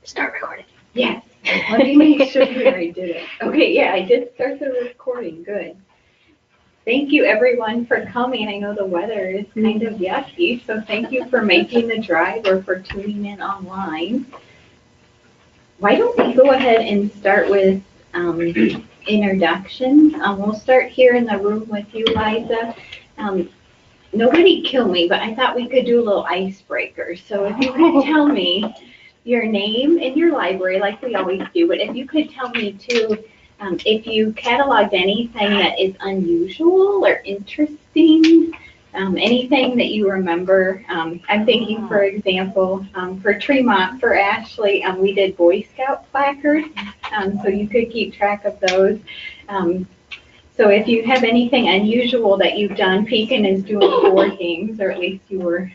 Start recording. Yes. Let me make sure I did it. Okay, yeah, I did start the recording. Good. Thank you, everyone, for coming. I know the weather is kind of yucky, so thank you for making the drive or for tuning in online. Why don't we go ahead and start with introductions. We'll start here in the room with you, Liza. Nobody kill me, but I thought we could do a little icebreaker. So if you could tell me your name and your library, like we always do, but if you could tell me too, if you cataloged anything that is unusual or interesting, anything that you remember. I'm thinking, for example, for Tremont, for Ashley, we did Boy Scout placards, so you could keep track of those. So if you have anything unusual that you've done, Pekin is doing board games, or at least you were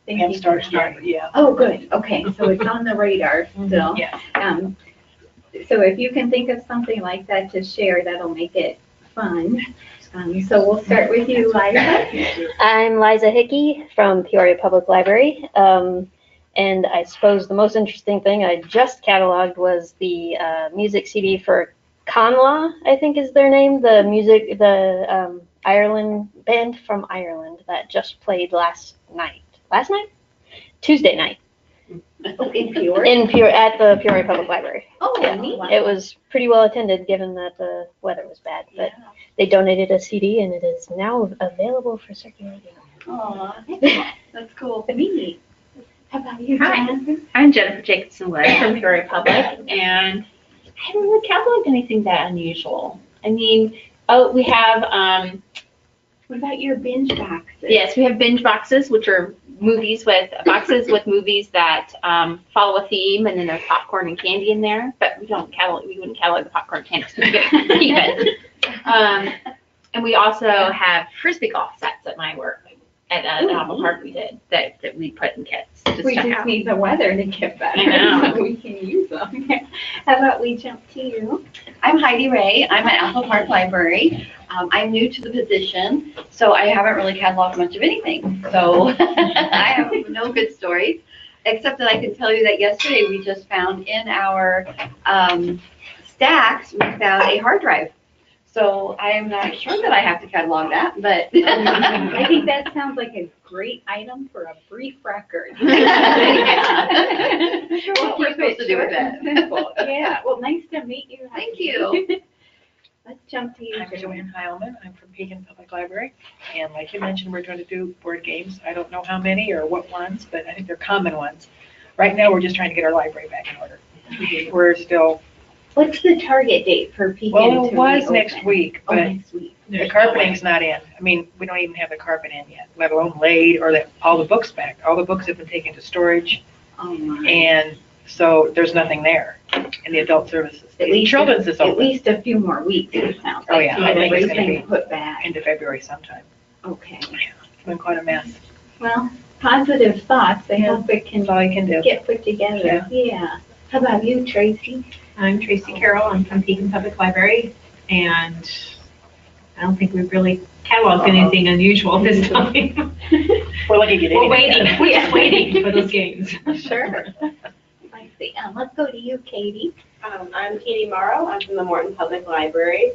thinking. And start, yeah. Oh, good. Okay, so it's on the radar still. Yeah. So if you can think of something like that to share, that'll make it fun. So we'll start with you, Liza. I'm Liza Hickey from Peoria Public Library. And I suppose the most interesting thing I just cataloged was the music CD for Conlaw, I think is their name, the Ireland band from Ireland that just played last night? Tuesday night. Oh, in Peoria? At the Peoria Public Library. Oh, yeah. neat. It was pretty well attended given that the weather was bad, but they donated a CD and it is now available for circulating. Oh, that's cool. Neat. How about you, Jonathan? I'm Jennifer Jacobson-Wood from Peoria Public, and I haven't really cataloged anything that unusual. I mean, we have, What about your binge boxes? yes, we have binge boxes, which are boxes with movies that follow a theme, and then there's popcorn and candy in there, but we wouldn't catalog the popcorn and candy, so we could keep it. And we also have Frisbee golf sets at my work. At an apple park we did that we put in kits. We just need the weather to get better. I know. So we can use them. How about we jump to you? I'm Heidi Ray. I'm at Apple Park Library. I'm new to the position, so I haven't really cataloged much of anything. So I have no good stories, except that I can tell you that yesterday we just found in our stacks, we found a hard drive. So I am not sure that I have to catalog that, but I think that sounds like a great item for a brief record. What we're supposed to do with that. Simple. Yeah, well, nice to meet you. Thank you. Let's jump to you. I'm Joanne Heilman. I'm from Pekin Public Library. And like you mentioned, we're going to do board games. I don't know how many or what ones, but I think they're common ones. Right now, we're just trying to get our library back in order. We're still... What's the target date for Pekin? Well, it was next week, Oh, but next week. the carpeting's not in. I mean, we don't even have the carpet in yet, let alone laid or all the books back. All the books have been taken to storage, Oh, my. and so there's nothing there in the adult services. Children's is At open least a few more weeks, it sounds like. Oh, yeah. I think it's gonna Everything be put back. into February sometime. Okay. It's been quite a mess. Well, positive thoughts. I hope it can That's all I can do. get put together. Yeah. How about you, Tracy? I'm Tracy Carroll. I'm from Pekin Public Library, and I don't think we've really cataloged anything unusual this time. We're lucky to get We're anything. waiting. We're waiting for those games. Sure. Let's see. Let's go to you, Katie. I'm Katie Morrow. I'm from the Morton Public Library.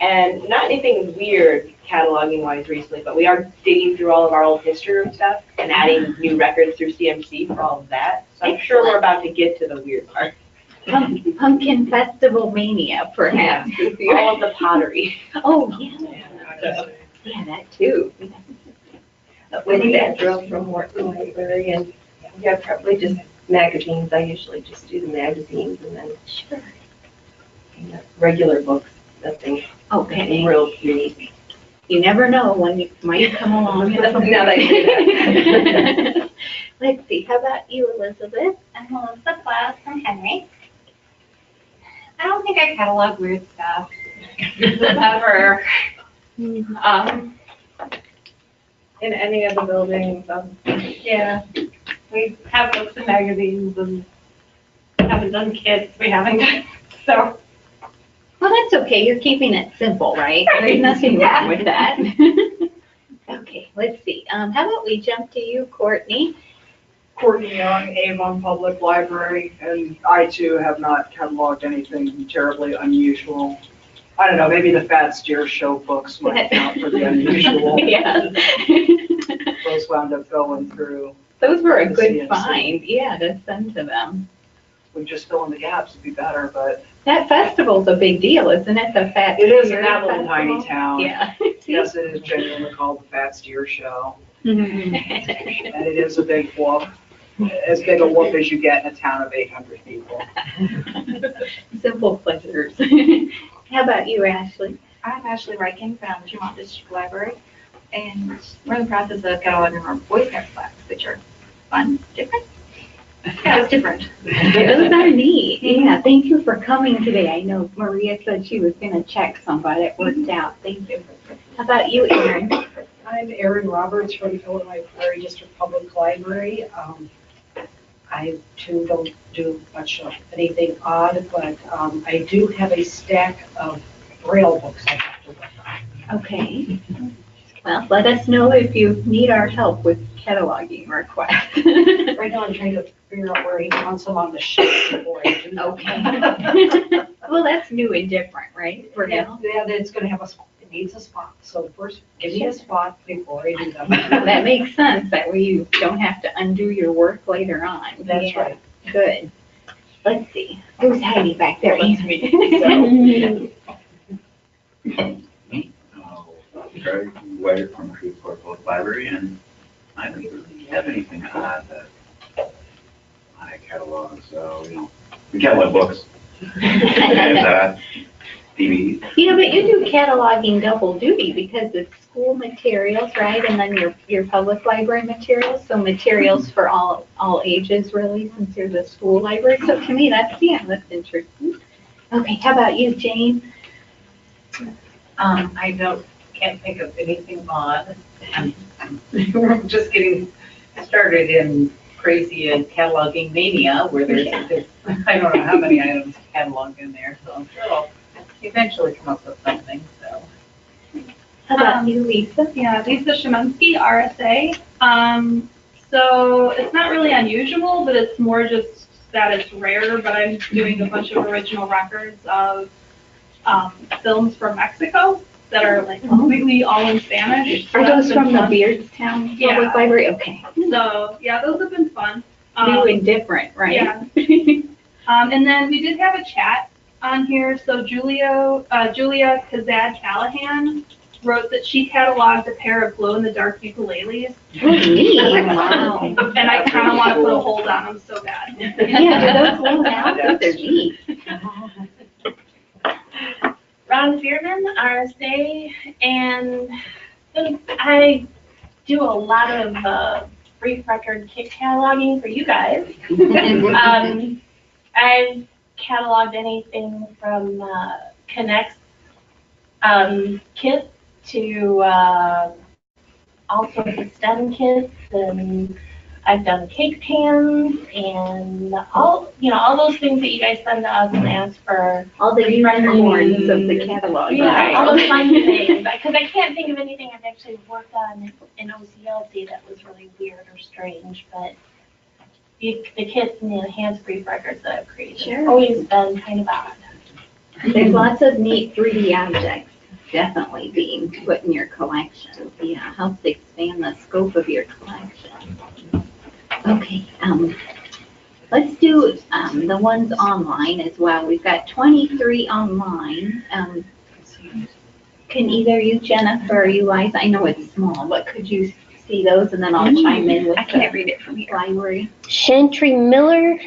And not anything weird cataloging-wise recently, but we are digging through all of our old history room stuff and adding new records through CMC for all of that. So I'm sure we're about to get to the weird part. Pumpkin Festival Mania, perhaps. All of the pottery. Oh, yeah. Yeah, that too. Wendy Vandrow from Morton Library, and yeah, probably just magazines. I usually just do the magazines and then Sure. Regular books, nothing Okay. real unique. You never know when you might come along. Now that I say that. Let's see. How about you, Elizabeth? I'm Elizabeth Glass from Henry. I don't think I catalog weird stuff ever. In any of the buildings. Yeah, we have books and magazines and haven't done kids. We haven't done, so. Well, that's okay. You're keeping it simple, right? There's nothing wrong with that. Okay, let's see. How about we jump to you, Courtney? Courtney Young, Avon Public Library, and I too have not cataloged anything terribly unusual. I don't know, maybe the Fat Steer Show books might count for the unusual. Yeah. Those wound up going through. Those were a The good CNC. find, yeah, to send to them. We just fill in the gaps, it'd be better, but That festival's a big deal, isn't it? The Fat it is in Steer that little Festival? tiny town. Yeah. Yes, it is genuinely called the Fat Steer Show, Mhm. and it is a big whoop. As big a whoop as you get in a town of 800 people. Simple pleasures. How about you, Ashley? I'm Ashley Reichen from Tremont District Library, and we're in the process of cataloging our Boy Scout flags, which are fun, different. Yeah, it's different. Those are neat. Yeah, thank you for coming today. I know Maria said she was gonna check some, but it worked out. Thank you. How about you, Erin? I'm Erin Roberts from Illinois Prairie District Public Library. I too don't do much of anything odd, but I do have a stack of Braille books I have to work on. Okay. Well, let us know if you need our help with cataloging requests. Right now, I'm trying to figure out where he wants them on the shelf before I do that. Okay. Well, that's new and different, right? For Yeah, now. it's gonna have it needs a spot. So first, give me a spot before I do them. That makes sense. That way you don't have to undo your work later on. That's Yeah. right. Good. Let's see. Who's hiding back there? Greg White from Shreveport Public Library, and I don't really have anything odd that I catalog, so, we catalog books. And, DVDs. Yeah, but you do cataloging double duty because it's school materials, right? And then your public library materials, so materials for all ages really, since you're the school library. So to me, that's interesting. Okay, how about you, Jane? I can't think of anything odd. We're just getting started in crazy and cataloging mania where there's, I don't know how many items cataloged in there, so I'm sure I'll eventually come up with something, so. How about you, Lisa? Yeah, Lisa Shimonsky, RSA. So it's not really unusual, but it's more just that it's rare, but I'm doing a bunch of original records of films from Mexico that are like completely all in Spanish. So Are that's those been from the fun. Beardstown Yeah. Public Library? Okay. So, yeah, those have been fun. New and different, right? Yeah. And then we did have a chat on here. So Julia Kazad Callahan wrote that she cataloged a pair of glow-in-the-dark ukuleles. Neat. Wow. And I kind of want to put a hold on them so bad. Yeah, do those glow now? They're neat. Ron Fearman, RSA, and I do a lot of brief record kit cataloging for you guys. I've cataloged anything from Connect's kits to all sorts of STEM kits, and I've done cake pans and all those things that you guys send to us and ask for. All the unicorns of the catalog. Yeah, all the fun things, because I can't think of anything I've actually worked on in OCLC that was really weird or strange, but the kits and the enhanced brief records that I've created have always been kind of odd. There's lots of neat 3D objects definitely being put in your collection. Yeah, helps expand the scope of your collection. Okay, let's do the ones online as well. We've got 23 online. Can either you, Jennifer, or you, Liza, I know it's small, but could you see those and then I'll chime in with I can't read it from here. library? Chantry Miller,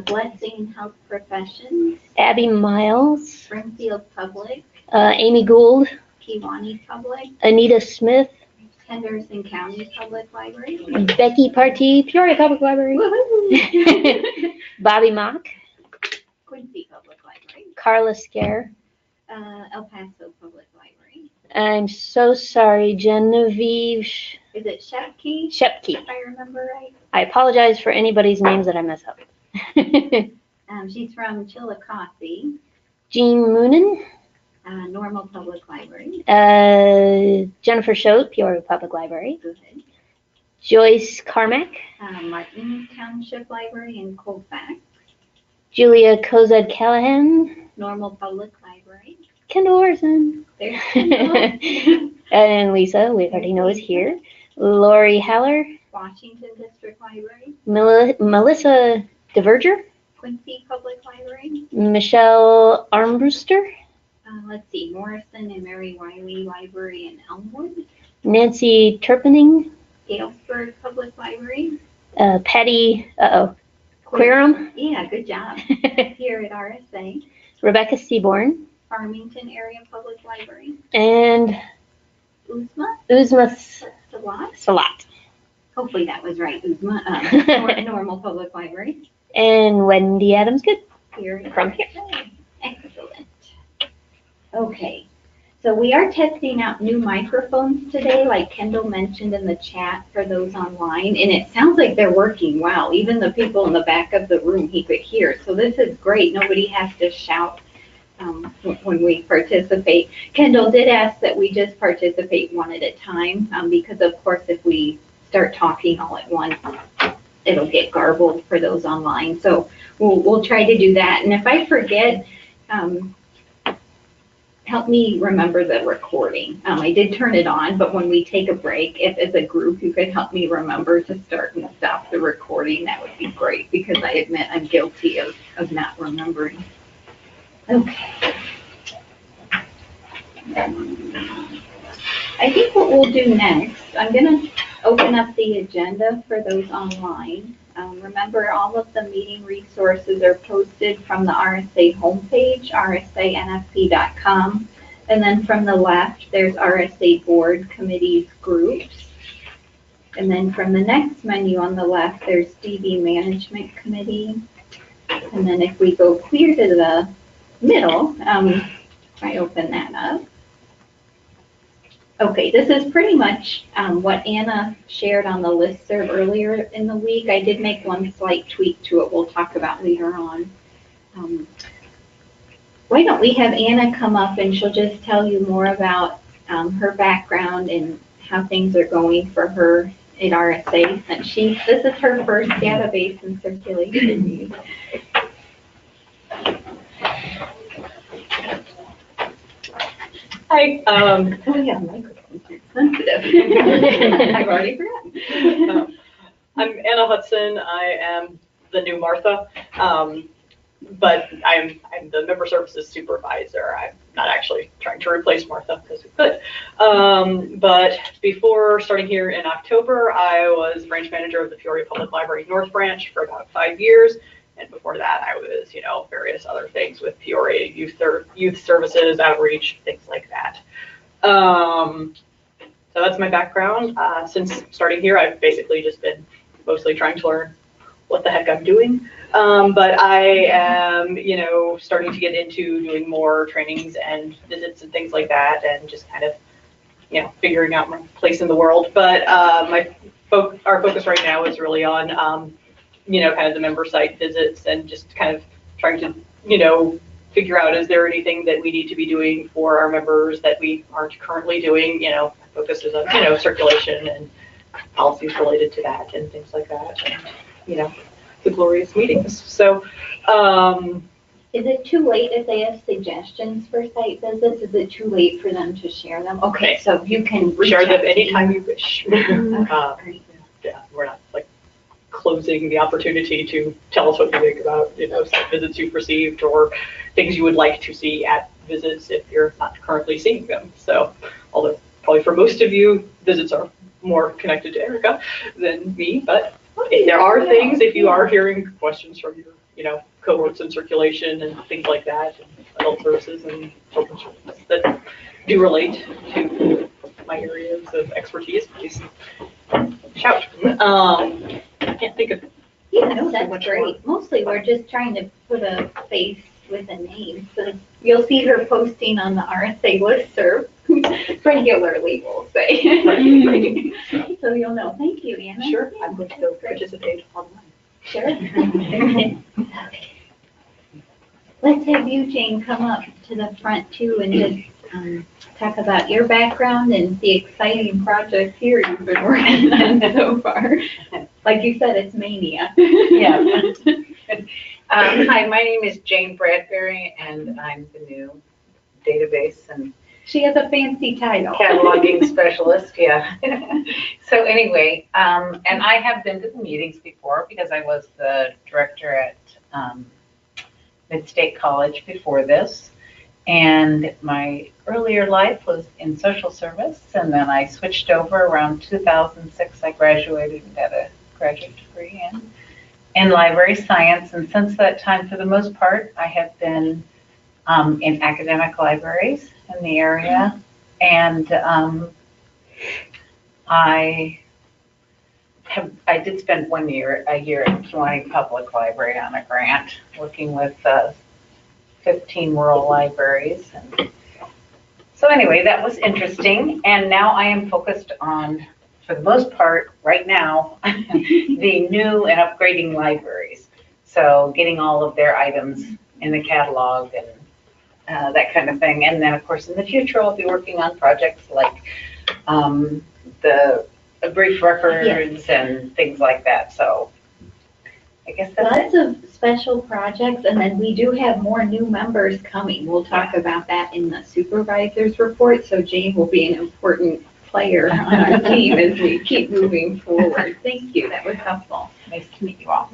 Blessing Health Professions, Abby Miles, Springfield Public, Amy Gould, Kewanee Public, Anita Smith, Henderson County Public Library. Becky Partee, Peoria Public Library, Woohoo! Bobby Mock, Quincy Public Library, Carla Scare. El Paso Public Library. I'm so sorry, Genevieve Is it Shepke? Shepke. If I remember right. I apologize for anybody's names that I mess up. She's from Chillicothe, Jean Moonen, Normal Public Library. Jennifer Schote, Peoria Public Library, Good. Joyce Carmack, Martin Township Library in Colfax, Julia Kozad Callahan, Normal Public Library. Kendall Orson, There's Kendall. and Lisa, we already know is here. Lori Haller, Washington District Library, Melissa DeVerger, Quincy Public Library. Michelle Armbruster, Let's see, Morrison and Mary Wiley Library in Elmwood, Nancy Turpening, Galesburg Public Library. Patty, Queerum, Yeah, good job. Here at RSA, Rebecca Seaborn, Farmington Area Public Library, and Uzma Salat. Salat. Hopefully that was right, Uzma, Normal Public Library. And Wendy Adams Good Here from here. Excellent. Okay, so we are testing out new microphones today, like Kendall mentioned in the chat for those online, and it sounds like they're working well. Even the people in the back of the room he could hear, so this is great. Nobody has to shout when we participate. Kendall did ask that we just participate one at a time, because of course if we start talking all at once, it'll get garbled for those online. So we'll try to do that. And if I forget, help me remember the recording. I did turn it on, but when we take a break, if as a group you could help me remember to start and stop the recording, that would be great, because I admit I'm guilty of not remembering. Okay. I think what we'll do next, I'm going to open up the agenda for those online. Remember, all of the meeting resources are posted from the RSA homepage, rsanfp.com. And then from the left, there's RSA board, committees, groups. And then from the next menu on the left, there's DB Management Committee. And then if we go clear to the middle, I open that up. Okay, this is pretty much what Anna shared on the listserv earlier in the week. I did make one slight tweak to it we'll talk about later on. Why don't we have Anna come up and she'll just tell you more about her background and how things are going for her at RSA, since this is her first database in circulation. Hi. Oh yeah, microphones are sensitive. I've already forgotten. I'm Anna Hudson. I am the new Martha, but I'm the member services supervisor. I'm not actually trying to replace Martha because we could. But before starting here in October, I was branch manager of the Peoria Public Library North Branch for about 5 years. And before that, I was, various other things with Peoria youth services, outreach, things like that. So that's my background. Since starting here, I've basically just been mostly trying to learn what the heck I'm doing. But I am, starting to get into doing more trainings and visits and things like that, and just kind of, figuring out my place in the world. But our focus right now is really on kind of the member site visits and just kind of trying to, figure out, is there anything that we need to be doing for our members that we aren't currently doing? Focus is on, circulation and policies related to that and things like that. And, the glorious meetings. So, is it too late if they have suggestions for site visits? Is it too late for them to share them? Okay, so you can share them anytime you wish. Yeah, we're not closing the opportunity to tell us what you think about, site visits you've received or things you would like to see at visits if you're not currently seeing them. So, although probably for most of you, visits are more connected to Erica than me, but if there are things, if you are hearing questions from your, cohorts in circulation and things like that, and adult services and children's services that do relate to my areas of expertise, please shout. I can't think of. Yeah, no, that's great. Mostly we're just trying to put a face with a name. So you'll see her posting on the RSA listserv regularly, we'll say. So you'll know. Thank you, Anna. Sure, I'm going to go participate online. Sure. Okay. Let's have you, Jane, come up to the front too and just talk about your background and the exciting projects here you've been working on so far. Like you said, it's mania. Yeah. Hi, my name is Jane Bradbury, and I'm the new database and She has a fancy title. cataloging specialist, yeah. So anyway, and I have been to the meetings before because I was the director at Mid-State College before this. And my earlier life was in social service, and then I switched over around 2006. I graduated and got a graduate degree in library science, and since that time, for the most part, I have been in academic libraries in the area, and I did spend a year at Kewanee Public Library on a grant, working with 15 rural libraries. And so anyway, that was interesting, and now I am focused on, for the most part, right now, the new and upgrading libraries. So getting all of their items in the catalog and that kind of thing. And then, of course, in the future, I'll be working on projects like the brief records and things like that. So I guess that's lots of special projects, and then we do have more new members coming. We'll talk about that in the supervisor's report. So Jane will be an important player on our team as we keep moving forward. Thank you. That was helpful. Nice to meet you all.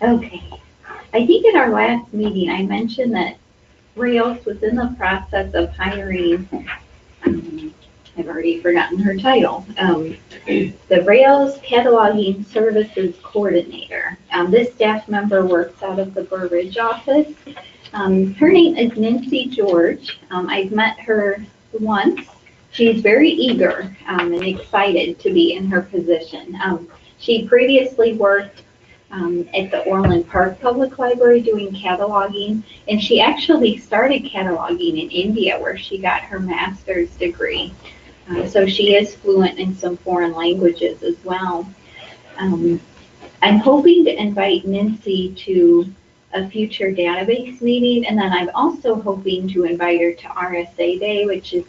Okay. I think in our last meeting, I mentioned that Rails was in the process of hiring, I've already forgotten her title, the Rails Cataloging Services Coordinator. This staff member works out of the Burr Ridge office. Her name is Nancy George. I've met her once. She's very eager and excited to be in her position. She previously worked at the Orland Park Public Library doing cataloging, and she actually started cataloging in India where she got her master's degree. So she is fluent in some foreign languages as well. I'm hoping to invite Nancy to a future database meeting, and then I'm also hoping to invite her to RSA Day, which is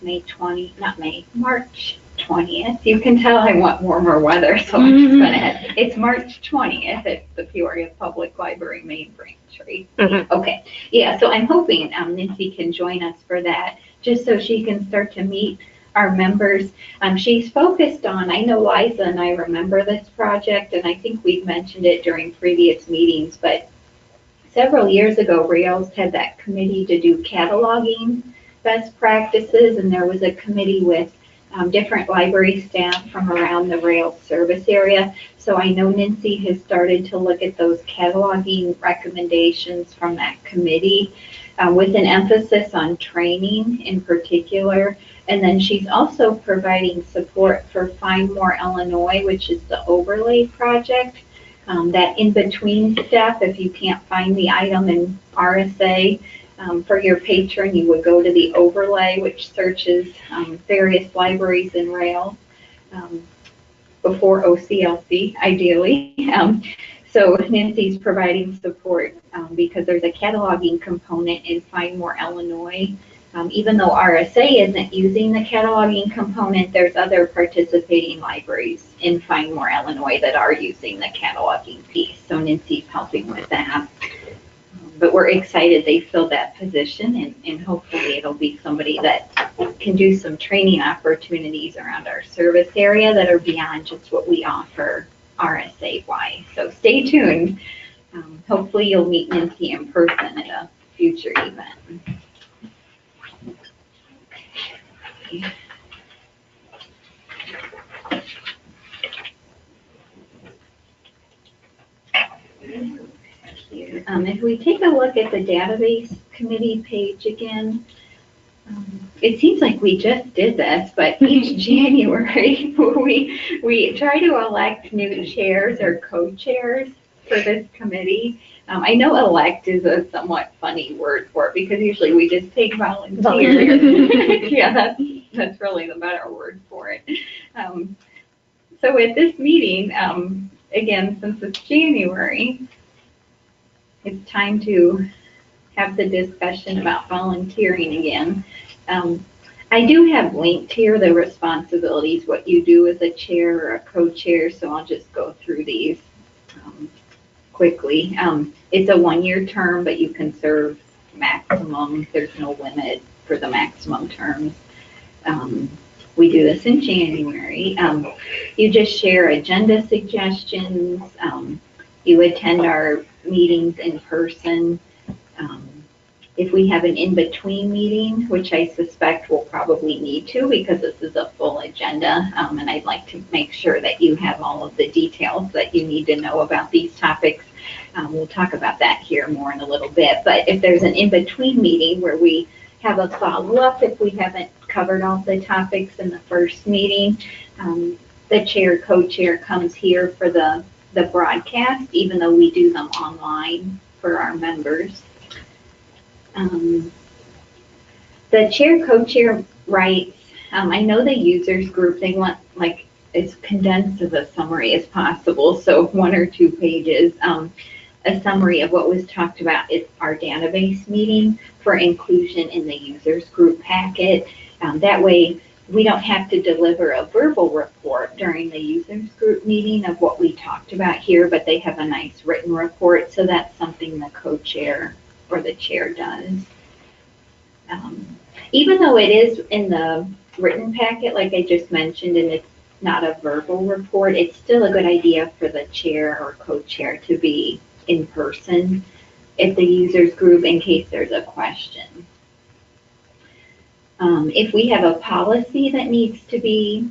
March 20th. You can tell I want warmer weather, so I'm just gonna head. It's March 20th at the Peoria Public Library main branch, right? Okay, yeah, so I'm hoping Nancy can join us for that, just so she can start to meet our members. She's focused on, I know Liza and I remember this project, and I think we've mentioned it during previous meetings, but several years ago, Rails had that committee to do cataloging best practices, and there was a committee with different library staff from around the Rails service area. So I know Nancy has started to look at those cataloging recommendations from that committee with an emphasis on training in particular. And then she's also providing support for Find More Illinois, which is the overlay project. That in-between step, if you can't find the item in RSA, for your patron, you would go to the overlay, which searches various libraries in Rails before OCLC, ideally. So Nancy's providing support because there's a cataloging component in Find More Illinois. Even though RSA isn't using the cataloging component, there's other participating libraries in Find More Illinois that are using the cataloging piece. So Nancy's helping with that. But we're excited they filled that position, and hopefully it'll be somebody that can do some training opportunities around our service area that are beyond just what we offer RSA-wise. So stay tuned. Hopefully you'll meet Nancy in person at a future event. If we take a look at the database committee page again, it seems like we just did this, but each January we try to elect new chairs or co-chairs for this committee. I know elect is a somewhat funny word for it because usually we just take volunteers. Yeah, that's really the better word for it. So at this meeting, again, since it's January, it's time to have the discussion about volunteering again. I do have linked here the responsibilities, what you do as a chair or a co-chair, so I'll just go through these quickly. It's a 1-year term, but you can serve maximum. There's no limit for the maximum terms. We do this in January. You just share agenda suggestions. You attend our meetings in person. If we have an in-between meeting, which I suspect we'll probably need to because this is a full agenda, and I'd like to make sure that you have all of the details that you need to know about these topics. We'll talk about that here more in a little bit, but if there's an in-between meeting where we have a follow-up, if we haven't covered all the topics in the first meeting, the chair, co-chair comes here for the broadcast, even though we do them online for our members. The chair, co-chair writes, I know the users group, they want like as condensed as a summary as possible, so 1 or 2 pages, a summary of what was talked about at our database meeting for inclusion in the users group packet. That way we don't have to deliver a verbal report during the users group meeting of what we talked about here, but they have a nice written report, so that's something the co-chair or the chair does. Even though it is in the written packet, like I just mentioned, and it's not a verbal report, it's still a good idea for the chair or co-chair to be in person at the users group in case there's a question. If we have a policy that needs to be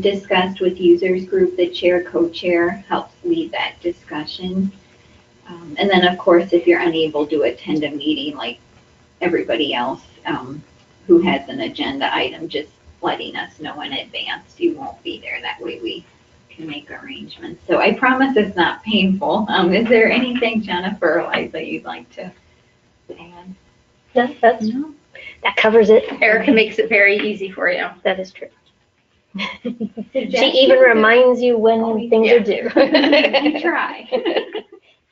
discussed with users group, the chair, co-chair helps lead that discussion. And then, of course, if you're unable to attend a meeting like everybody else who has an agenda item, just letting us know in advance you won't be there. That way we can make arrangements. So I promise it's not painful. Is there anything, Jennifer or Liza, you'd like to add? No, that covers it. Erica makes it very easy for you. That is true. She even reminds you when things are due. I try.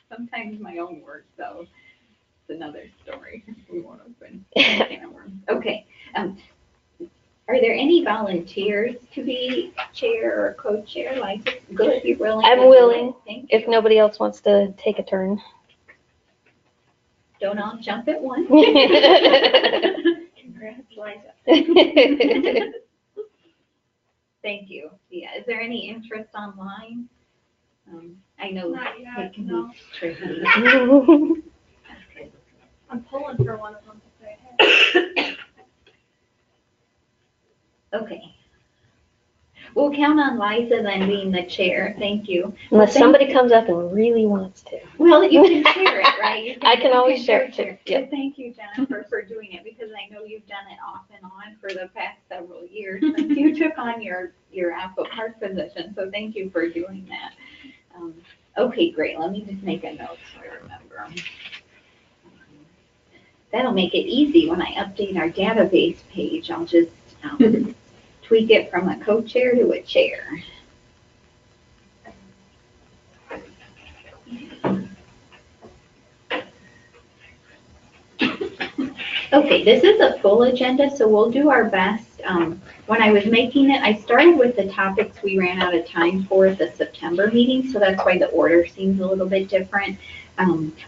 Sometimes my own work, though, it's another story. We won't open. Okay. Are there any volunteers to be chair or co-chair? Like, good, you're willing? I'm willing, if nobody else wants to take a turn. Don't all jump at once. Congrats, Liza. Thank you. Yeah, is there any interest online? I know Not yet, it can no. be tricky. I'm pulling for one of them to say, hey. Okay. We'll count on Liza then being the chair. Thank you. Unless somebody comes up and really wants to. Well, you can share it, right? I can always share it too. Yep. Thank you, Jennifer, for doing it because I know you've done it off and on for the past several years since you took on your Apple Park position. So thank you for doing that. Okay, great. Let me just make a note so I remember. That'll make it easy when I update our database page. I'll just tweak it from a co-chair to a chair. Okay, this is a full agenda, so we'll do our best. When I was making it, I started with the topics we ran out of time for at the September meeting, so that's why the order seems a little bit different.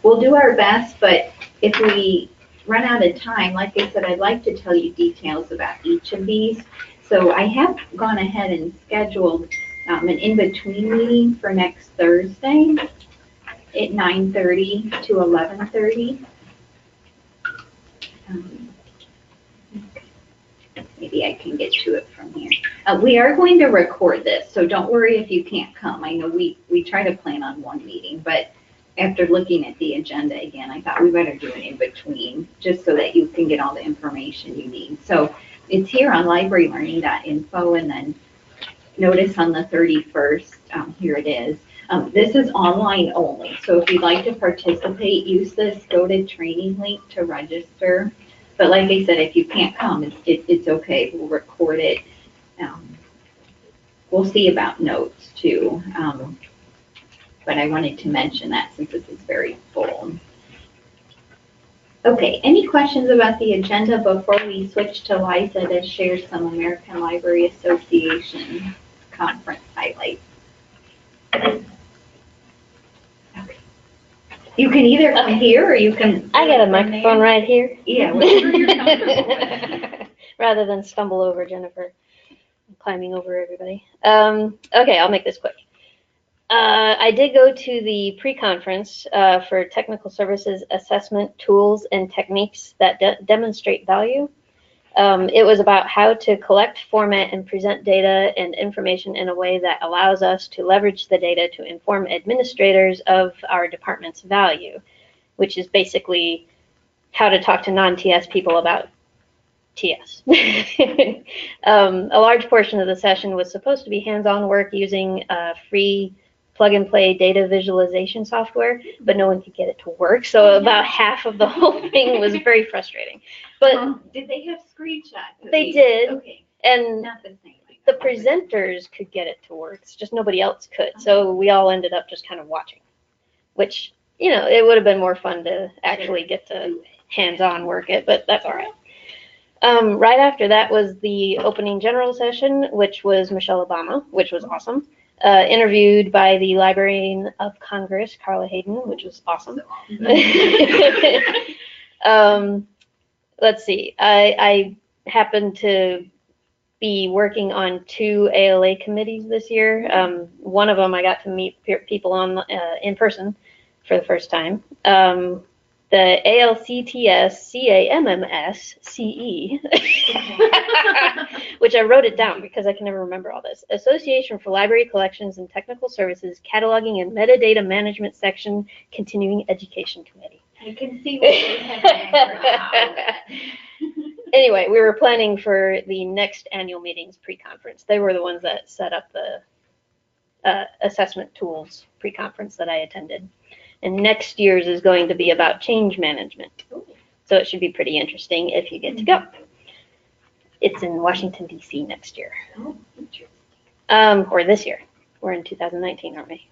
We'll do our best, but if we run out of time, like I said, I'd like to tell you details about each of these. So I have gone ahead and scheduled an in-between meeting for next Thursday at 9:30 to 11:30. Maybe I can get to it from here. We are going to record this, so don't worry if you can't come. I know we try to plan on one meeting, but after looking at the agenda again, I thought we better do an in-between just so that you can get all the information you need. So it's here on librarylearning.info, and then notice on the 31st, here it is. This is online only, so if you'd like to participate, use this Go to Training link to register. But like I said, if you can't come, it's okay. We'll record it. We'll see about notes too. But I wanted to mention that since this is very full. Okay, any questions about the agenda before we switch to Liza to share some American Library Association conference highlights? Okay. You can either come here or you can. I got a microphone right here. Yeah, whatever you're comfortable with. Rather than stumble over Jennifer, climbing over everybody. Okay, I'll make this quick. I did go to the pre-conference for Technical Services Assessment Tools and Techniques that Demonstrate Value. It was about how to collect, format, and present data and information in a way that allows us to leverage the data to inform administrators of our department's value, which is basically how to talk to non-TS people about TS. A large portion of the session was supposed to be hands-on work using free plug-and-play data visualization software, but no one could get it to work. So about half of the whole thing was very frustrating. But did they have screenshots? they did, Okay, and not the same. the presenters could get it to work. It's just nobody else could. So we all ended up just kind of watching, which, you know, it would have been more fun to actually get to hands-on work it, but that's all right. Right after that was the opening general session, which was Michelle Obama, which was awesome. Interviewed by the Librarian of Congress, Carla Hayden, which was awesome. Let's see. I happened to be working on 2 ALA committees this year. One of them I got to meet people on in person for the first time. The ALCTS CAMMS CE, which I wrote it down because I can never remember all this. Association for Library Collections and Technical Services Cataloging and Metadata Management Section Continuing Education Committee. I can see what those have. Anyway, we were planning for the next annual meetings pre-conference. They were the ones that set up the assessment tools pre-conference that I attended. And next year's is going to be about change management. So it should be pretty interesting if you get to go. It's in Washington, D.C. next year. Or this year. We're in 2019, aren't we?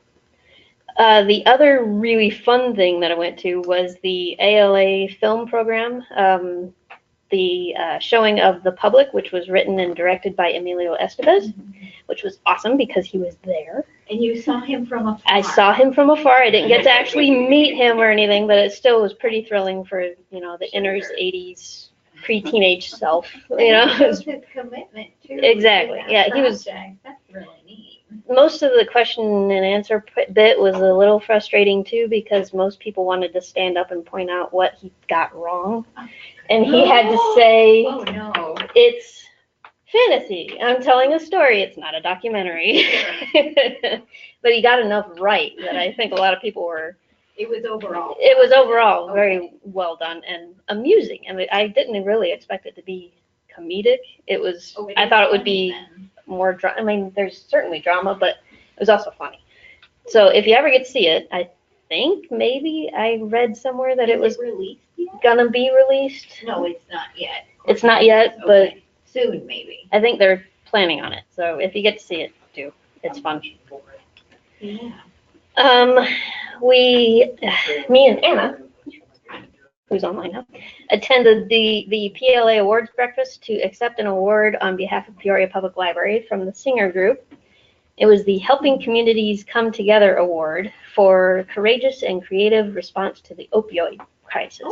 The other really fun thing that I went to was the ALA film program. The showing of The Public, which was written and directed by Emilio Estevez, which was awesome because he was there. And you saw him from afar. I saw him from afar. I didn't get to actually meet him or anything, but it still was pretty thrilling for, you know, the inner's 80s pre-teenage self. You know, His commitment too. Exactly. Yeah, he was. That's really neat. Most of the question and answer bit was a little frustrating too because most people wanted to stand up and point out what he got wrong, and he had to say, "Oh no, it's fantasy. I'm telling a story. It's not a documentary." But he got enough right that I think a lot of people were. It was overall. It was overall very well done and amusing. I mean, I didn't really expect it to be comedic. It was. I thought it would be more. I mean, there's certainly drama, but it was also funny. So if you ever get to see it, I think maybe I read somewhere that it was released yet? Gonna be released. No, it's not yet. It's not yet, but soon maybe. I think they're planning on it. So if you get to see it, do. It's fun. Yeah. Me and Anna, who's online now, attended the PLA Awards breakfast to accept an award on behalf of Peoria Public Library from the Singer Group. It was the Helping Communities Come Together Award for courageous and creative response to the opioid crisis,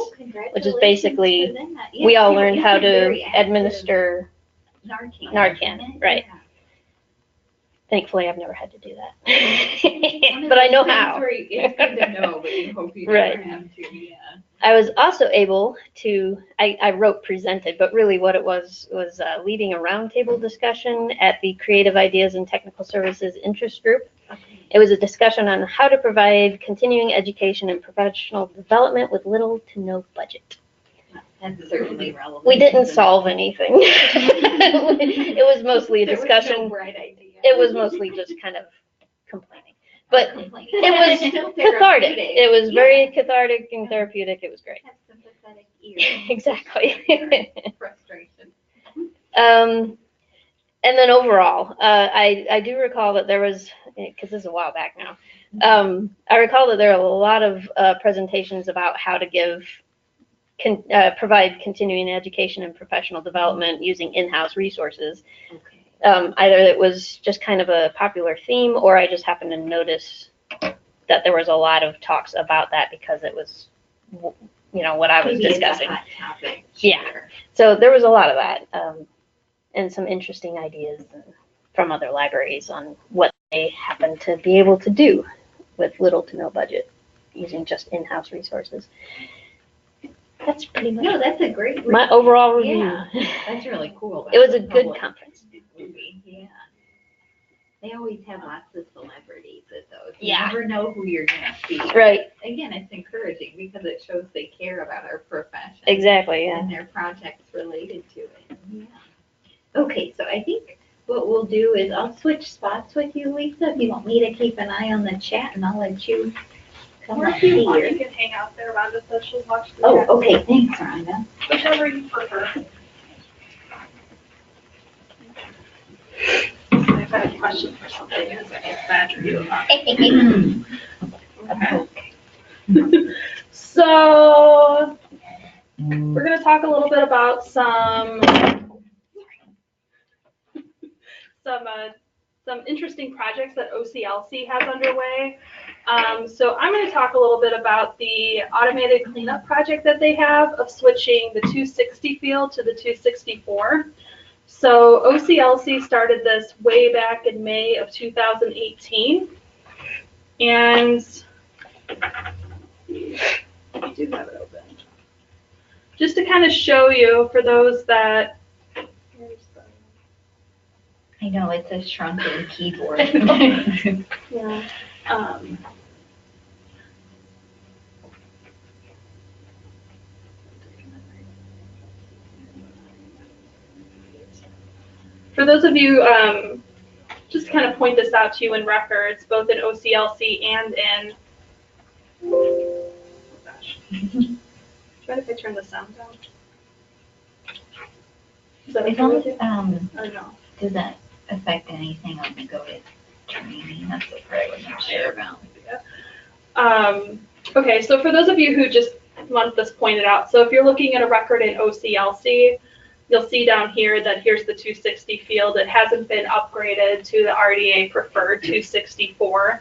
which is basically we all learned how to administer Narcan, right? Yeah. Thankfully, I've never had to do that, but I know how. It's good to know, but you hope you right. never have to. Yeah. I was also able to. I wrote presented, but really what it was leading a roundtable discussion at the Creative Ideas and Technical Services Interest Group. Okay. It was a discussion on how to provide continuing education and professional development with little to no budget. That's certainly relevant. We didn't solve anything. It was mostly a discussion. There was no bright idea. It was mostly just kind of complaining. But it was cathartic. It was very cathartic and therapeutic. It was great. Have sympathetic ears. Exactly. Frustration. And then overall, I do recall that there was, because this is a while back now, I recall that there are a lot of presentations about how to give provide continuing education and professional development using in-house resources. Either it was just kind of a popular theme, or I just happened to notice that there was a lot of talks about that because it was, what I was discussing. Maybe it's a hot topic. Yeah. So there was a lot of that, and some interesting ideas from other libraries on what they happen to be able to do with little to no budget using just in-house resources. That's pretty much That's a great. my overall review. Yeah, that's really cool. It was a good conference. Yeah. They always have lots of celebrities at those. You Yeah. never know who you're gonna see. Right. Again, it's encouraging because it shows they care about our profession. Exactly, yeah. And their projects related to it. Yeah. Okay, so I think what we'll do is I'll switch spots with you, Lisa, if you want me to keep an eye on the chat, and I'll let you come Or up if you want, here. you can hang out there. Rhonda says she'll watch the Oh, chat. okay, thanks, Rhonda. Whichever you prefer. I've got a question for something as I badger you about. Okay. So we're going to talk a little bit about some interesting projects that OCLC has underway. So I'm going to talk a little bit about the automated cleanup project that they have of switching the 260 field to the 264. So OCLC started this way back in May of 2018. And I do have it open. Just to kind of show you, for those that, I know, it's a shrunken keyboard. yeah. For those of you, just to kind of point this out to you in records, both in OCLC and in, oh gosh. Try if I turn the sound down. Is that okay with you? Or no? Does that affect anything on the go to training? That's the part I wasn't sure about. Okay, so for those of you who just want this pointed out, so if you're looking at a record in OCLC, you'll see down here that here's the 260 field. It hasn't been upgraded to the RDA preferred 264.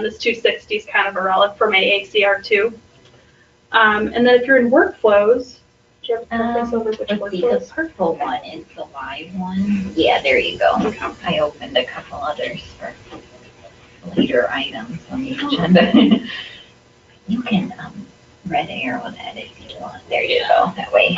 This 260 is kind of a relic from AACR2. And then if you're in workflows, do you have a preference over which workflows? The purple one is the live one. Yeah, there you go. I opened a couple others for later items on the agenda. You can red arrow that if you want. There you go. That way.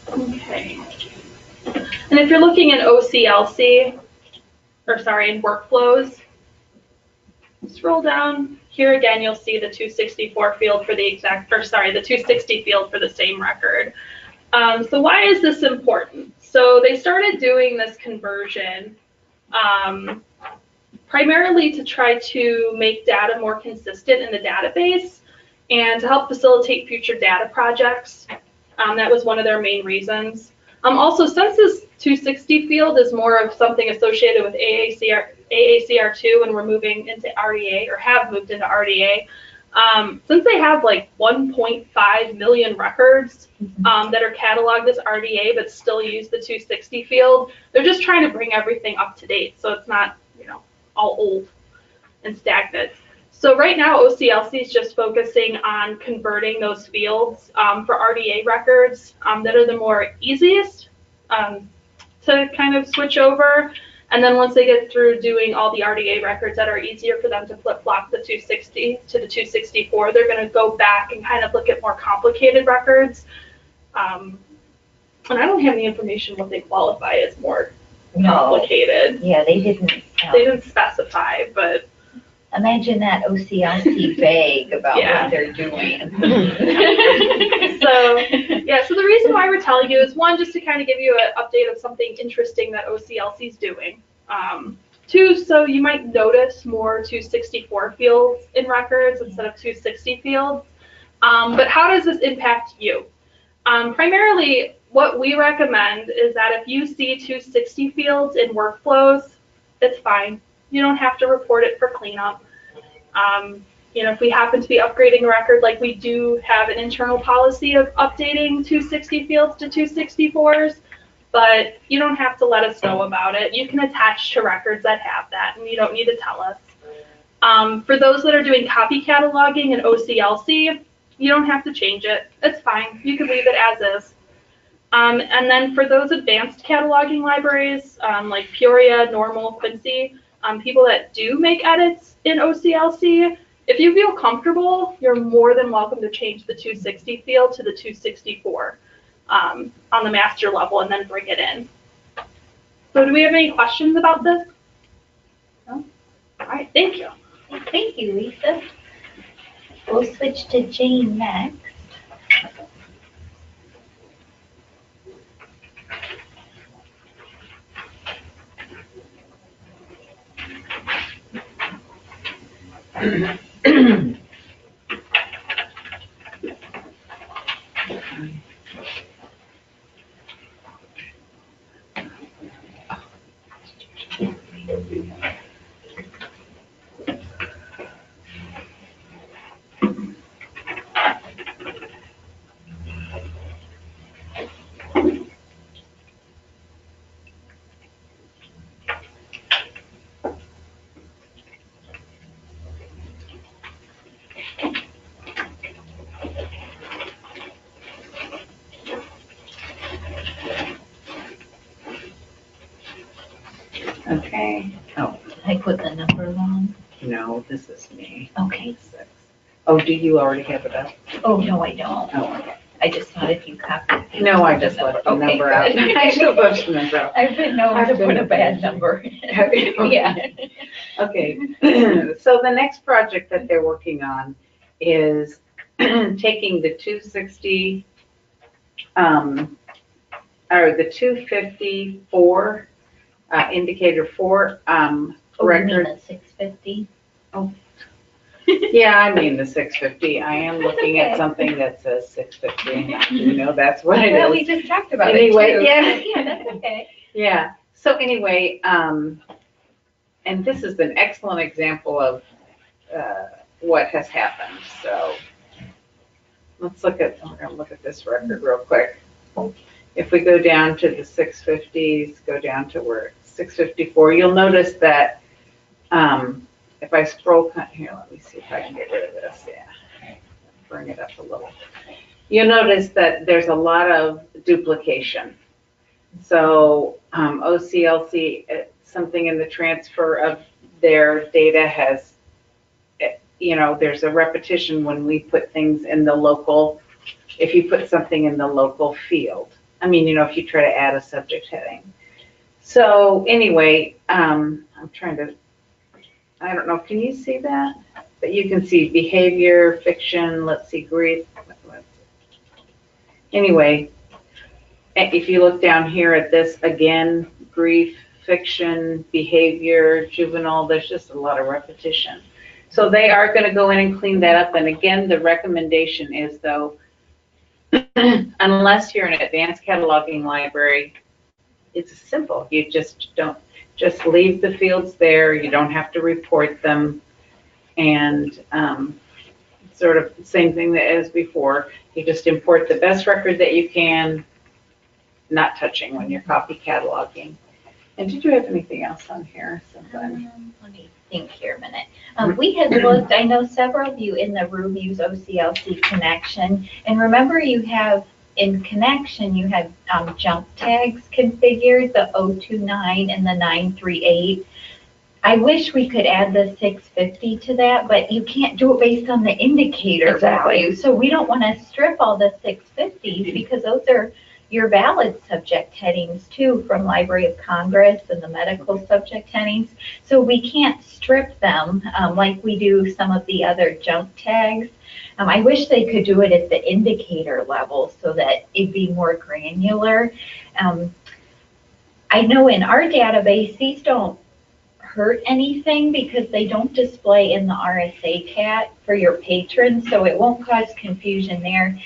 Okay. And if you're looking at OCLC, or sorry, in workflows, scroll down. Here again, you'll see the 264 field for the exact, or sorry, the 260 field for the same record. So why is this important? So they started doing this conversion primarily to try to make data more consistent in the database and to help facilitate future data projects. That was one of their main reasons. Also, since this 260 field is more of something associated with AACR2 and we're moving into RDA, or have moved into RDA, since they have like 1.5 million records that are cataloged as RDA but still use the 260 field, they're just trying to bring everything up to date so it's not, all old and stagnant. So right now, OCLC is just focusing on converting those fields for RDA records that are the more easiest to kind of switch over. And then once they get through doing all the RDA records that are easier for them to flip-flop the 260 to the 264, they're going to go back and kind of look at more complicated records. And I don't have any information what they qualify as more complicated. Yeah, they didn't. They didn't specify, but Imagine that OCLC vague about Yeah. what they're doing. So the reason why we're telling you is, one, just to kind of give you an update of something interesting that OCLC is doing. So you might notice more 264 fields in records instead of 260 fields. But how does this impact you? Primarily, what we recommend is that if you see 260 fields in workflows, it's fine. You don't have to report it for cleanup. If we happen to be upgrading a record, like we do have an internal policy of updating 260 fields to 264s, but you don't have to let us know about it. You can attach to records that have that, and you don't need to tell us. For those that are doing copy cataloging and OCLC, you don't have to change it. It's fine. You can leave it as is. And then for those advanced cataloging libraries, like Peoria, Normal, Quincy, people that do make edits in OCLC, if you feel comfortable, you're more than welcome to change the 260 field to the 264 on the master level and then bring it in. So do we have any questions about this? No? All right, thank you. Thank you, Lisa. We'll switch to Jane next. Okay. Oh, I put the number wrong. no, this is me. Okay. 6. Oh, do you already have it up? Oh, no, I don't. Oh, okay. I just thought if you copied. No, I just left the number out. good. I should have left the number out. I've been known to put a bad number. Yeah. Okay, so the next project that they're working on is taking the 260, or the 254 indicator 4 Oh, you mean record. the 650? Yeah, I mean the 650. I am looking at something that says 650. You know, that's what it Well, we is. just talked about Anyway, it too. yeah. Yeah, that's okay. Yeah, so anyway, and this is an excellent example of what has happened, so let's look at, we're gonna look at this record real quick. If we go down to the 650s, go down to where 654, you'll notice that if I scroll, here, let me see if I can get rid of this, yeah, bring it up a little. You'll notice that there's a lot of duplication. So OCLC, something in the transfer of their data has, there's a repetition when we put things in the local, if you put something in the local field. I mean, if you try to add a subject heading. So anyway, I'm trying to, I don't know, can you see that? But you can see behavior, fiction, let's see, grief. Anyway, if you look down here at this, again, grief, fiction, behavior, juvenile, there's just a lot of repetition. So they are going to go in and clean that up. And again, the recommendation is, though, unless you're an advanced cataloging library, it's simple. You just leave the fields there. You don't have to report them. And sort of the same thing as before. You just import the best record that you can, not touching when you're copy cataloging. And did you have anything else on here? Let me think here a minute. We had looked, I know several of you in the room use OCLC Connection. And remember you have, in Connection, you had junk tags configured, the 029 and the 938. I wish we could add the 650 to that, but you can't do it based on the indicator value. So we don't want to strip all the 650s because those are your valid subject headings too from Library of Congress and the medical subject headings. So we can't strip them like we do some of the other junk tags. I wish they could do it at the indicator level so that it'd be more granular. I know in our database, these don't hurt anything because they don't display in the RSA cat for your patrons, so it won't cause confusion there.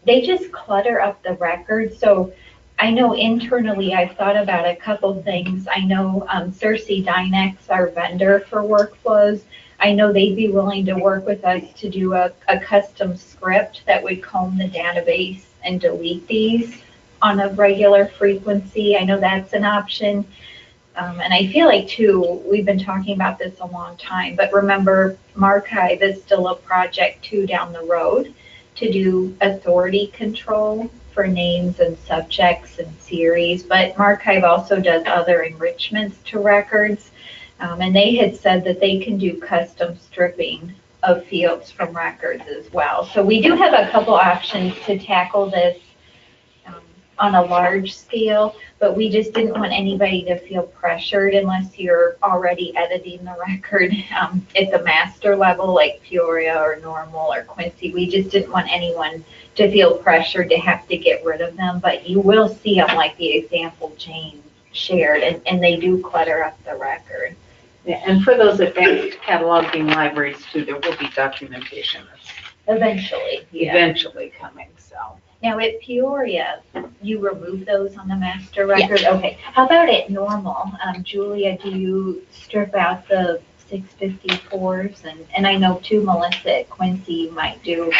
They just clutter up the record. So I know internally I've thought about a couple things. I know Cersei Dynex, our vendor for workflows, I know they'd be willing to work with us to do a custom script that would comb the database and delete these on a regular frequency. I know that's an option. And I feel like, too, we've been talking about this a long time, but remember, Marchive is still a project, too, down the road to do authority control for names and subjects and series. But Marchive also does other enrichments to records. And they had said that they can do custom stripping of fields from records as well. So we do have a couple options to tackle this on a large scale, but we just didn't want anybody to feel pressured unless you're already editing the record at the master level, like Peoria or Normal or Quincy. We just didn't want anyone to feel pressured to have to get rid of them, but you will see them like the example Jane shared, and they do clutter up the record. Yeah, and for those advanced cataloging libraries too, there will be documentation Eventually, yeah. eventually coming, so. Now at Peoria, you remove those on the master record? Yes. Okay. How about at Normal? Julia, do you strip out the 654s? And I know too, Melissa at Quincy might do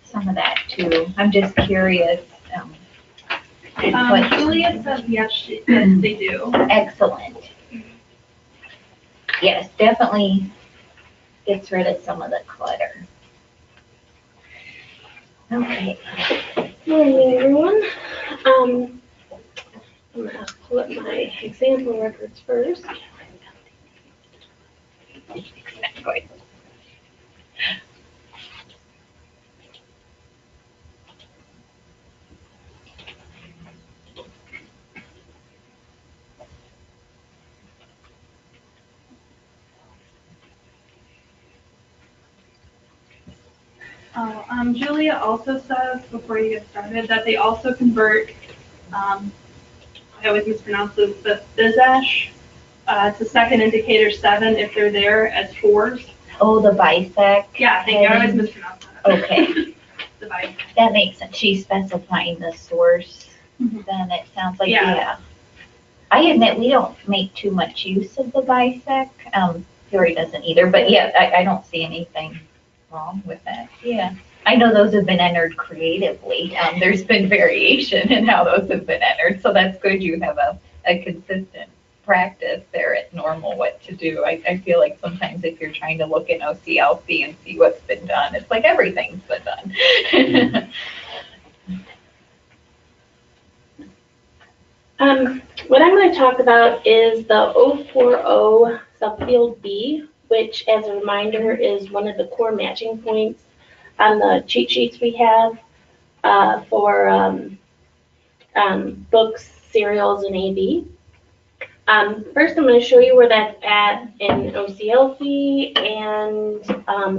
some of that too. I'm just curious. Julia says yes, yes, they do. Excellent. Yes, definitely gets rid of some of the clutter. Okay. Morning, everyone. I'm gonna pull up my example records first. Exactly. Julia also says, before you get started, that they also convert, I always mispronounce this, but Bizash to second indicator 7 if they're there as 4s. Oh, the bisect. Yeah, I always mispronounce that. Okay. The bisect. That makes sense. She's specifying the source. Mm-hmm. Then it sounds like, yeah. I admit we don't make too much use of the bisect. Fury doesn't either, but yeah, I don't see anything wrong with that. Yeah. I know those have been entered creatively. There's been variation in how those have been entered, so that's good you have a consistent practice there at Normal what to do. I feel like sometimes if you're trying to look in OCLC and see what's been done, it's like everything's been done. What I'm going to talk about is the 040 subfield B, which, as a reminder, is one of the core matching points on the cheat sheets we have for books, serials, and AV. First, I'm going to show you where that's at in OCLC and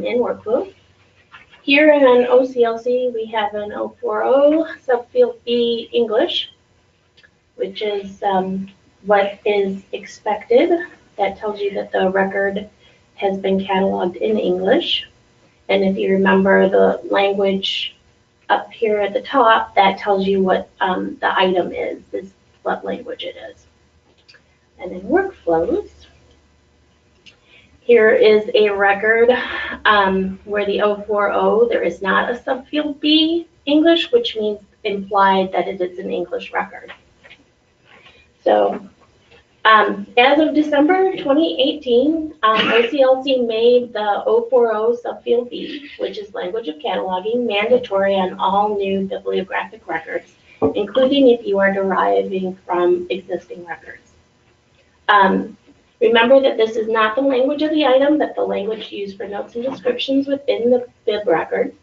in workflow. Here in OCLC, we have an 040 subfield B English, which is what is expected. That tells you that the record has been cataloged in English. And if you remember the language up here at the top, that tells you what the item is what language it is. And in workflows, here is a record where the 040, there is not a subfield B English, which means implied that it is an English record. So as of December 2018, OCLC made the 040 subfield B, which is language of cataloging, mandatory on all new bibliographic records, including if you are deriving from existing records. Remember that this is not the language of the item, but the language used for notes and descriptions within the bib record.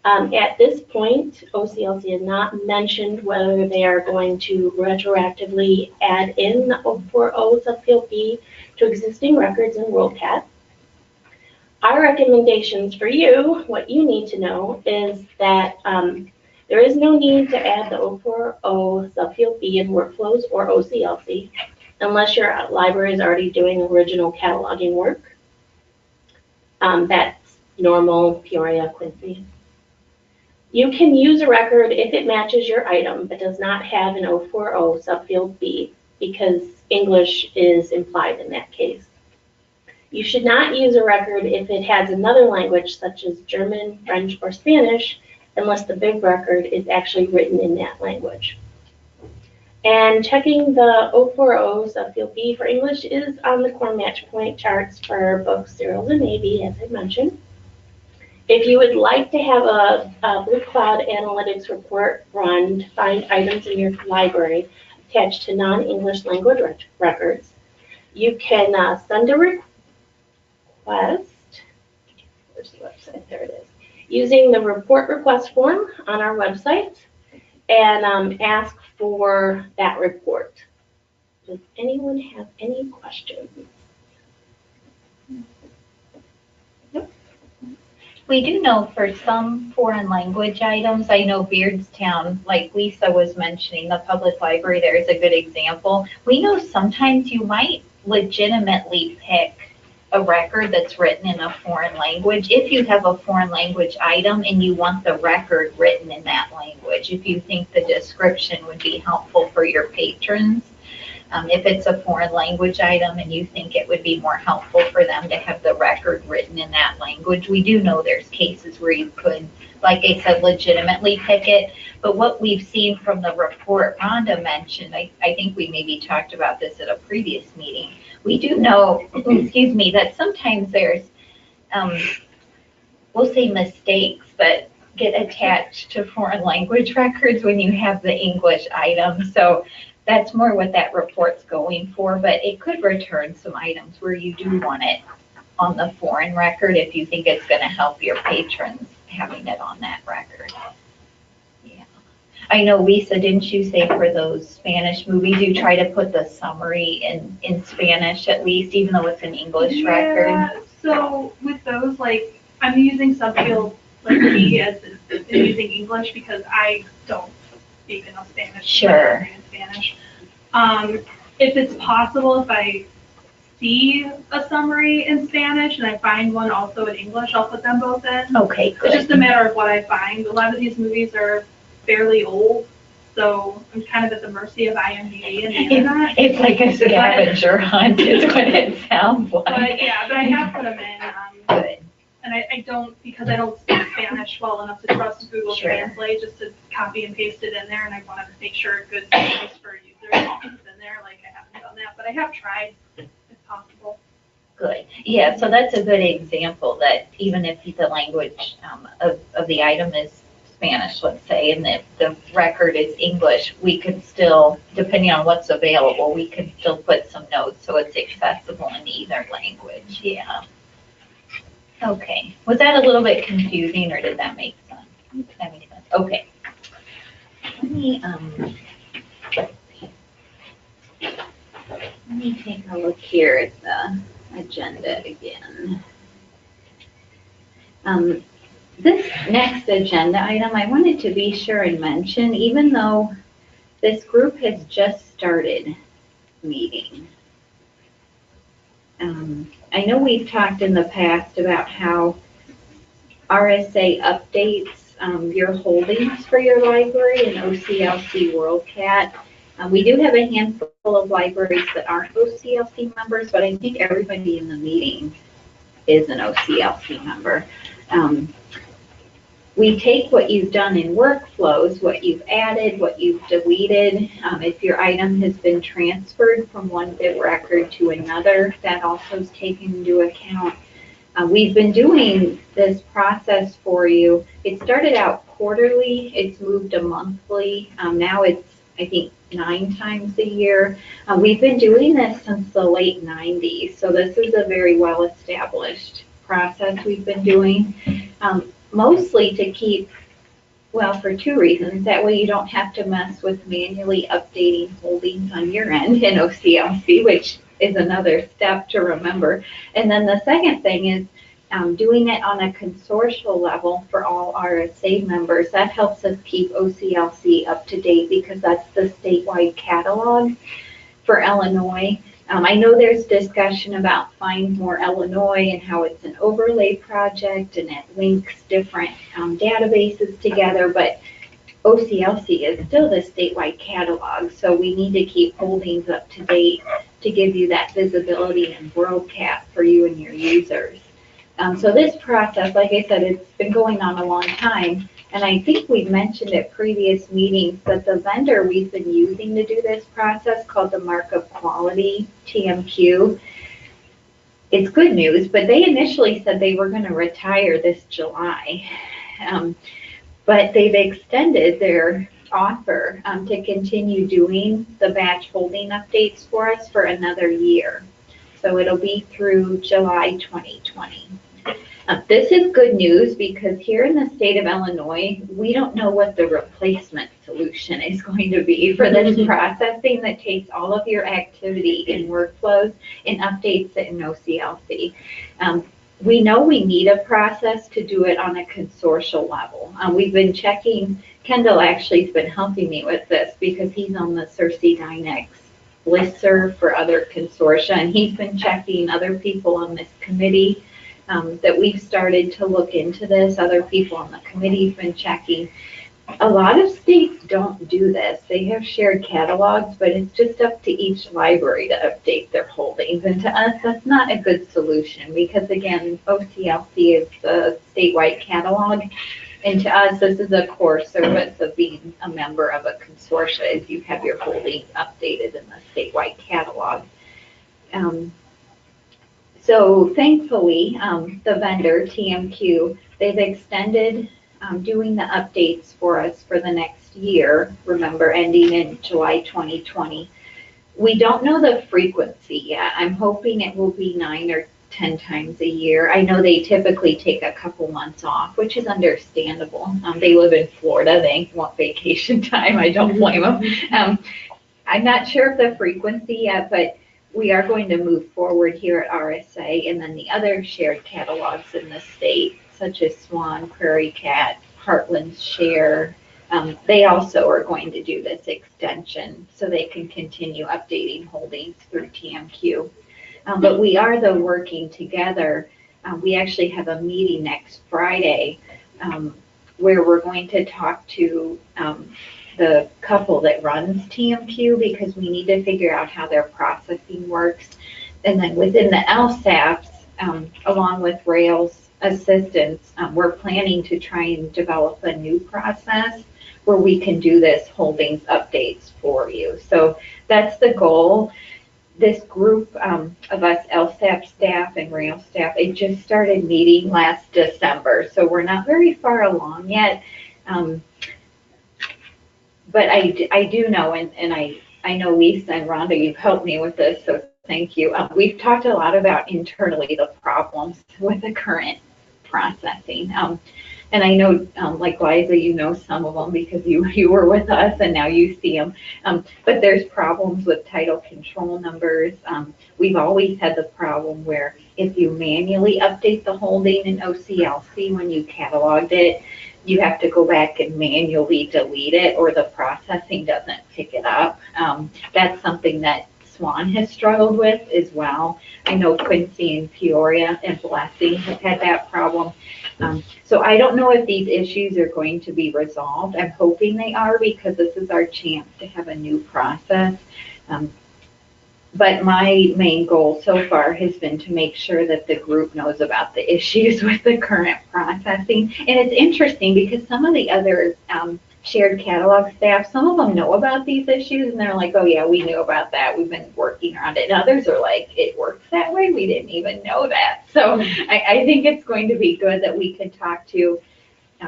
At this point, OCLC has not mentioned whether they are going to retroactively add in the 040 subfield B to existing records in WorldCat. Our recommendations for you, what you need to know, is that there is no need to add the 040 subfield B in workflows or OCLC unless your library is already doing original cataloging work. That's normal, Peoria, Quincy. You can use a record if it matches your item but does not have an 040 subfield B because English is implied in that case. You should not use a record if it has another language such as German, French, or Spanish unless the big record is actually written in that language. And checking the 040 subfield B for English is on the core match point charts for books, serials, and Navy, as I mentioned. If you would like to have a Blue Cloud Analytics report run to find items in your library attached to non-English language records, you can send a request. Where's the website? There it is. Using the report request form on our website and ask for that report. Does anyone have any questions? We do know for some foreign language items, I know Beardstown, like Lisa was mentioning, the public library there is a good example. We know sometimes you might legitimately pick a record that's written in a foreign language if you have a foreign language item and you want the record written in that language, if you think the description would be helpful for your patrons. If it's a foreign language item and you think it would be more helpful for them to have the record written in that language, we do know there's cases where you could, like I said, legitimately pick it. But what we've seen from the report Rhonda mentioned, I think we maybe talked about this at a previous meeting, we do know, excuse me, that sometimes there's, we'll say mistakes that get attached to foreign language records when you have the English item. So that's more what that report's going for, but it could return some items where you do want it on the foreign record if you think it's going to help your patrons having it on that record. Yeah. I know, Lisa, didn't you say for those Spanish movies, you try to put the summary in Spanish at least, even though it's an English record? Yeah, so with those, like, I'm using subfield like B as in using English because I don't speak enough Spanish. Sure. In Spanish. If it's possible, if I see a summary in Spanish and I find one also in English, I'll put them both in. Okay, good. It's just a matter of what I find. A lot of these movies are fairly old, so I'm kind of at the mercy of IMDb and the internet. It's like a scavenger hunt is what it sounds like. But yeah, but I have put them in. Good. And I don't, because I don't speak Spanish well enough to trust Google Sure. Translate, just to copy and paste it in there, and I wanted to make sure good space for users is in there, like I haven't done that, but I have tried, if possible. Good. Yeah, so that's a good example that even if the language of the item is Spanish, let's say, and the record is English, we could still, depending on what's available, we could still put some notes so it's accessible in either language. Yeah. Okay. Was that a little bit confusing or did that make sense? That makes sense. Okay. Let me take a look here at the agenda again. This next agenda item, I wanted to be sure and mention, even though this group has just started meeting. I know we've talked in the past about how RSA updates your holdings for your library in OCLC WorldCat. We do have a handful of libraries that aren't OCLC members, but I think everybody in the meeting is an OCLC member. We take what you've done in workflows, what you've added, what you've deleted. If your item has been transferred from one bit record to another, that also is taken into account. We've been doing this process for you. It started out quarterly, it's moved to monthly. Now it's, I think, 9 times a year. We've been doing this since the late 90s, so this is a very well-established process we've been doing. Mostly to keep, well, for 2 reasons. That way you don't have to mess with manually updating holdings on your end in OCLC, which is another step to remember. And then the second thing is doing it on a consortial level for all RSA members. That helps us keep OCLC up to date because that's the statewide catalog. for Illinois. I know there's discussion about Find More Illinois and how it's an overlay project and it links different databases together, but OCLC is still the statewide catalog, so we need to keep holdings up to date to give you that visibility and broadcast for you and your users. So this process, like I said, it's been going on a long time, and I think we've mentioned at previous meetings that the vendor we've been using to do this process, called the Markup Quality, TMQ, it's good news, but they initially said they were going to retire this July. But they've extended their offer to continue doing the batch holding updates for us for another year. So it'll be through July 2020. This is good news because here in the state of Illinois, we don't know what the replacement solution is going to be for this processing that takes all of your activity and workflows and updates it in OCLC. We know we need a process to do it on a consortial level. We've been checking, Kendall actually has been helping me with this because he's on the CERC Dynex listserv for other consortia, and he's been checking other people on this committee that we've started to look into this. Other people on the committee have been checking. A lot of states don't do this. They have shared catalogs, but it's just up to each library to update their holdings. And to us, that's not a good solution because, again, OCLC is the statewide catalog. And to us, this is a core service of being a member of a consortia is you have your holdings updated in the statewide catalog. So thankfully, the vendor, TMQ, they've extended doing the updates for us for the next year, remember, ending in July 2020. We don't know the frequency yet. I'm hoping it will be 9 or 10 times a year. I know they typically take a couple months off, which is understandable. They live in Florida. They want vacation time. I don't blame them. I'm not sure of the frequency yet, but we are going to move forward here at RSA, and then the other shared catalogs in the state, such as Swan, Prairie Cat, Heartland's Share, they also are going to do this extension so they can continue updating holdings through TMQ. But we are, though, working together. We actually have a meeting next Friday where we're going to talk to the couple that runs TMQ because we need to figure out how their processing works. And then within the LSAPs, along with Rails assistance, we're planning to try and develop a new process where we can do this holdings updates for you. So that's the goal. This group of us LSAP staff and Rails staff, it just started meeting last December, so we're not very far along yet. But I do know, and I know Lisa and Rhonda, you've helped me with this, so thank you. We've talked a lot about internally the problems with the current processing. And I know, like Liza, you know some of them because you were with us and now you see them. But there's problems with title control numbers. We've always had the problem where if you manually update the holding in OCLC when you cataloged it, you have to go back and manually delete it or the processing doesn't pick it up. That's something that Swan has struggled with as well. I know Quincy and Peoria and Blessing have had that problem. So I don't know if these issues are going to be resolved. I'm hoping they are because this is our chance to have a new process. But my main goal so far has been to make sure that the group knows about the issues with the current processing. And it's interesting because some of the other shared catalog staff, some of them know about these issues and they're like, oh yeah, we knew about that. We've been working around it. And others are like, it works that way? We didn't even know that. So I think it's going to be good that we can talk to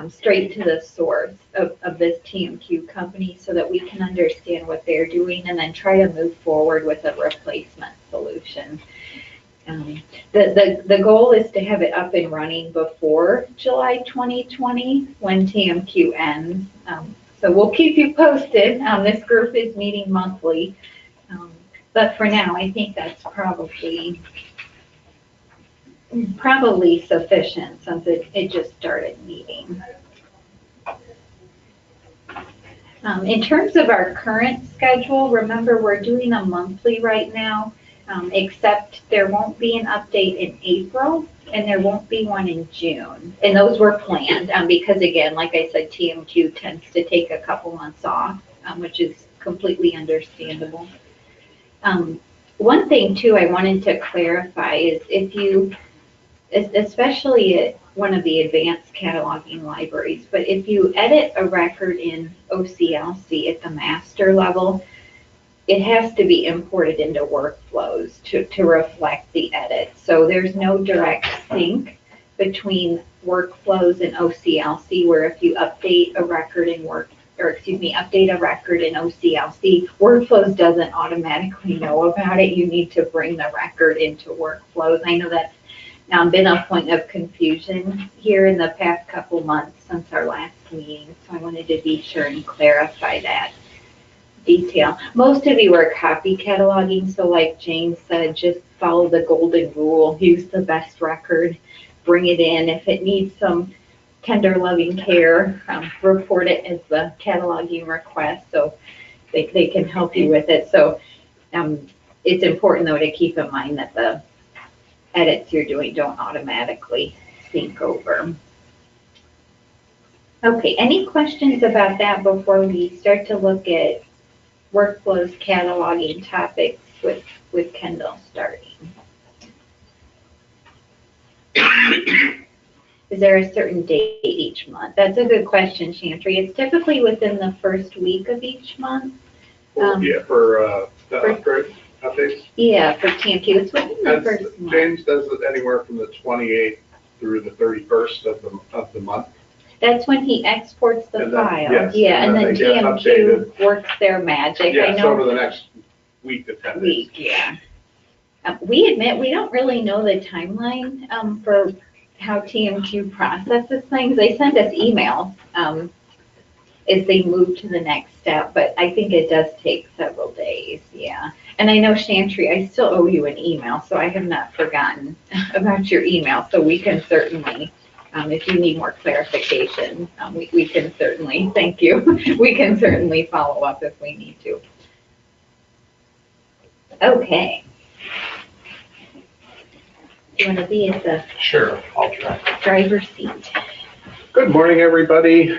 straight to the source of this TMQ company so that we can understand what they're doing and then try to move forward with a replacement solution. The goal is to have it up and running before July 2020 when TMQ ends. So we'll keep you posted. This group is meeting monthly. But for now, I think that's probably sufficient since it just started meeting. In terms of our current schedule, remember we're doing a monthly right now, except there won't be an update in April and there won't be one in June. And those were planned because again, like I said, TMQ tends to take a couple months off, which is completely understandable. One thing too I wanted to clarify is if you, especially at one of the advanced cataloging libraries, but if you edit a record in OCLC at the master level, it has to be imported into workflows to reflect the edit. So there's no direct sync between workflows and OCLC, where if you update a record in update a record in OCLC, workflows doesn't automatically know about it. You need to bring the record into workflows. I know that's been a point of confusion here in the past couple months since our last meeting, so I wanted to be sure and clarify that detail. Most of you are copy cataloging, so like Jane said, just follow the golden rule, use the best record, bring it in. If it needs some tender loving care, report it as the cataloging request so they can help you with it. So it's important though to keep in mind that the edits you're doing don't automatically sync over. Okay, any questions about that before we start to look at workflows cataloging topics with Kendall starting? Is there a certain date each month? That's a good question, Chantry. It's typically within the first week of each month. For the upgrade updates? Yeah, for TMQ, it's within the first month. James does it anywhere from the 28th through the 31st of the month. That's when he exports the file. Yes, yeah, and then TMQ works their magic. Yes, I know over the next week to 10 days. Yeah. We admit we don't really know the timeline for how TMQ processes things. They send us emails as they move to the next step, but I think it does take several days, yeah. And I know, Chantry, I still owe you an email, so I have not forgotten about your email, so we can certainly, if you need more clarification, we can certainly, thank you, we can certainly follow up if we need to. Okay. Do you want to be at the Sure, I'll try. driver's seat? Good morning, everybody.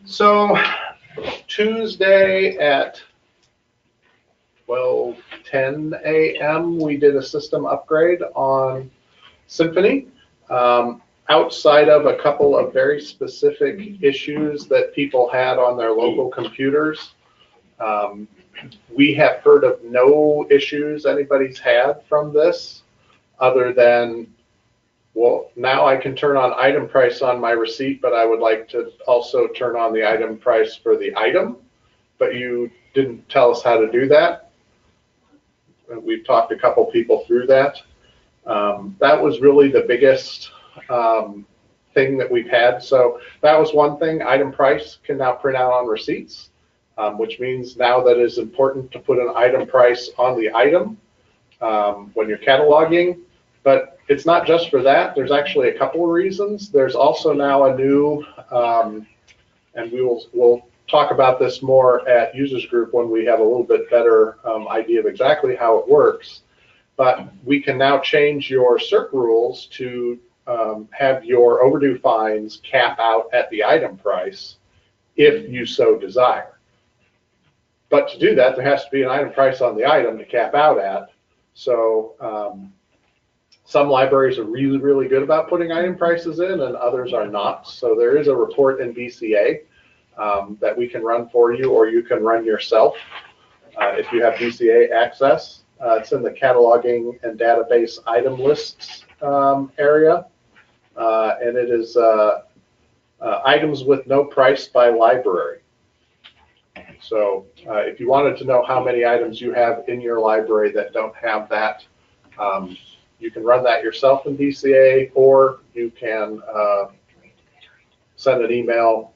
So Tuesday at 12:10 a.m. we did a system upgrade on Symphony. Outside of a couple of very specific issues that people had on their local computers, we have heard of no issues anybody's had from this other than, well, now I can turn on item price on my receipt, but I would like to also turn on the item price for the item, but you didn't tell us how to do that. We've talked a couple people through that. That was really the biggest thing that we've had. So that was one thing. Item price can now print out on receipts, which means now that it's important to put an item price on the item when you're cataloging. But it's not just for that. There's actually a couple of reasons. There's also now a new, and we'll talk about this more at users group when we have a little bit better idea of exactly how it works. But we can now change your CERT rules to have your overdue fines cap out at the item price if you so desire. But to do that, there has to be an item price on the item to cap out at. So some libraries are really, really good about putting item prices in and others are not. So there is a report in BCA that we can run for you, or you can run yourself if you have BCA access. It's in the cataloging and database item lists area. And it is items with no price by library. So if you wanted to know how many items you have in your library that don't have that, you can run that yourself in BCA, or you can send an email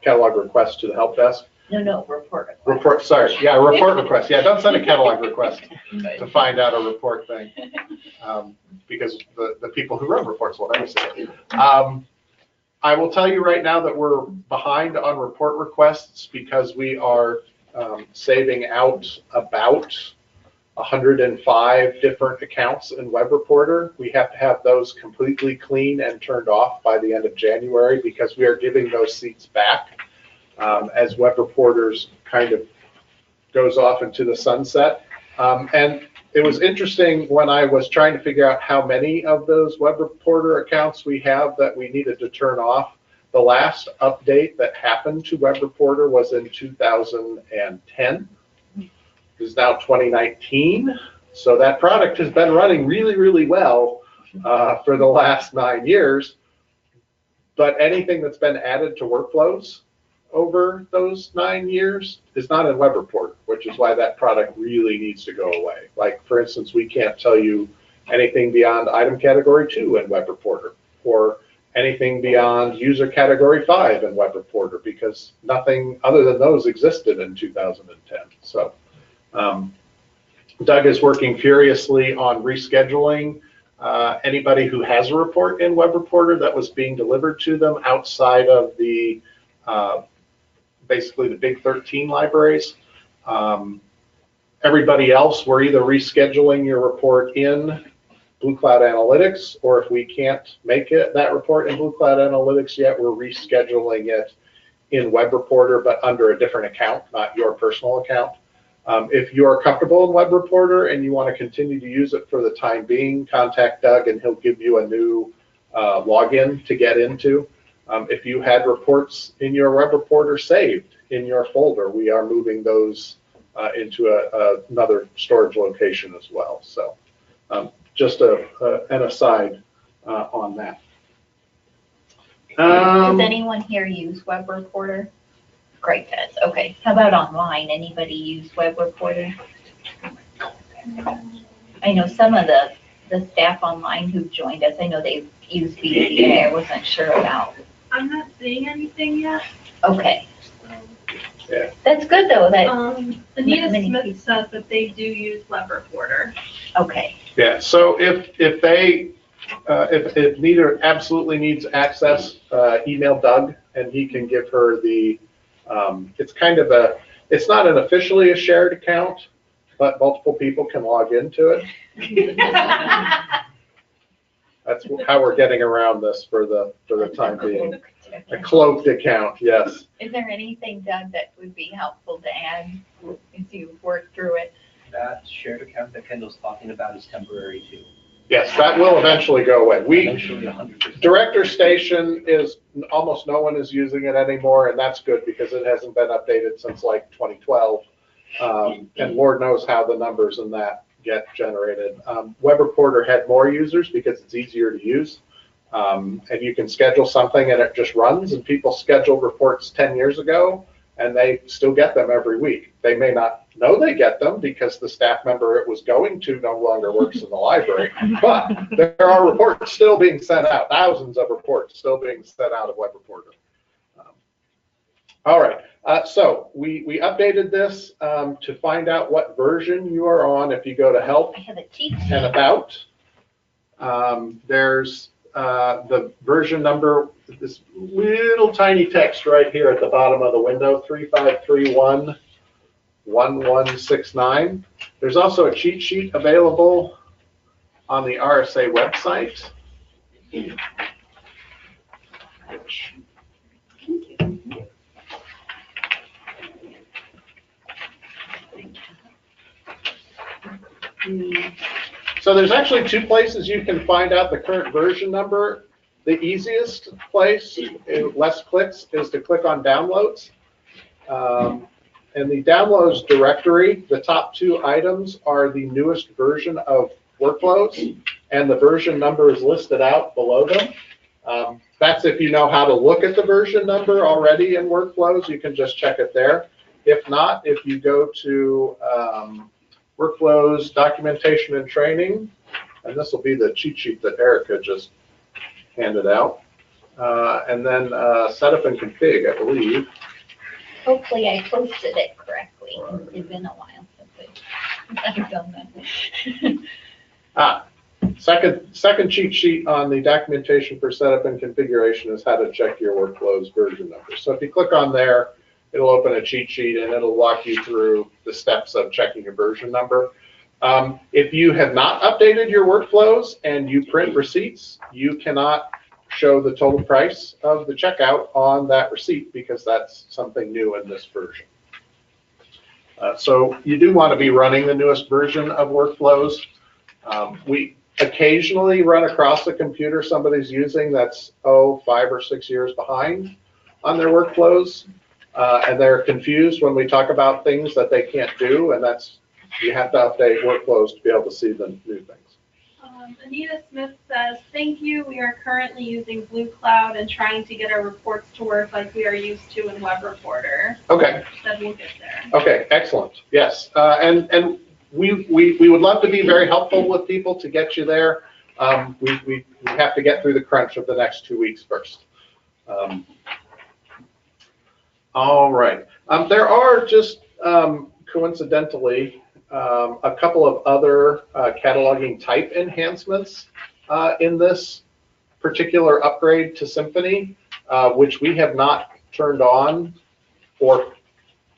catalog request to the help desk. No, report request. Report, sorry, yeah, report request. Yeah, don't send a catalog request to find out a report thing, because the people who run reports will never see it. I will tell you right now that we're behind on report requests because we are saving out about 105 different accounts in Web Reporter. We have to have those completely clean and turned off by the end of January because we are giving those seats back as Web Reporters kind of goes off into the sunset. And it was interesting when I was trying to figure out how many of those Web Reporter accounts we have that we needed to turn off. The last update that happened to Web Reporter was in 2010. It is now 2019. So that product has been running really, really well for the last 9 years. But anything that's been added to workflows over those 9 years is not in Web Reporter, which is why that product really needs to go away. Like, for instance, we can't tell you anything beyond item category 2 in Web Reporter, or anything beyond user category 5 in Web Reporter, because nothing other than those existed in 2010. So Doug is working furiously on rescheduling anybody who has a report in Web Reporter that was being delivered to them outside of the basically the big 13 libraries. Everybody else, we're either rescheduling your report in Blue Cloud Analytics, or if we can't make it that report in Blue Cloud Analytics yet, we're rescheduling it in Web Reporter, but under a different account, not your personal account. If you're comfortable in Web Reporter and you want to continue to use it for the time being, contact Doug and he'll give you a new login to get into. If you had reports in your Web Reporter saved in your folder, we are moving those into another storage location as well. So just an aside on that. Does anyone here use Web Reporter? Great, does. Okay. How about online? Anybody use Web Reporter? I know some of the staff online who joined us, I know they've used BCA. I wasn't sure about. I'm not seeing anything yet. Okay. Yeah. That's good though. That Anita many Smith people. says that they do use Web Reporter. Okay. Yeah, so if Nita absolutely needs access, email Doug and he can give her the, it's kind of it's not an officially a shared account, but multiple people can log into it. That's how we're getting around this for the time being. A cloaked account, yes. Is there anything, Doug, that would be helpful to add as you work through it? That shared account that Kendall's talking about is temporary too. Yes, that will eventually go away. Eventually 100%. Director Station is, almost no one is using it anymore, and that's good because it hasn't been updated since like 2012. And Lord knows how the numbers in that get generated. Web Reporter had more users because it's easier to use. And you can schedule something and it just runs, and people scheduled reports 10 years ago and they still get them every week. They may not know they get them because the staff member it was going to no longer works in the library, but there are reports still being sent out, thousands of reports still being sent out of Web Reporter. All right, so we updated this to find out what version you are on. If you go to Help and About, there's the version number, this little tiny text right here at the bottom of the window, 3531-1169. There's also a cheat sheet available on the RSA website. So there's actually two places you can find out the current version number. The easiest place, less clicks, is to click on Downloads. In the Downloads directory, the top two items are the newest version of Workflows, and the version number is listed out below them. That's if you know how to look at the version number already in Workflows, you can just check it there. If not, if you go to Workflows, Documentation and Training, and this will be the cheat sheet that Erica just handed out, and then Setup and Config, I believe. Hopefully I posted it correctly. It's been a while since I've done that. Second cheat sheet on the documentation for setup and configuration is how to check your workflow's version number. So if you click on there, it'll open a cheat sheet and it'll walk you through the steps of checking your version number. If you have not updated your workflows and you print receipts, you cannot show the total price of the checkout on that receipt because that's something new in this version. So you do want to be running the newest version of workflows. We occasionally run across a computer somebody's using that's, 5 or 6 years behind on their workflows, and they're confused when we talk about things that they can't do, and that's, you have to update workflows to be able to see the new things. Anita Smith says, thank you. We are currently using Blue Cloud and trying to get our reports to work like we are used to in Web Reporter. Okay. Said we'll get there. Okay, excellent. Yes, and we would love to be very helpful with people to get you there. We have to get through the crunch of the next 2 weeks first. All right. There are just coincidentally a couple of other cataloging type enhancements in this particular upgrade to Symphony, which we have not turned on or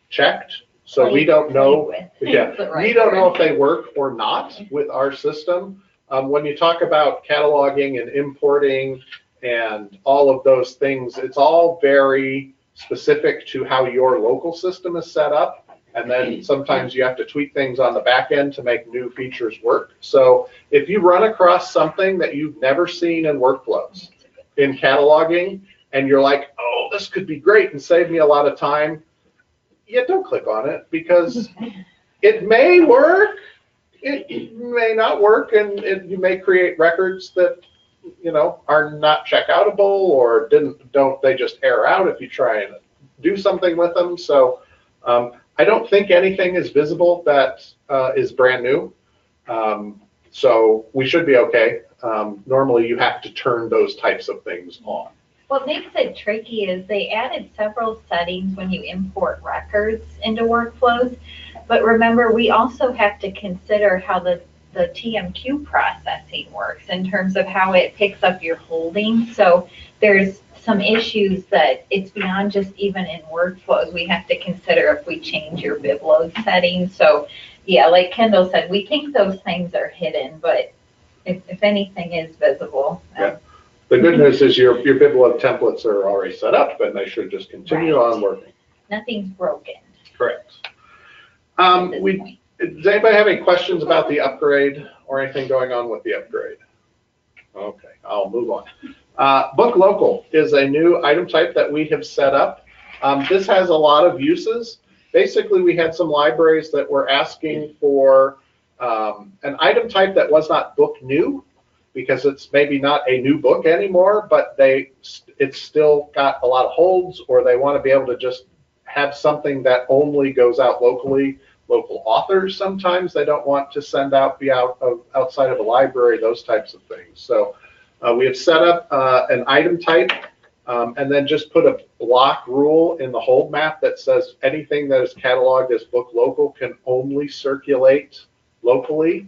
checked. So we don't know, we don't know if they work or not with our system. When you talk about cataloging and importing and all of those things, it's all very specific to how your local system is set up. And then sometimes you have to tweak things on the back end to make new features work. So if you run across something that you've never seen in workflows in cataloging, and you're like, oh, this could be great and save me a lot of time, yeah, don't click on it because it may work, it may not work, and you may create records that, you know, are not checkoutable or they just error out if you try and do something with them. So I don't think anything is visible that is brand new. So we should be okay. Normally you have to turn those types of things on. What makes it tricky is they added several settings when you import records into workflows. But remember, we also have to consider how the TMQ processing works in terms of how it picks up your holdings. So there's some issues that it's beyond just even in workflows. We have to consider if we change your bibload settings. So yeah, like Kendall said, we think those things are hidden, but if anything is visible. Yeah. The good news is your bibload templates are already set up and they should just continue on working. Nothing's broken. Correct. Does anybody have any questions about the upgrade or anything going on with the upgrade? Okay, I'll move on. Book Local is a new item type that we have set up. This has a lot of uses. Basically, we had some libraries that were asking for an item type that was not book new, because it's maybe not a new book anymore, but it's still got a lot of holds, or they want to be able to just have something that only goes out locally. Local authors, sometimes they don't want to send out, outside of a library, those types of things. So we have set up an item type and then just put a block rule in the hold map that says anything that is cataloged as book local can only circulate locally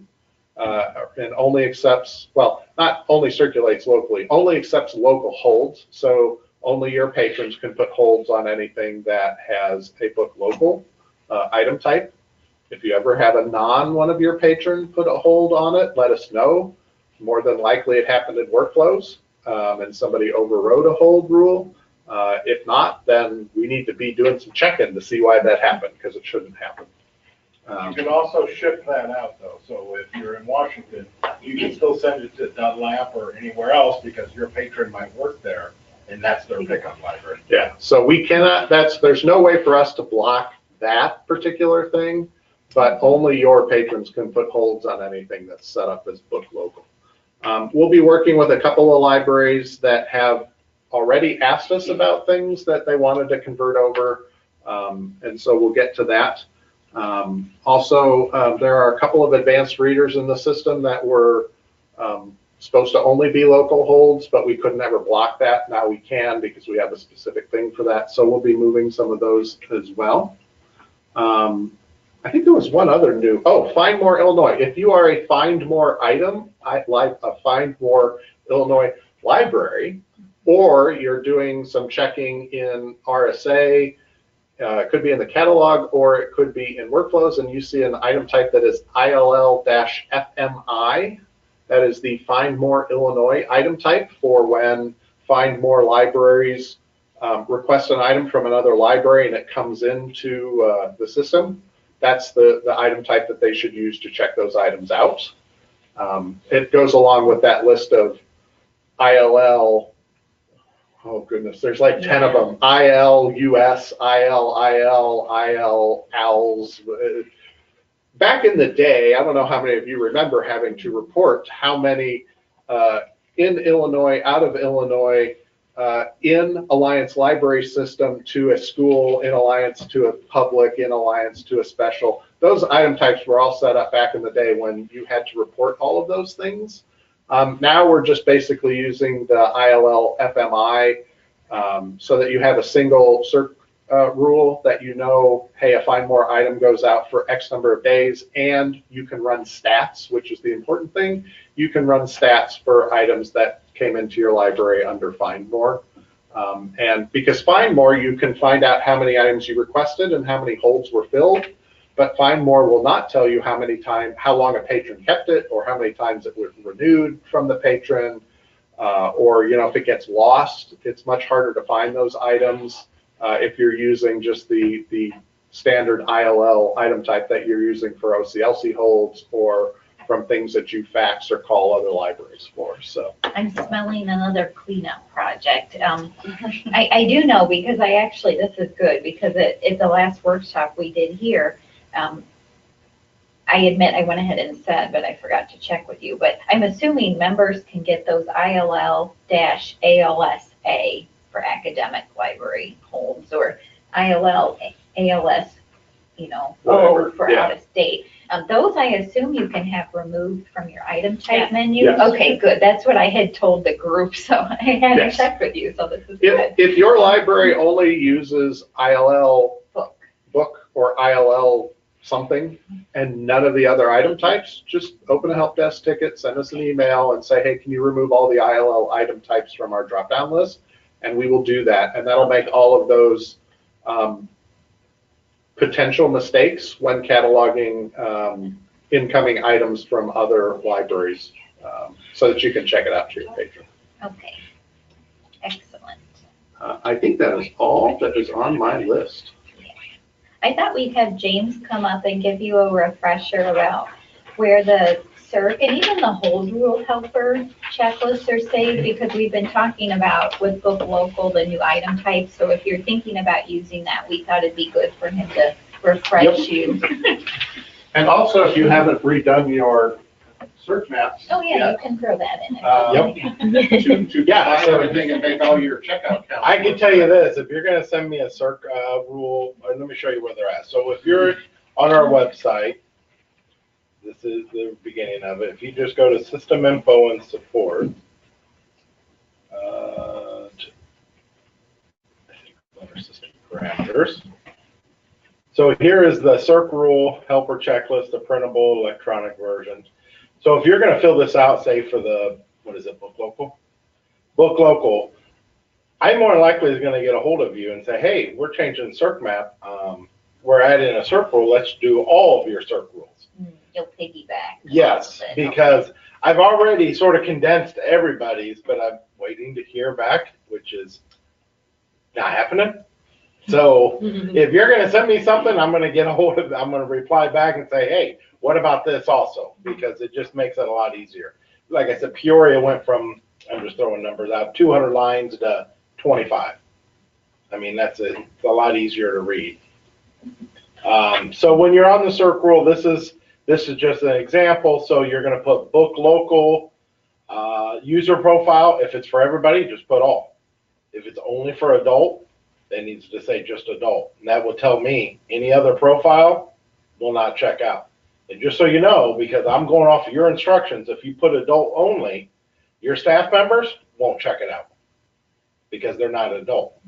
and only accepts, well, not only circulates locally, only accepts local holds. So only your patrons can put holds on anything that has a book local item type. If you ever have a one of your patrons put a hold on it, let us know. More than likely it happened in workflows and somebody overrode a hold rule. If not, then we need to be doing some check-in to see why that happened, because it shouldn't happen. You can also ship that out though. So if you're in Washington, you can still send it to Dunlap or anywhere else because your patron might work there and that's their pickup library. Yeah, so we cannot, there's no way for us to block that particular thing, but only your patrons can put holds on anything that's set up as book local. We'll be working with a couple of libraries that have already asked us about things that they wanted to convert over, and so we'll get to that. Also, there are a couple of advanced readers in the system that were supposed to only be local holds, but we couldn't ever block that. Now we can because we have a specific thing for that, so we'll be moving some of those as well. I think there was one other new, Find More Illinois. If you are a Find More item, like a Find More Illinois library, or you're doing some checking in RSA, it could be in the catalog, or it could be in workflows, and you see an item type that is ILL-FMI. That is the Find More Illinois item type for when Find More libraries request an item from another library and it comes into the system. That's the item type that they should use to check those items out. It goes along with that list of ILL. Oh goodness, there's like 10 of them. IL, US, IL, ALS. Back in the day, I don't know how many of you remember having to report how many in Illinois, out of Illinois, in Alliance Library System to a school, in Alliance to a public, in Alliance to a special. Those item types were all set up back in the day when you had to report all of those things. Now we're just basically using the ILL FMI so that you have a single CERC rule that you know, hey, a Find More item goes out for X number of days, and you can run stats, which is the important thing. You can run stats for items that came into your library under Find More. And because Find More, you can find out how many items you requested and how many holds were filled. But Find More will not tell you how long a patron kept it, or how many times it was renewed from the patron, or if it gets lost. It's much harder to find those items if you're using just the standard ILL item type that you're using for OCLC holds, or from things that you fax or call other libraries for. So I'm smelling another cleanup project. I do know, because this is good, because at the last workshop we did here, I admit I went ahead and said, but I forgot to check with you, but I'm assuming members can get those ILL-ALSA for academic library holds, or ILL-ALS, for out of state. Those I assume you can have removed from your item type menu. Yes. Okay, good. That's what I had told the group, so I hadn't checked with you, so this is good. If your library only uses ILL book or ILL something and none of the other item types, just open a help desk ticket, send us an email and say, hey, can you remove all the ILL item types from our drop-down list? And we will do that. And that'll make all of those potential mistakes when cataloging incoming items from other libraries, so that you can check it out to your patron. Okay, excellent. I think that is all that is on my list. I thought we'd have James come up and give you a refresher about where the CERC and even the hold rule helper checklists are saved, because we've been talking about with Book Local, the new item type. So if you're thinking about using that, we thought it'd be good for him to refresh you. And also, if you haven't redone your search maps. Oh yeah, you can throw that in. So everything and make all your checkout counts. I can tell you this, if you're gonna send me a CERC rule, let me show you where they're at. So if you're on our website, this is the beginning of it. If you just go to System Info and Support, I think under System Parameters. So here is the CERC rule helper checklist, the printable electronic version. So if you're going to fill this out, say for the, what is it, Book Local? Book Local, I more likely is going to get a hold of you and say, hey, we're changing the CERC map. We're adding a CERC rule. Let's do all of your CERC rules. You'll piggyback. Yes, because I've already sort of condensed everybody's, but I'm waiting to hear back, which is not happening. So if you're going to send me something, I'm going to get a hold of it. I'm going to reply back and say, hey, what about this also? Because it just makes it a lot easier. Like I said, Peoria went from, I'm just throwing numbers out, 200 lines to 25. I mean, it's a lot easier to read. So when you're on the CERC rule, this is just an example. So you're going to put Book Local, user profile. If it's for everybody, just put all. If it's only for adult, then it needs to say just adult. And that will tell me any other profile will not check out. And just so you know, because I'm going off of your instructions, if you put adult only, your staff members won't check it out because they're not adult.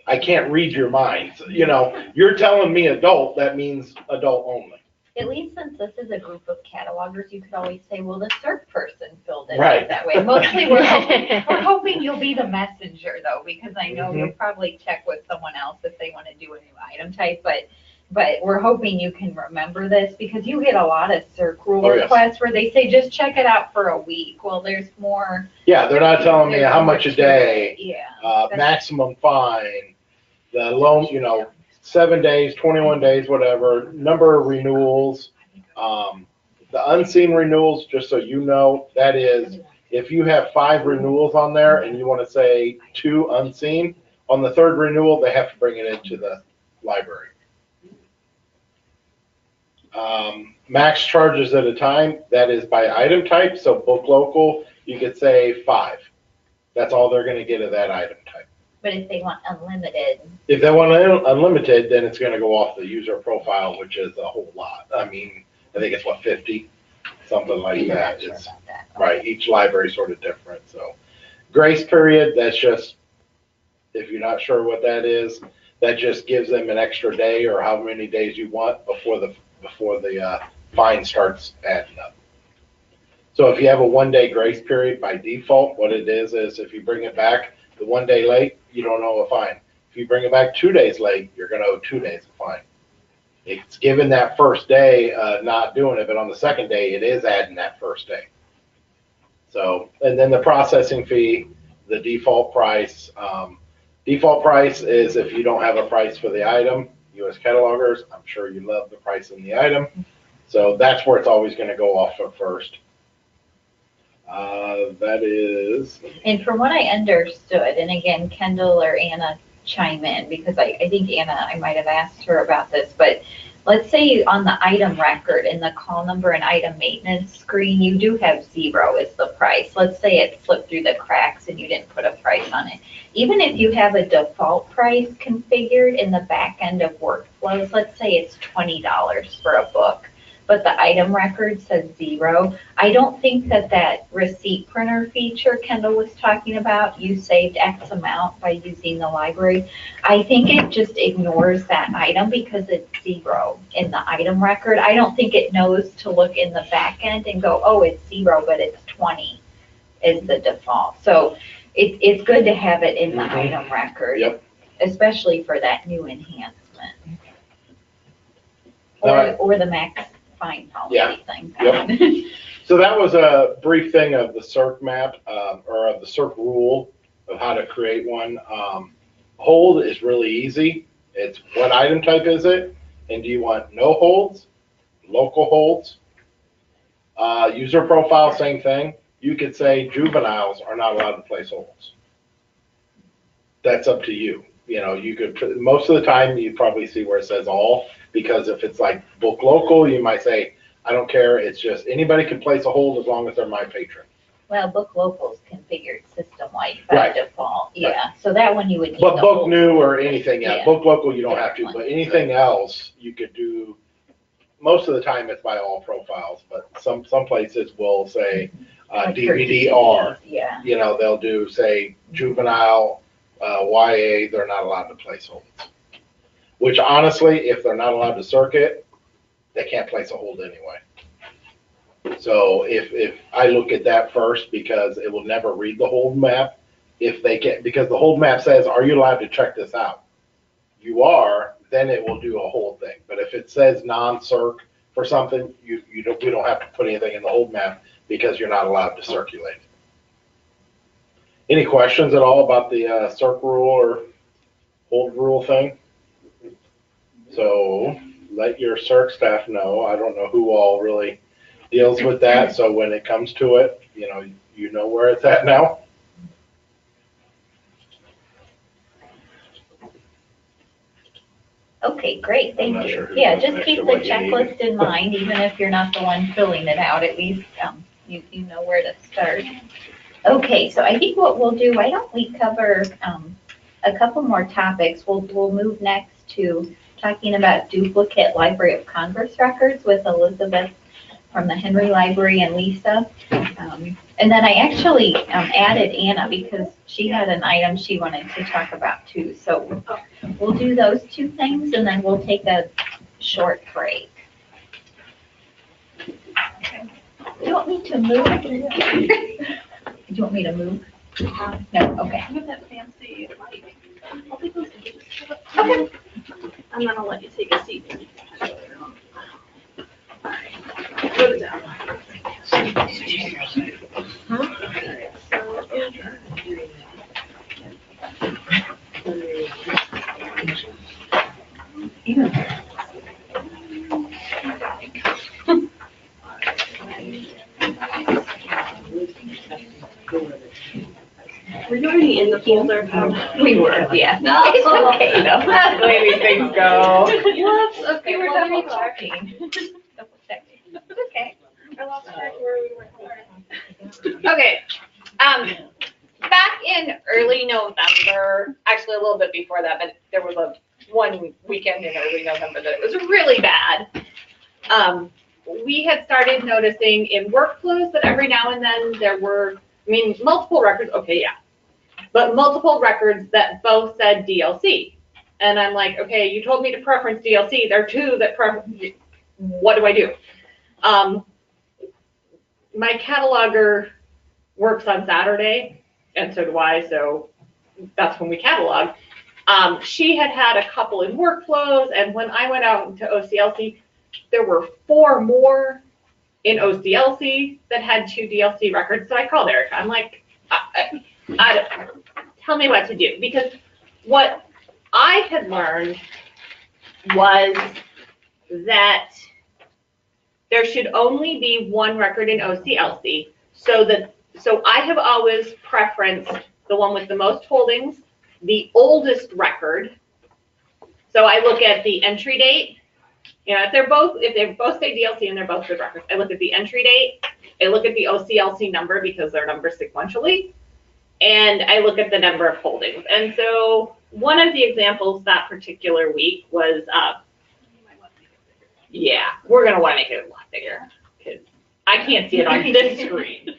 I can't read your minds. You know, you're telling me adult, that means adult only. At least since this is a group of catalogers, you could always say, well, the CERC person filled it Right. out that way. Mostly we're hoping you'll be the messenger though, because I know you'll probably check with someone else if they want to do a new item type, but we're hoping you can remember this because you get a lot of CERC rule requests where they say, just check it out for a week. Well, there's more. Yeah, they're not telling me how much a day, Yeah. maximum fine, the loan, you know, 7 days, 21 days, whatever, number of renewals. The unseen renewals, just so you know, that is, if you have 5 renewals on there and you want to say 2 unseen, on the 3rd renewal, they have to bring it into the library. Max charges at a time, that is by item type, so book local, you could say 5. That's all they're going to get of that item type. But if they want unlimited. If they want unlimited, then it's going to go off the user profile, which is a whole lot. I mean, I think it's what, 50? Something like that. It's, right, each library is sort of different. So grace period, that's just, if you're not sure what that is, that just gives them an extra day or how many days you want before the fine starts adding up. So if you have a 1-day grace period by default, what it is if you bring it back the 1 day late, you don't owe a fine. If you bring it back 2 days late, you're going to owe 2 days of fine. It's given that first day not doing it, but on the 2nd day, it is adding that first day. So, and then the processing fee, the default price. Default price is if you don't have a price for the item. You as catalogers, I'm sure you love the price in the item. So that's where it's always going to go off of first. That is. And from what I understood, and again, Kendall or Anna chime in, because I think Anna, I might have asked her about this, but let's say on the item record in the call number and item maintenance screen, you do have 0 as the price. Let's say it slipped through the cracks and you didn't put a price on it. Even if you have a default price configured in the back end of workflows, let's say it's $20 for a book, but the item record says 0. I don't think that receipt printer feature Kendall was talking about, you saved X amount by using the library. I think it just ignores that item because it's 0 in the item record. I don't think it knows to look in the back end and go, oh, it's 0, but it's 20 is the default. So it's good to have it in the item record, especially for that new enhancement. Or the max fine policy thing. Yep. So that was a brief thing of the CERC map, or of the CERC rule of how to create one. Hold is really easy. It's what item type is it, and do you want no holds, local holds? User profile, same thing. You could say juveniles are not allowed to place holds. That's up to you. You know, you could, most of the time you probably see where it says all, because if it's like book local, you might say, I don't care, it's just anybody can place a hold as long as they're my patron. Well, book local's configured system-wide by default, so that one you would need. But book new or anything, book local you don't have to, but anything else you could do. Most of the time it's by all profiles, but some places will say Like DVD-R. Yeah. You know, they'll do, say, juvenile, YA, they're not allowed to place holds. Which honestly, if they're not allowed to circuit, they can't place a hold anyway. So if I look at that first, because it will never read the hold map, if they can, because the hold map says, are you allowed to check this out? You are, then it will do a hold thing. But if it says non-circ for something, we don't have to put anything in the hold map because you're not allowed to circulate. Any questions at all about the circ rule or hold rule thing? So let your circ staff know. I don't know who all really deals with that. So when it comes to it, you know where it's at now. Okay, great, thank you. Yeah, just keep the checklist in mind, even if you're not the one filling it out, at least you know where to start. Okay, so I think what we'll do, why don't we cover a couple more topics. We'll move next to talking about duplicate Library of Congress records with Elizabeth from the Henry Library and Lisa. And then I actually added Anna because she had an item she wanted to talk about too. So we'll do those two things and then we'll take a short break. Do you want me to move? Do you want me to move? No, okay. With that fancy light. I'll take those images. Okay. And then I'll let you take a seat. Put it down. Were you already in the folder? We were, yeah. No, it's okay though. That's the way these things go. Whoops, okay, we're well, double checking. Double checking. Okay. I lost track where we were. Okay, back in early November, actually a little bit before that, but there was one weekend in early November that it was really bad. We had started noticing in workflows that every now and then there were, multiple records, okay, yeah, but multiple records that both said DLC. And I'm like, okay, you told me to preference DLC, there are two that what do I do? My cataloger works on Saturday, and so do I, so that's when we catalog. She had a couple in workflows, and when I went out into OCLC, there were 4 more in OCLC that had 2 DLC records. So I called Erica. I'm like, tell me what to do. Because what I had learned was that there should only be 1 record in OCLC. So I have always preferenced the one with the most holdings, the oldest record. So I look at the entry date. If they both say DLC and they're both good records, I look at the entry date, I look at the OCLC number because they're numbered sequentially, and I look at the number of holdings. And so one of the examples that particular week was, yeah, we're gonna want to make it a lot bigger because I can't see it on this screen,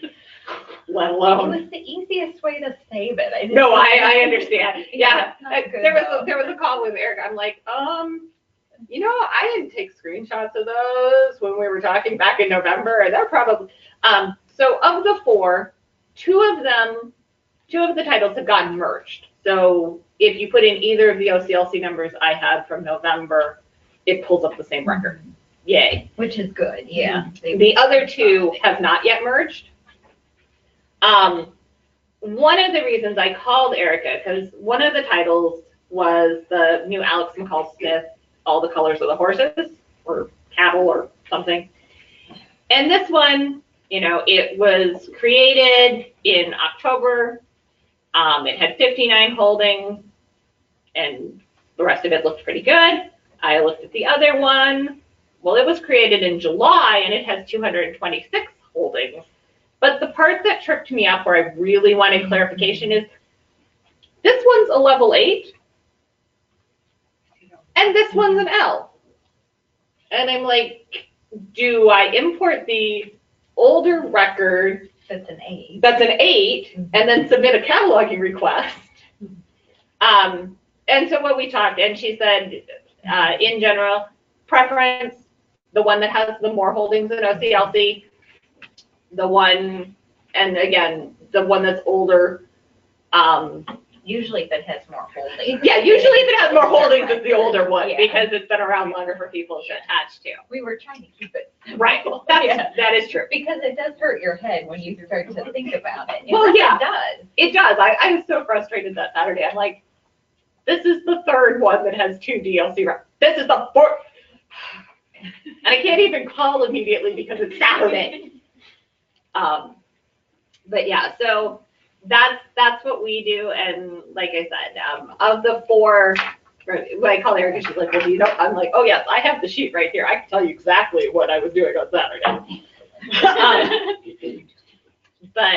let alone. It was the easiest way to save it. I understand. Yeah, good, there was a call with Eric. I'm like, I didn't take screenshots of those when we were talking back in November, and they're probably, so of the 4, 2 of the titles have gotten merged. So if you put in either of the OCLC numbers I had from November, it pulls up the same record. Yay. Which is good, yeah. The other 2 have not yet merged. One of the reasons I called Erica, because one of the titles was the new Alex McCall Smith, All the Colors of the Horses, or Cattle, or something. And this one, it was created in October. It had 59 holdings, and the rest of it looked pretty good. I looked at the other one. Well, it was created in July, and it has 226 holdings. But the part that tripped me up, where I really wanted clarification, is this one's a level 8, and this one's an L. And I'm like, do I import the older record that's an 8 and then submit a cataloging request? And so what we talked, and she said, in general, preference, the one that has the more holdings in OCLC, the one, and again, the one that's older. Usually if it has more holdings. Yeah, usually if it has more holdings, it's the older one, because it's been around longer for people to attach to. We were trying to keep it simple. Right, that is true. Because it does hurt your head when you start to think about it. Well, yeah. It does. It does. I was so frustrated that Saturday. I'm like, this is the 3rd one that has 2 DLC records. This is the 4th. And I can't even call immediately because it's Saturday. But yeah, so that's what we do. And like I said, of the 4, when I call Erica, she's like, well, do you know? I'm like, oh yes, I have the sheet right here. I can tell you exactly what I was doing on Saturday. But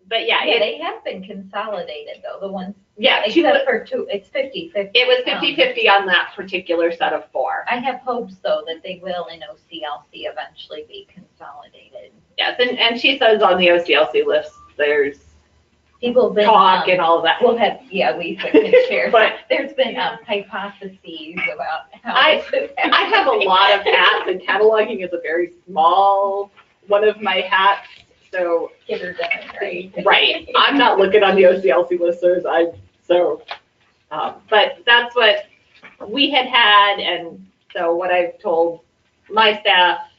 But yeah, Yeah, they have been consolidated though, the ones, yeah, except for two, it's 50/50. it was 50/50 on that particular set of 4. I have hopes though that they will in OCLC eventually be consolidated. Yes, and she says on the OCLC list, there's People have been. talk and all of that. We'll have, yeah, Lisa can share, But there's been hypotheses about how. I have a lot of hats, and cataloging is a very small one of my hats. So Get her done, right? right, I'm not looking on the OCLC listers. But that's what we had, and so what I've told my staff,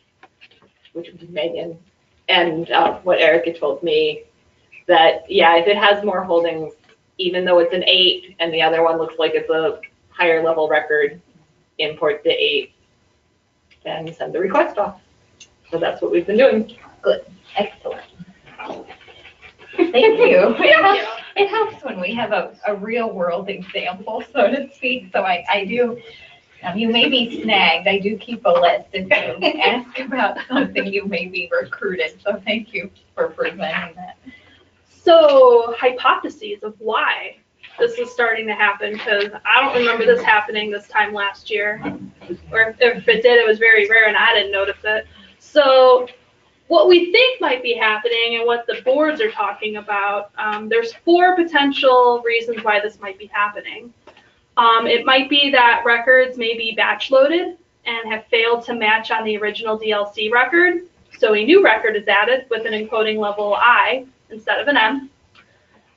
which was Megan, and what Erica told me, that yeah, if it has more holdings, even though it's an 8 and the other one looks like it's a higher level record, import the 8 and send the request off. So that's what we've been doing. Good, excellent. Thank you. It helps when we have a real world example, so to speak. So I do, you may be snagged. I do keep a list if you ask about something you may be recruited. So thank you for presenting that. So hypotheses of why this is starting to happen, because I don't remember this happening this time last year, or if it did, it was very rare and I didn't notice it. So what we think might be happening and what the boards are talking about, there's 4 potential reasons why this might be happening. It might be that records may be batch loaded and have failed to match on the original DLC record, so a new record is added with an encoding level I instead of an M.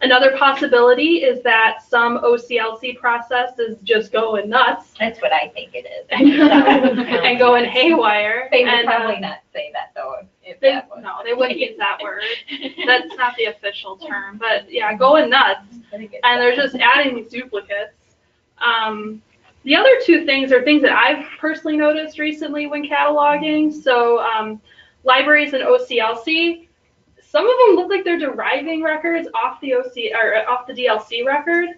Another possibility is that some OCLC process is just going nuts. That's what I think it is. And going haywire. They would probably not say that though. No, they wouldn't use that word. That's not the official term. But yeah, going nuts. And they're just adding these duplicates. The other 2 things are things that I've personally noticed recently when cataloging. So libraries and OCLC, some of them look like they're deriving records off the off the DLC record.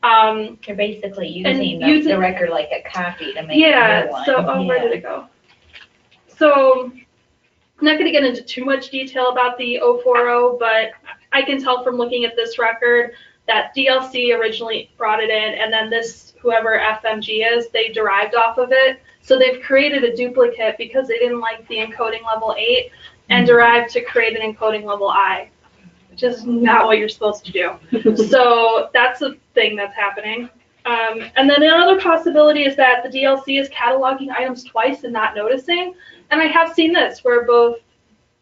They're basically using the record like a copy to make a new one. So where did it go? So I'm not going to get into too much detail about the 040, but I can tell from looking at this record that DLC originally brought it in, and then this, whoever FMG is, they derived off of it. So they've created a duplicate because they didn't like the encoding level 8 and derived to create an encoding level I, which is not what you're supposed to do. So that's a thing that's happening. And then another possibility is that the DLC is cataloging items twice and not noticing. And I have seen this where both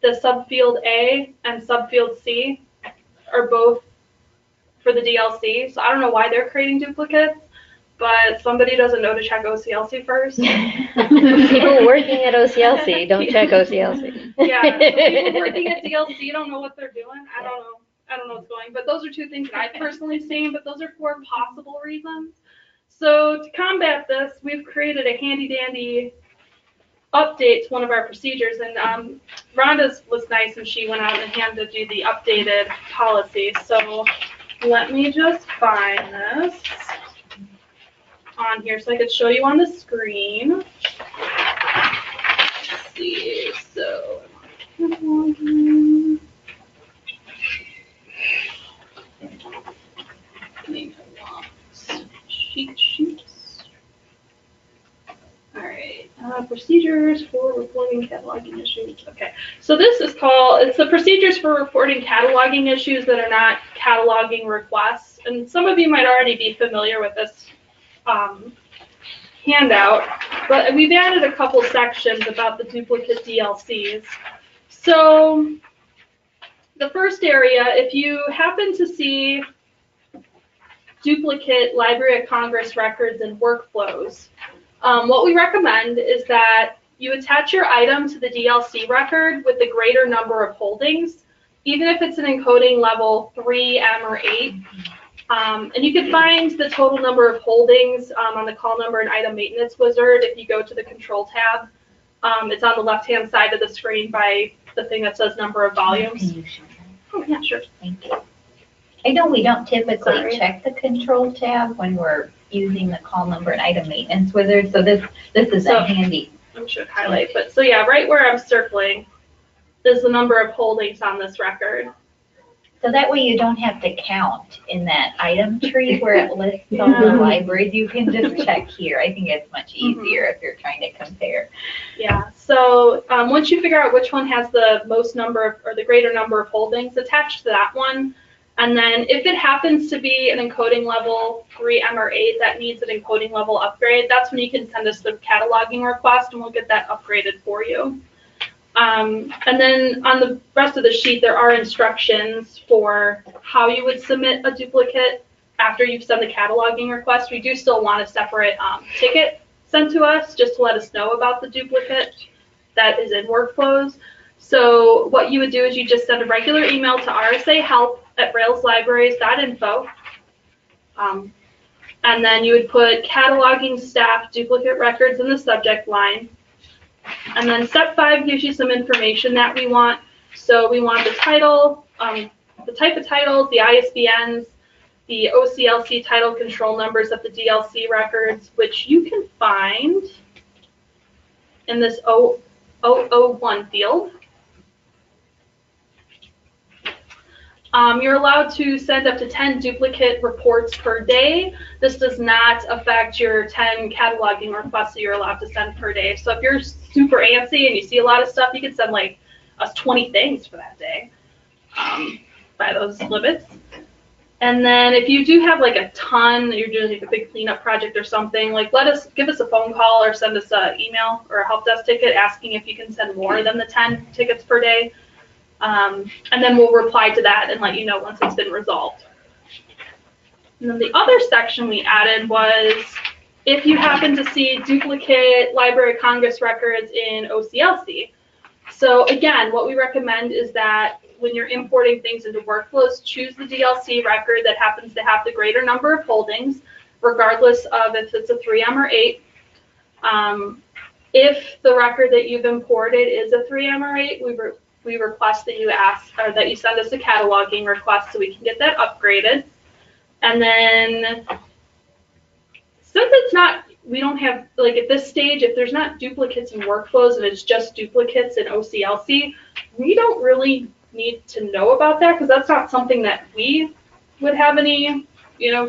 the subfield A and subfield C are both for the DLC. So I don't know why they're creating duplicates, but somebody doesn't know to check OCLC first. People working at OCLC don't check OCLC. Yeah, so people working at DLC don't know what they're doing. I don't know what's going, but those are 2 things that I've personally seen, but those are 4 possible reasons. So to combat this, we've created a handy dandy update to one of our procedures, and Rhonda's was nice and she went out and handed you the updated policy. So let me just find this on here so I could show you on the screen. Let's see, so sheets. All right, procedures for reporting cataloging issues. Okay, so this is it's the procedures for reporting cataloging issues that are not cataloging requests. And some of you might already be familiar with this handout, but we've added a couple sections about the duplicate DLCs. So the first area, if you happen to see duplicate Library of Congress records and workflows, what we recommend is that you attach your item to the DLC record with the greater number of holdings, even if it's an encoding level 3, M, or 8. And you can find the total number of holdings on the call number and item maintenance wizard if you go to the control tab. It's on the left-hand side of the screen by the thing that says number of volumes. Can you show that? Oh, yeah, sure. Thank you. I know we don't typically check the control tab when we're using the call number and item maintenance wizard, so this is a handy. I should highlight, but so yeah, right where I'm circling is the number of holdings on this record. So that way you don't have to count in that item tree where it lists all the libraries. You can just check here. I think it's much easier if you're trying to compare. Yeah, so once you figure out which one has the most number of, or the greater number of holdings, attached to that one. And then if it happens to be an encoding level 3M or 8 that needs an encoding level upgrade, that's when you can send us the cataloging request and we'll get that upgraded for you. And then on the rest of the sheet, there are instructions for how you would submit a duplicate after you've sent the cataloging request. We do still want a separate ticket sent to us just to let us know about the duplicate that is in workflows. So what you would do is you just send a regular email to rsahelp@railslibraries.info. And then you would put cataloging staff duplicate records in the subject line. And then step 5 gives you some information that we want. So we want the title, the type of titles, the ISBNs, the OCLC title control numbers of the DLC records, which you can find in this 001 field. You're allowed to send up to 10 duplicate reports per day. This does not affect your 10 cataloging requests that you're allowed to send per day. So if you're super antsy and you see a lot of stuff, you can send like us 20 things for that day by those limits. And then if you do have like a ton, you're doing like a big cleanup project or something, like give us a phone call or send us an email or a help desk ticket asking if you can send more than the 10 tickets per day. And then we'll reply to that and let you know once it's been resolved. And then the other section we added was if you happen to see duplicate Library of Congress records in OCLC. So again, what we recommend is that when you're importing things into workflows, choose the DLC record that happens to have the greater number of holdings, regardless of if it's a 3M or 8. If the record that you've imported is a 3M or 8, we request that you that you send us a cataloging request so we can get that upgraded. And then since it's not, we don't have, like at this stage, if there's not duplicates in workflows and it's just duplicates in OCLC, we don't really need to know about that because that's not something that we would have any,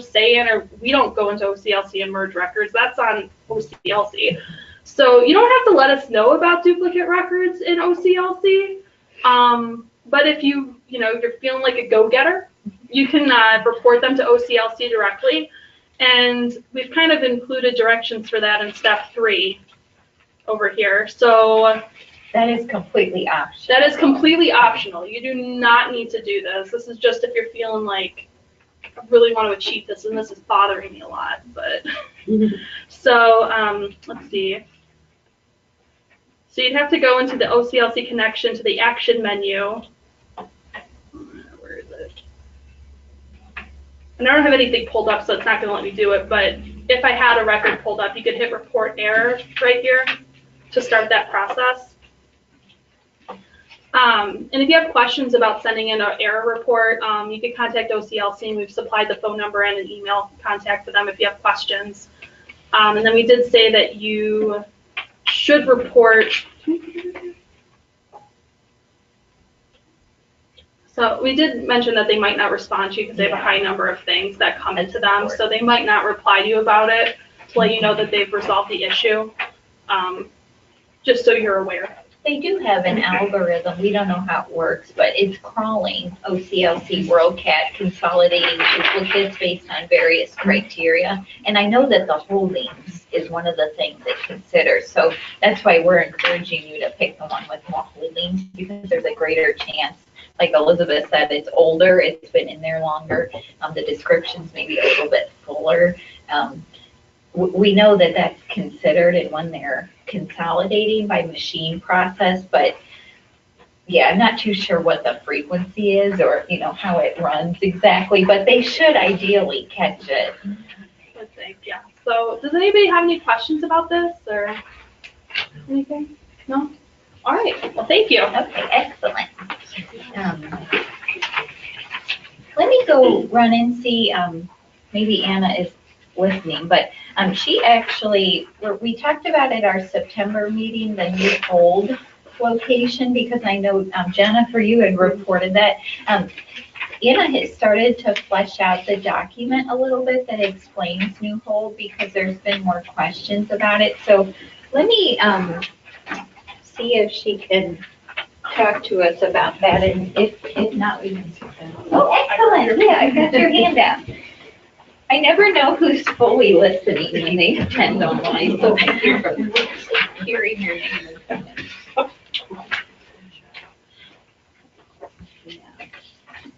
say in, or we don't go into OCLC and merge records. That's on OCLC. So you don't have to let us know about duplicate records in OCLC. But if you're feeling like a go-getter, you can report them to OCLC directly. And we've kind of included directions for that in step 3 over here. So that is completely optional. That is completely optional. You do not need to do this. This is just if you're feeling like, I really want to achieve this and this is bothering me a lot. But so let's see. So you'd have to go into the OCLC connection to the action menu. Where is it? And I don't have anything pulled up, so it's not going to let me do it. But if I had a record pulled up, you could hit report error right here to start that process. And if you have questions about sending in an error report, you can contact OCLC, and we've supplied the phone number and an email contact for them if you have questions. And then we did say that you should report. So we did mention that they might not respond to you because they have a high number of things that come into them. So they might not reply to you about it to let you know that they've resolved the issue, just so you're aware. They do have an algorithm. We don't know how it works, but it's crawling OCLC WorldCat, consolidating duplicates based on various criteria. And I know that the holdings is one of the things it considers. So that's why we're encouraging you to pick the one with more holdings because there's a greater chance. Like Elizabeth said, it's older, it's been in there longer. The description's maybe a little bit fuller. We know that that's considered and when they're consolidating by machine process, but yeah, I'm not too sure what the frequency is or, how it runs exactly, but they should ideally catch it. I think, yeah. So does anybody have any questions about this or anything? No? All right. Well, thank you. Okay, excellent. Let me go run and see, maybe Anna is listening, but she actually, we talked about at our September meeting, the new old location, because I know, Jennifer, you had reported that. Anna has started to flesh out the document a little bit that explains New Hold because there's been more questions about it. So let me see if she can talk to us about that, and if not, we can. Oh, excellent! Yeah, I got your hand out. I never know who's fully listening when they attend online, so thank you for hearing your name and comment.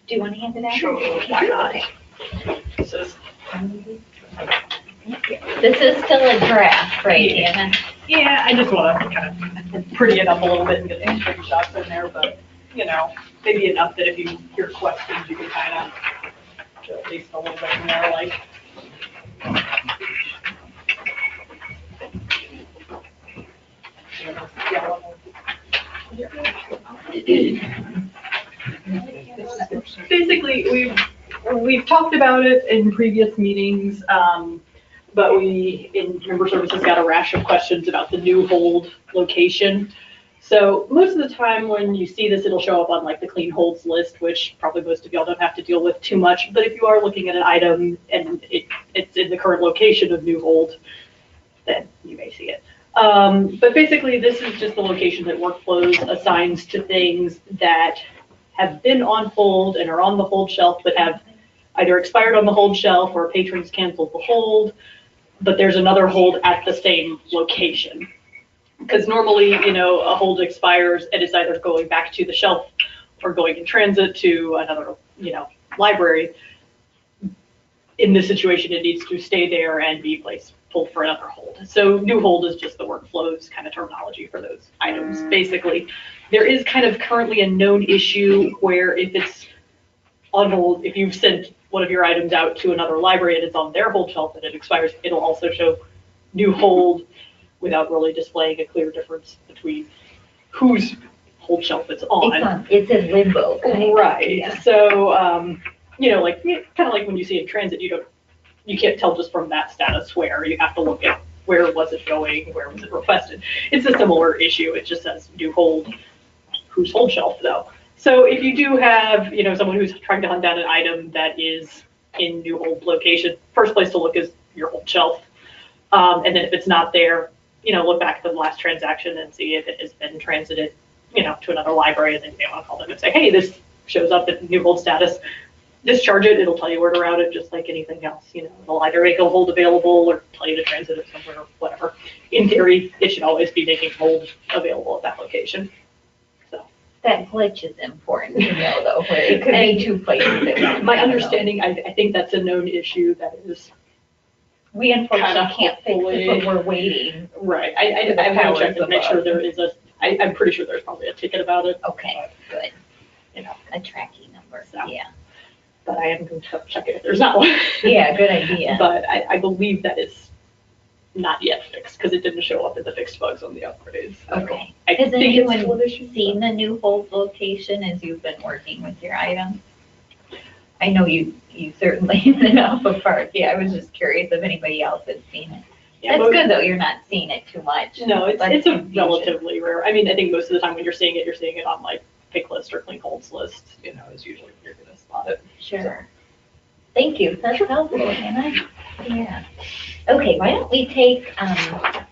Do you want to hand it out? Sure, why not? This is still a draft, right, Anna? Yeah, I just want to kind of pretty it up a little bit and get some screenshots in there, but, you know, maybe enough that if you hear questions, you can kind of show at least a little bit more like. Basically, we've talked about it in previous meetings, but we, in member services, got a rash of questions about the new hold location. So most of the time when you see this, it'll show up on like the clean holds list, which probably most of y'all don't have to deal with too much. But if you are looking at an item and it's in the current location of new hold, then you may see it. But basically, this is just the location that workflows assigns to things that have been on hold and are on the hold shelf, but have either expired on the hold shelf or patrons canceled the hold, but there's another hold at the same location. Because normally, you know, a hold expires and it's either going back to the shelf or going in transit to another, you know, library. In this situation, it needs to stay there and be pulled for another hold. So new hold is just the workflows kind of terminology for those items. Basically, there is kind of currently a known issue where if it's on hold, if you've sent one of your items out to another library and it's on their hold shelf and it expires, it'll also show new hold without really displaying a clear difference between whose hold shelf it's on. It's in limbo. Right. Yeah. So, you know, like kind of like when you see in transit, you can't tell just from that status where. You have to look at where was it going, where was it requested. It's a similar issue. It just says new hold, whose hold shelf though. So if you do have, you know, someone who's trying to hunt down an item that is in new hold location, first place to look is your hold shelf. And then if it's not there, you know, look back at the last transaction and see if it has been transited, you know, to another library, and then you may want to call them and say, hey, this shows up at new hold status. Discharge it, it'll tell you where to route it, just like anything else. You know, it'll either make a hold available or tell you to transit it somewhere or whatever. In theory, it should always be making hold available at that location. So that glitch is important to know, though, where it could be two places. My understanding, I think that's a known issue that is. We unfortunately can't fix it, but we're waiting. Right. I'm going to check to make sure there is I'm pretty sure there's probably a ticket about it. Okay, good. You know, a tracking number. So. Yeah. But I am going to check it if there's not one. Yeah, good idea. But I believe that is not yet fixed because it didn't show up in the fixed bugs on the upgrades. Okay. I Has think anyone it's still an issue, seen the new hold location as you've been working with your items? I know you certainly in the Alpha Park. Yeah, I was just curious if anybody else had seen it. Yeah, that's good though. You're not seeing it too much. No, it's a relatively rare. I mean, I think most of the time when you're seeing it on like pick list or clean holds list. You know, is usually when you're going to spot it. Sure. So. Thank you. That's helpful, Hannah. Yeah. Okay, why don't we take a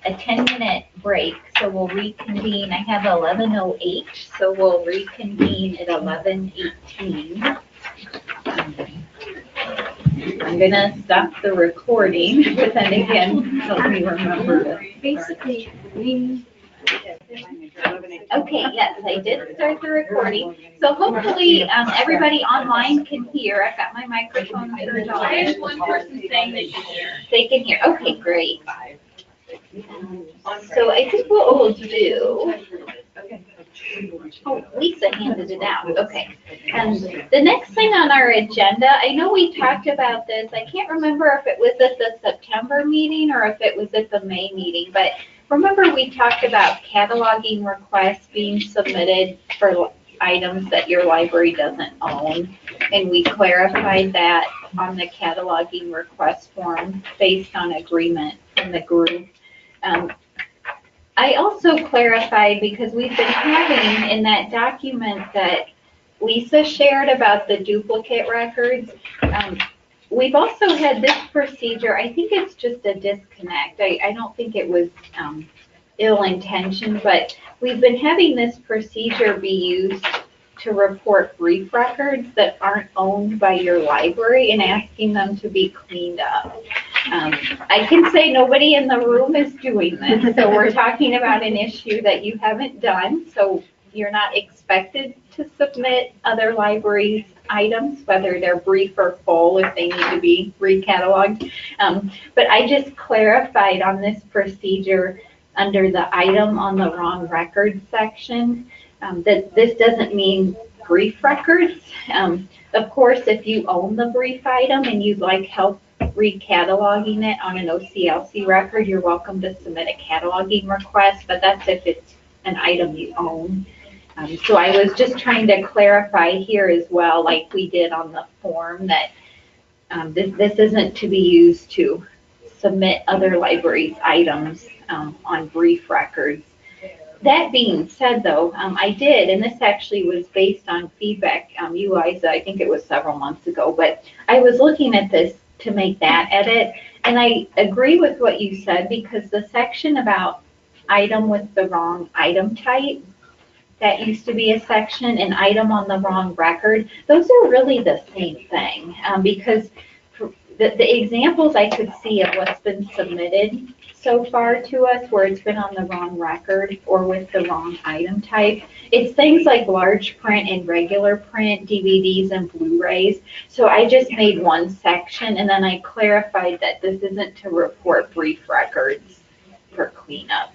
10-minute break? So we'll reconvene. I have 11:08, so we'll reconvene at 11:18. I'm gonna stop the recording, but then again, help me remember to basically Okay, yes, I did start the recording. So hopefully, everybody online can hear. I've got my microphone turned on. I have one person saying they can hear. They can hear. Okay, great. So I think what we'll do. Oh, Lisa handed it out. Okay. And the next thing on our agenda, I know we talked about this. I can't remember if it was at the September meeting or if it was at the May meeting, but remember we talked about cataloging requests being submitted for items that your library doesn't own. And we clarified that on the cataloging request form based on agreement from the group. I also clarified, because we've been having in that document that Lisa shared about the duplicate records. We've also had this procedure, I think it's just a disconnect. I don't think it was ill-intentioned, but we've been having this procedure be used to report brief records that aren't owned by your library and asking them to be cleaned up. I can say nobody in the room is doing this, so we're talking about an issue that you haven't done, so you're not expected to submit other libraries' items, whether they're brief or full, if they need to be recataloged. But I just clarified on this procedure under the item on the wrong record section that this doesn't mean brief records. Of course, if you own the brief item and you'd like help recataloging it on an OCLC record, you're welcome to submit a cataloging request, but that's if it's an item you own. So I was just trying to clarify here as well, like we did on the form, that this isn't to be used to submit other libraries' items on brief records. That being said, though, I did, and this actually was based on feedback, you, Liza, I think it was several months ago, but I was looking at this to make that edit, and I agree with what you said, because the section about item with the wrong item type, that used to be a section, and item on the wrong record, those are really the same thing, because the examples I could see of what's been submitted so far to us where it's been on the wrong record or with the wrong item type, it's things like large print and regular print, DVDs and Blu-rays. So I just made one section, and then I clarified that this isn't to report brief records for cleanup.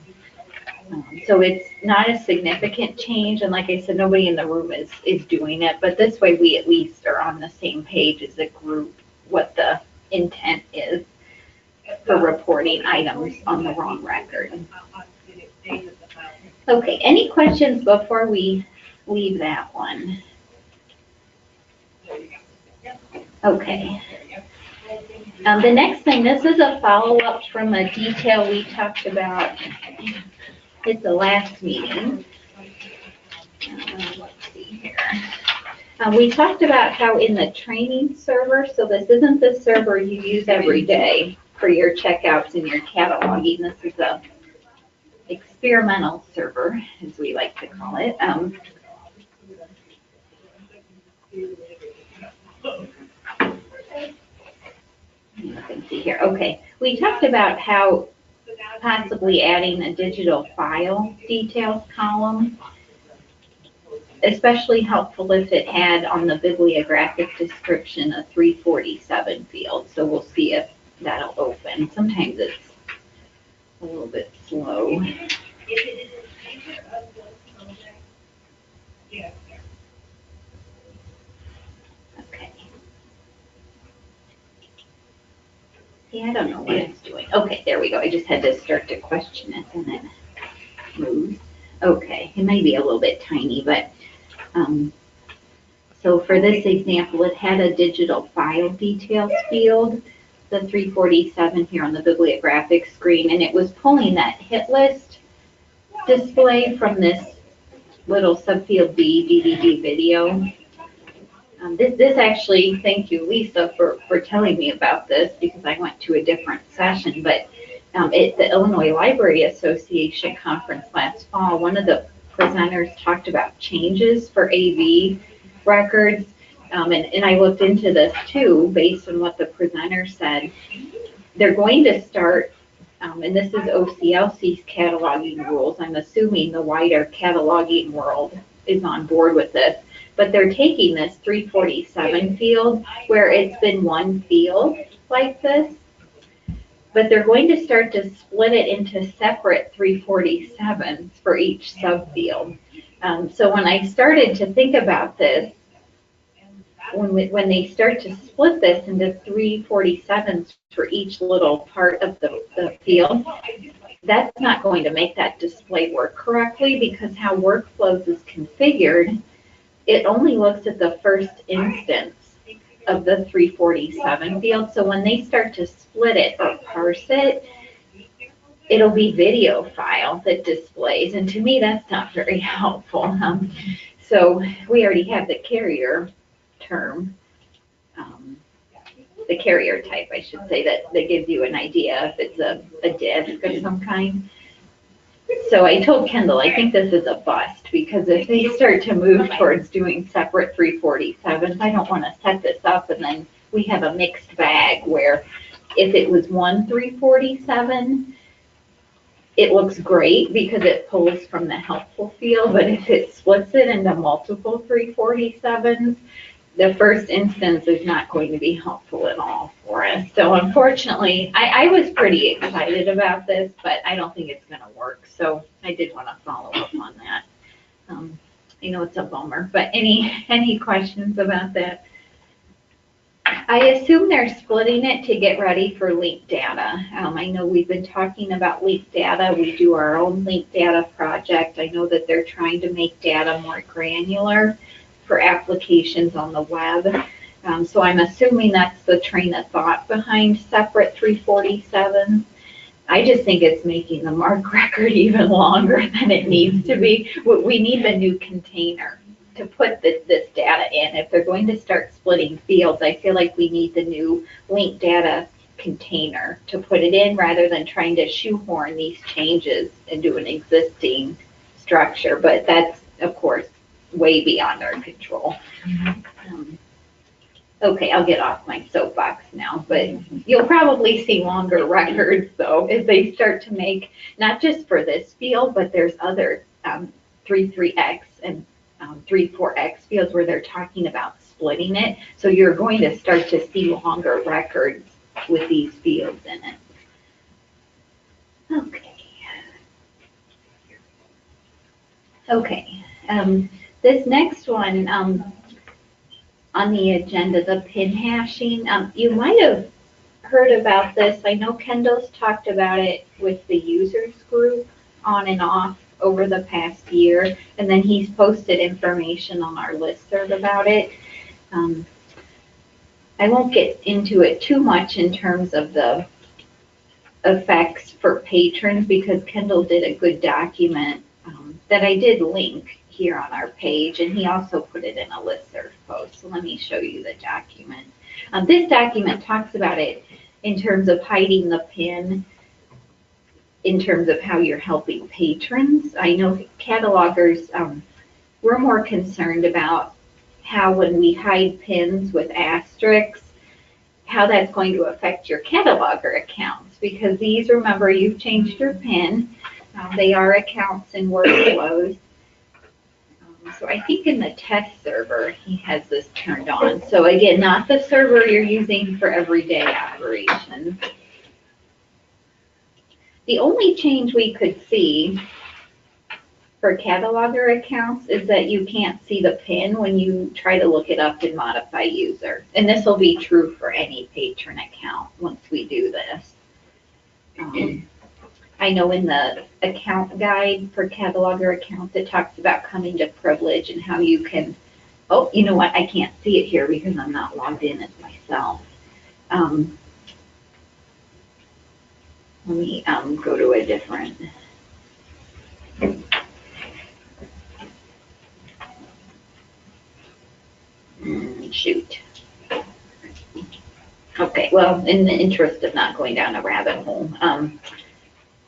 So it's not a significant change, and like I said, nobody in the room is doing it, but this way we at least are on the same page as a group what the intent is for reporting items on the wrong record. Okay, any questions before we leave that one? Okay. The next thing, this is a follow-up from a detail we talked about at the last meeting. Let's see here. We talked about how in the training server, so this isn't the server you use every day for your checkouts and your cataloging. This is a experimental server, as we like to call it. You can see here. Okay, we talked about how possibly adding a digital file details column, especially helpful if it had on the bibliographic description a 347 field. So we'll see if that'll open. Sometimes it's a little bit slow. Okay. Yeah, I don't know what it's doing. Okay, there we go. I just had to start to question it and then move. Okay, it may be a little bit tiny, but so for this example, it had a digital file details field, the 347 here on the bibliographic screen, and it was pulling that hit list display from this little subfield B, DVD video. This actually, thank you, Lisa, for telling me about this, because I went to a different session, but at the Illinois Library Association conference last fall, one of the presenters talked about changes for AV records, and I looked into this too, based on what the presenter said. They're going to start, and this is OCLC's cataloging rules, I'm assuming the wider cataloging world is on board with this, but they're taking this 347 field, where it's been one field like this, but they're going to start to split it into separate 347s for each subfield. So when I started to think about this, when they start to split this into 347s for each little part of the field, that's not going to make that display work correctly, because how Workflows is configured, it only looks at the first instance of the 347 field. So when they start to split it or parse it, it'll be video file that displays. And to me, that's not very helpful. So we already have the carrier term, the carrier type, I should say, that gives you an idea if it's a disc of some kind. So I told Kendall, I think this is a bust, because if they start to move towards doing separate 347s, I don't want to set this up and then we have a mixed bag where if it was one 347, it looks great because it pulls from the helpful field, but if it splits it into multiple 347s, the first instance is not going to be helpful at all for us. So unfortunately, I was pretty excited about this, but I don't think it's going to work. So I did want to follow up on that. I know it's a bummer, but any questions about that? I assume they're splitting it to get ready for linked data. I know we've been talking about linked data. We do our own linked data project. I know that they're trying to make data more granular for applications on the web. So I'm assuming that's the train of thought behind separate 347s. I just think it's making the MARC record even longer than it needs to be. We need the new container to put this data in. If they're going to start splitting fields, I feel like we need the new linked data container to put it in rather than trying to shoehorn these changes into an existing structure. But that's, of course, way beyond our control. Okay, I'll get off my soapbox now, but you'll probably see longer records though as they start to make, not just for this field, but there's other 33X and 34X fields where they're talking about splitting it. So you're going to start to see longer records with these fields in it. Okay, this next one on the agenda, the pin hashing, you might have heard about this. I know Kendall's talked about it with the users group on and off over the past year, and then he's posted information on our listserv about it. I won't get into it too much in terms of the effects for patrons because Kendall did a good document that I did link here on our page, and he also put it in a listserv post. So let me show you the document. This document talks about it in terms of hiding the pin, in terms of how you're helping patrons. I know catalogers, we're more concerned about how when we hide pins with asterisks, how that's going to affect your cataloger accounts, because these, remember, you've changed your pin. They are accounts and workflows. So I think in the test server, he has this turned on. So again, not the server you're using for everyday operations. The only change we could see for cataloger accounts is that you can't see the pin when you try to look it up in modify user. And this will be true for any patron account once we do this. I know in the account guide for cataloger accounts, it talks about coming to privilege and how you can, oh, you know what, I can't see it here because I'm not logged in as myself. Let me go to a different. Shoot. Okay, well, in the interest of not going down a rabbit hole,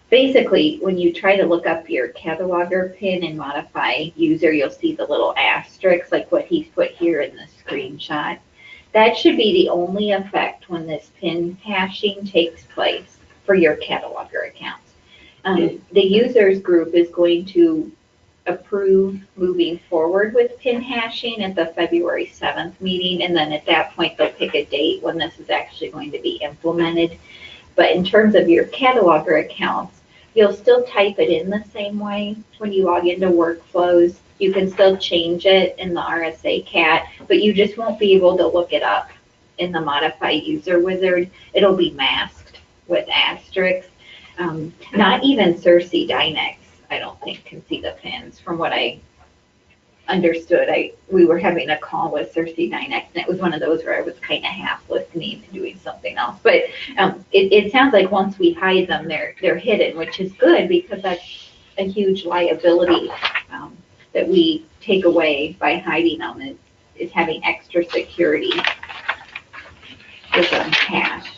basically, when you try to look up your cataloger pin and modify user, you'll see the little asterisks like what he's put here in the screenshot. That should be the only effect when this pin hashing takes place for your cataloger accounts. The users group is going to approve moving forward with pin hashing at the February 7th meeting, and then at that point they'll pick a date when this is actually going to be implemented. But in terms of your cataloger accounts, you'll still type it in the same way when you log into workflows. You can still change it in the RSA cat, but you just won't be able to look it up in the modify user wizard. It'll be masked with asterisks. Not even Cersei Dynex, I don't think, can see the pins. From what I understood, we were having a call with Cersei Dynex, and it was one of those where I was kind of half listening and doing something else. But it sounds like once we hide them, they're hidden, which is good because that's a huge liability that we take away by hiding them is having extra security with them cached.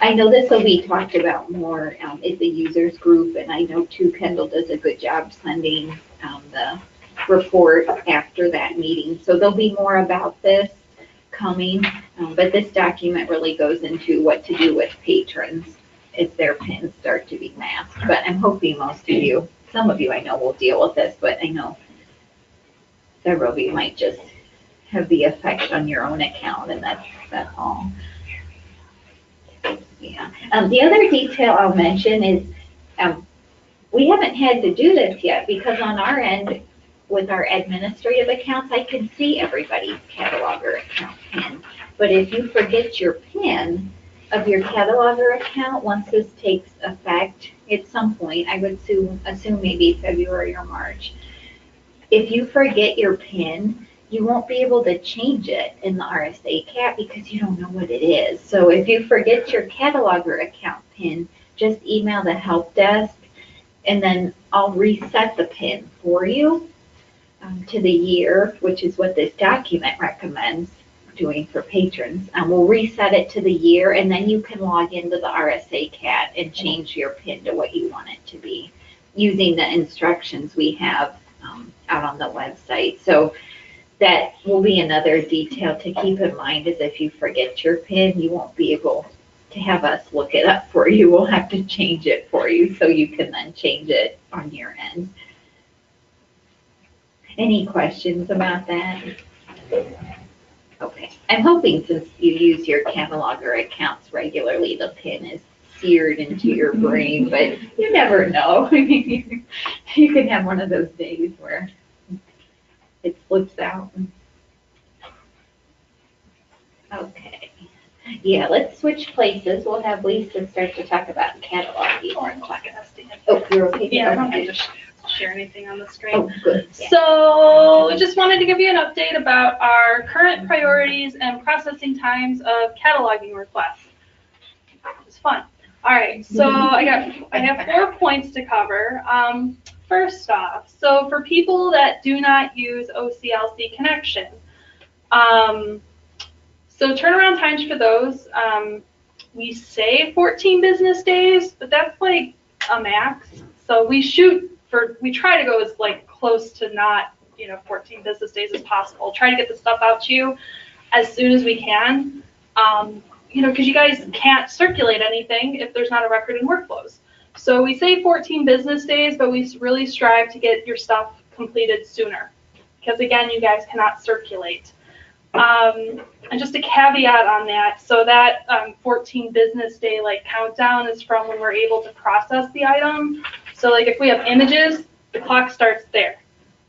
I know this will be talked about more at the users group, and I know too Kendall does a good job sending the report after that meeting. So there'll be more about this coming, but this document really goes into what to do with patrons if their pins start to be masked. But I'm hoping most of you, some of you I know will deal with this, but I know several of you might just have the effect on your own account, and that's all. Yeah. The other detail I'll mention is we haven't had to do this yet because on our end, with our administrative accounts, I can see everybody's cataloger account PIN. But if you forget your PIN of your cataloger account, once this takes effect at some point, I would assume maybe February or March, if you forget your PIN, you won't be able to change it in the RSA CAT because you don't know what it is. So if you forget your cataloger account PIN, just email the help desk and then I'll reset the PIN for you to the year, which is what this document recommends doing for patrons. We'll reset it to the year and then you can log into the RSA CAT and change your PIN to what you want it to be using the instructions we have out on the website. So that will be another detail to keep in mind, is if you forget your PIN, you won't be able to have us look it up for you. We'll have to change it for you so you can then change it on your end. Any questions about that? Okay. I'm hoping since you use your cataloger accounts regularly, the PIN is seared into your brain, but you never know. You can have one of those days where it slips out. Okay. Yeah, let's switch places. We'll have Lisa start to talk about cataloging. Oh, you're okay? Yeah, I don't have to share anything on the screen. Oh, good. Yeah. So just wanted to give you an update about our current priorities and processing times of cataloging requests. It's fun. All right, so I have 4 points to cover. First off, so for people that do not use OCLC connection, so turnaround times for those, we say 14 business days, but that's like a max. So we try to go as like close to not, 14 business days as possible. Try to get the stuff out to you as soon as we can, because you guys can't circulate anything if there's not a record in workflows. So we say 14 business days, but we really strive to get your stuff completed sooner because, again, you guys cannot circulate. And just a caveat on that, so that 14 business day countdown is from when we're able to process the item. So if we have images, the clock starts there.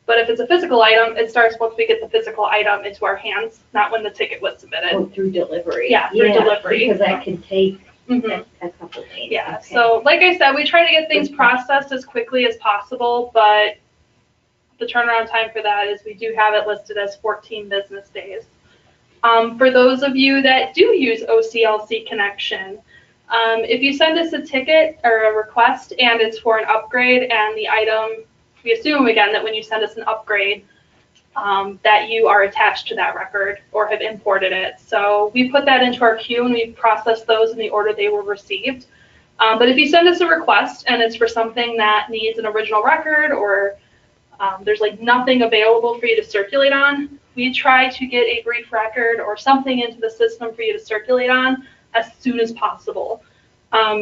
But if it's a physical item, it starts once we get the physical item into our hands, not when the ticket was submitted. Oh, through delivery. Yeah, through delivery. Because that can take a couple days. Yeah, okay. So like I said, we try to get things processed as quickly as possible, but the turnaround time for that is we do have it listed as 14 business days. For those of you that do use OCLC connection, if you send us a ticket or a request and it's for an upgrade and the item, we assume again that when you send us an upgrade, that you are attached to that record or have imported it. So we put that into our queue and we process those in the order they were received. But if you send us a request and it's for something that needs an original record or there's nothing available for you to circulate on, we try to get a brief record or something into the system for you to circulate on as soon as possible. For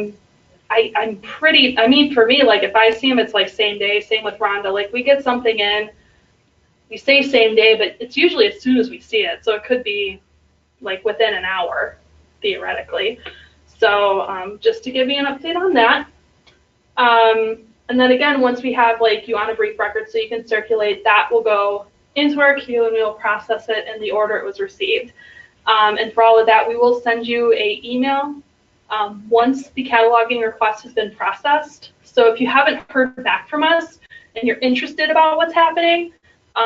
me, if I see them, it's same day, same with Rhonda. We get something in, we say same day, but it's usually as soon as we see it. So it could be within an hour, theoretically. So just to give you an update on that. And then again, once we have you on a brief record so you can circulate, that will go into our queue and we'll process it in the order it was received. And for all of that, we will send you an email once the cataloging request has been processed. So if you haven't heard back from us and you're interested about what's happening,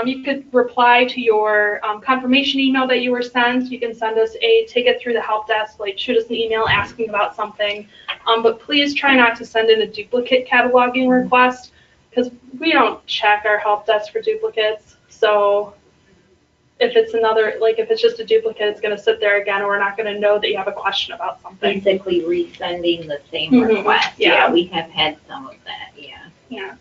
you could reply to your confirmation email that you were sent. You can send us a ticket through the help desk, shoot us an email asking about something. But please try not to send in a duplicate cataloging request. because we don't check our help desk for duplicates. So if it's another, like if it's just a duplicate, it's going to sit there again, and we're not going to know that you have a question about something. Basically resending the same Mhm. request. Yeah. We have had some of that, yeah. Yeah.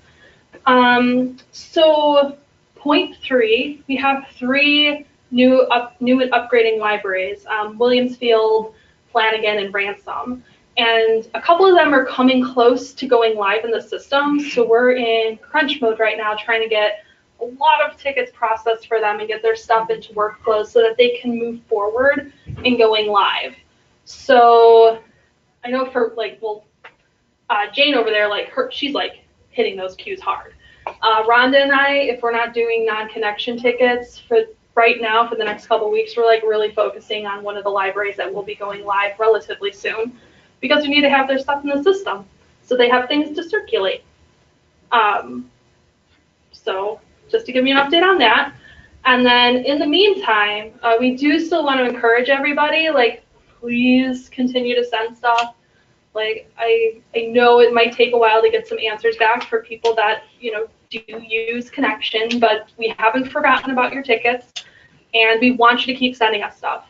So point 3, we have 3 new and upgrading libraries, Williamsfield, Flanagan, and Ransom. And a couple of them are coming close to going live in the system. So we're in crunch mode right now, trying to get a lot of tickets processed for them and get their stuff into workflows so that they can move forward in going live. So I know for Jane over there, she's hitting those queues hard. Rhonda and I, if we're not doing non-connection tickets for right now for the next couple of weeks, we're really focusing on one of the libraries that will be going live relatively soon, because we need to have their stuff in the system so they have things to circulate. So just to give you an update on that. And then in the meantime, we do still want to encourage everybody, please continue to send stuff. I know it might take a while to get some answers back for people that, do use Connection, but we haven't forgotten about your tickets, and we want you to keep sending us stuff.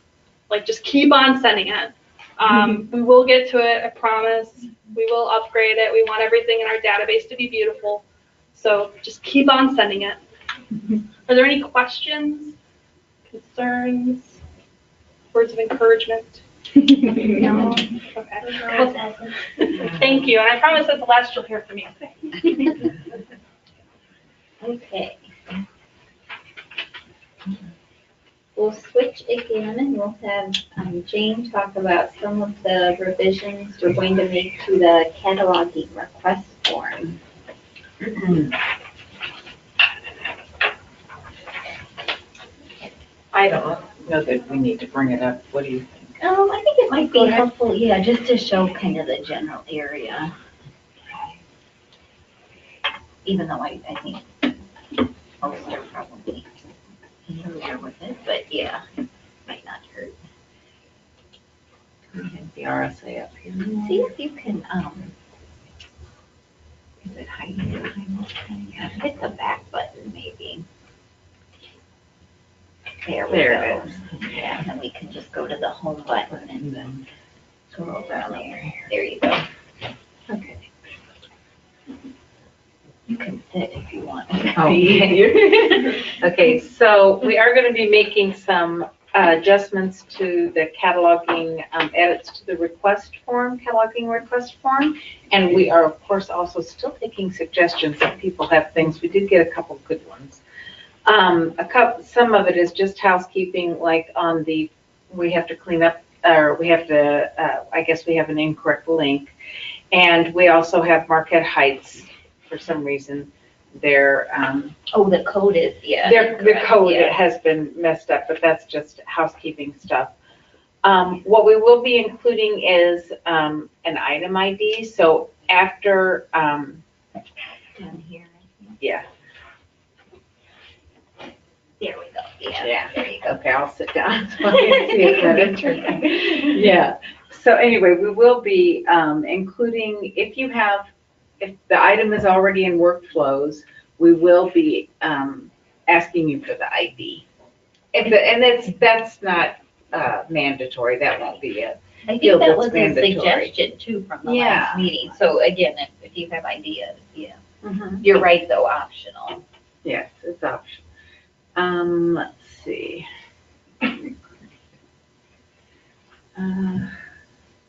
Just keep on sending it. We will get to it, I promise. We will upgrade it. We want everything in our database to be beautiful. So just keep on sending it. Are there any questions, concerns, words of encouragement? No? Okay. Well, thank you. And I promise that's the last you'll hear from me. Okay. We'll switch again and we'll have Jane talk about some of the revisions we're going to make to the cataloging request form. I don't know that we need to bring it up. What do you think? I think it might be helpful, yeah, just to show kind of the general area. Even though I think most are probably familiar with it, but yeah, it might not hurt. We have the RSA up here. See if you can, is it hiding behind this thing? Yeah, hit the back button maybe. There we go. Yeah, and then we can just go to the home button and then scroll down there. There you go. Okay. You can sit if you want. Okay. Okay, so we are going to be making some adjustments to the cataloging, edits to the request form, cataloging request form. And we are, of course, also still taking suggestions if people have things. We did get a couple good ones. Some of it is just housekeeping, we have to clean up, or we have to, I guess we have an incorrect link. And we also have Marquette Heights, for some reason, their, the code is, yeah. The code has been messed up, but that's just housekeeping stuff. What we will be including is, an item ID, so after, Down here. yeah. There we go. Yeah. There you go. Okay, I'll sit down. So I can see it better. Yeah. So anyway, we will be including, if the item is already in workflows, we will be asking you for the ID. That's not mandatory. That won't be it. I think that was a suggestion too from the last meeting. So again, if you have ideas, yeah. Mm-hmm. You're right though, optional. Yes, it's optional. Let's see.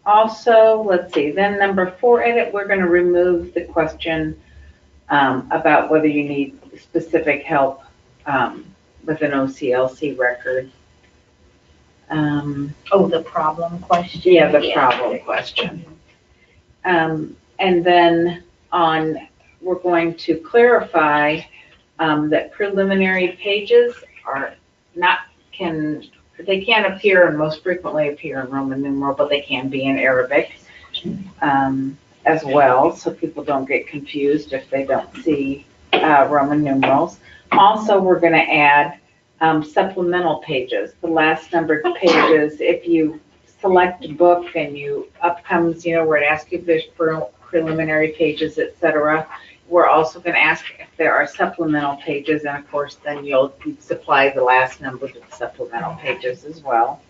Also, let's see, then number 4 edit, we're going to remove the question about whether you need specific help with an OCLC record. The problem question? Yeah, the problem question. And then we're going to clarify that preliminary pages are they can't appear and most frequently appear in Roman numeral, but they can be in Arabic as well, so people don't get confused if they don't see Roman numerals. Also, we're going to add supplemental pages, the last numbered pages. If you select a book and up comes, where it asks you if there's preliminary pages, etc., we're also gonna ask if there are supplemental pages, and of course, then you'll supply the last number to the supplemental pages as well.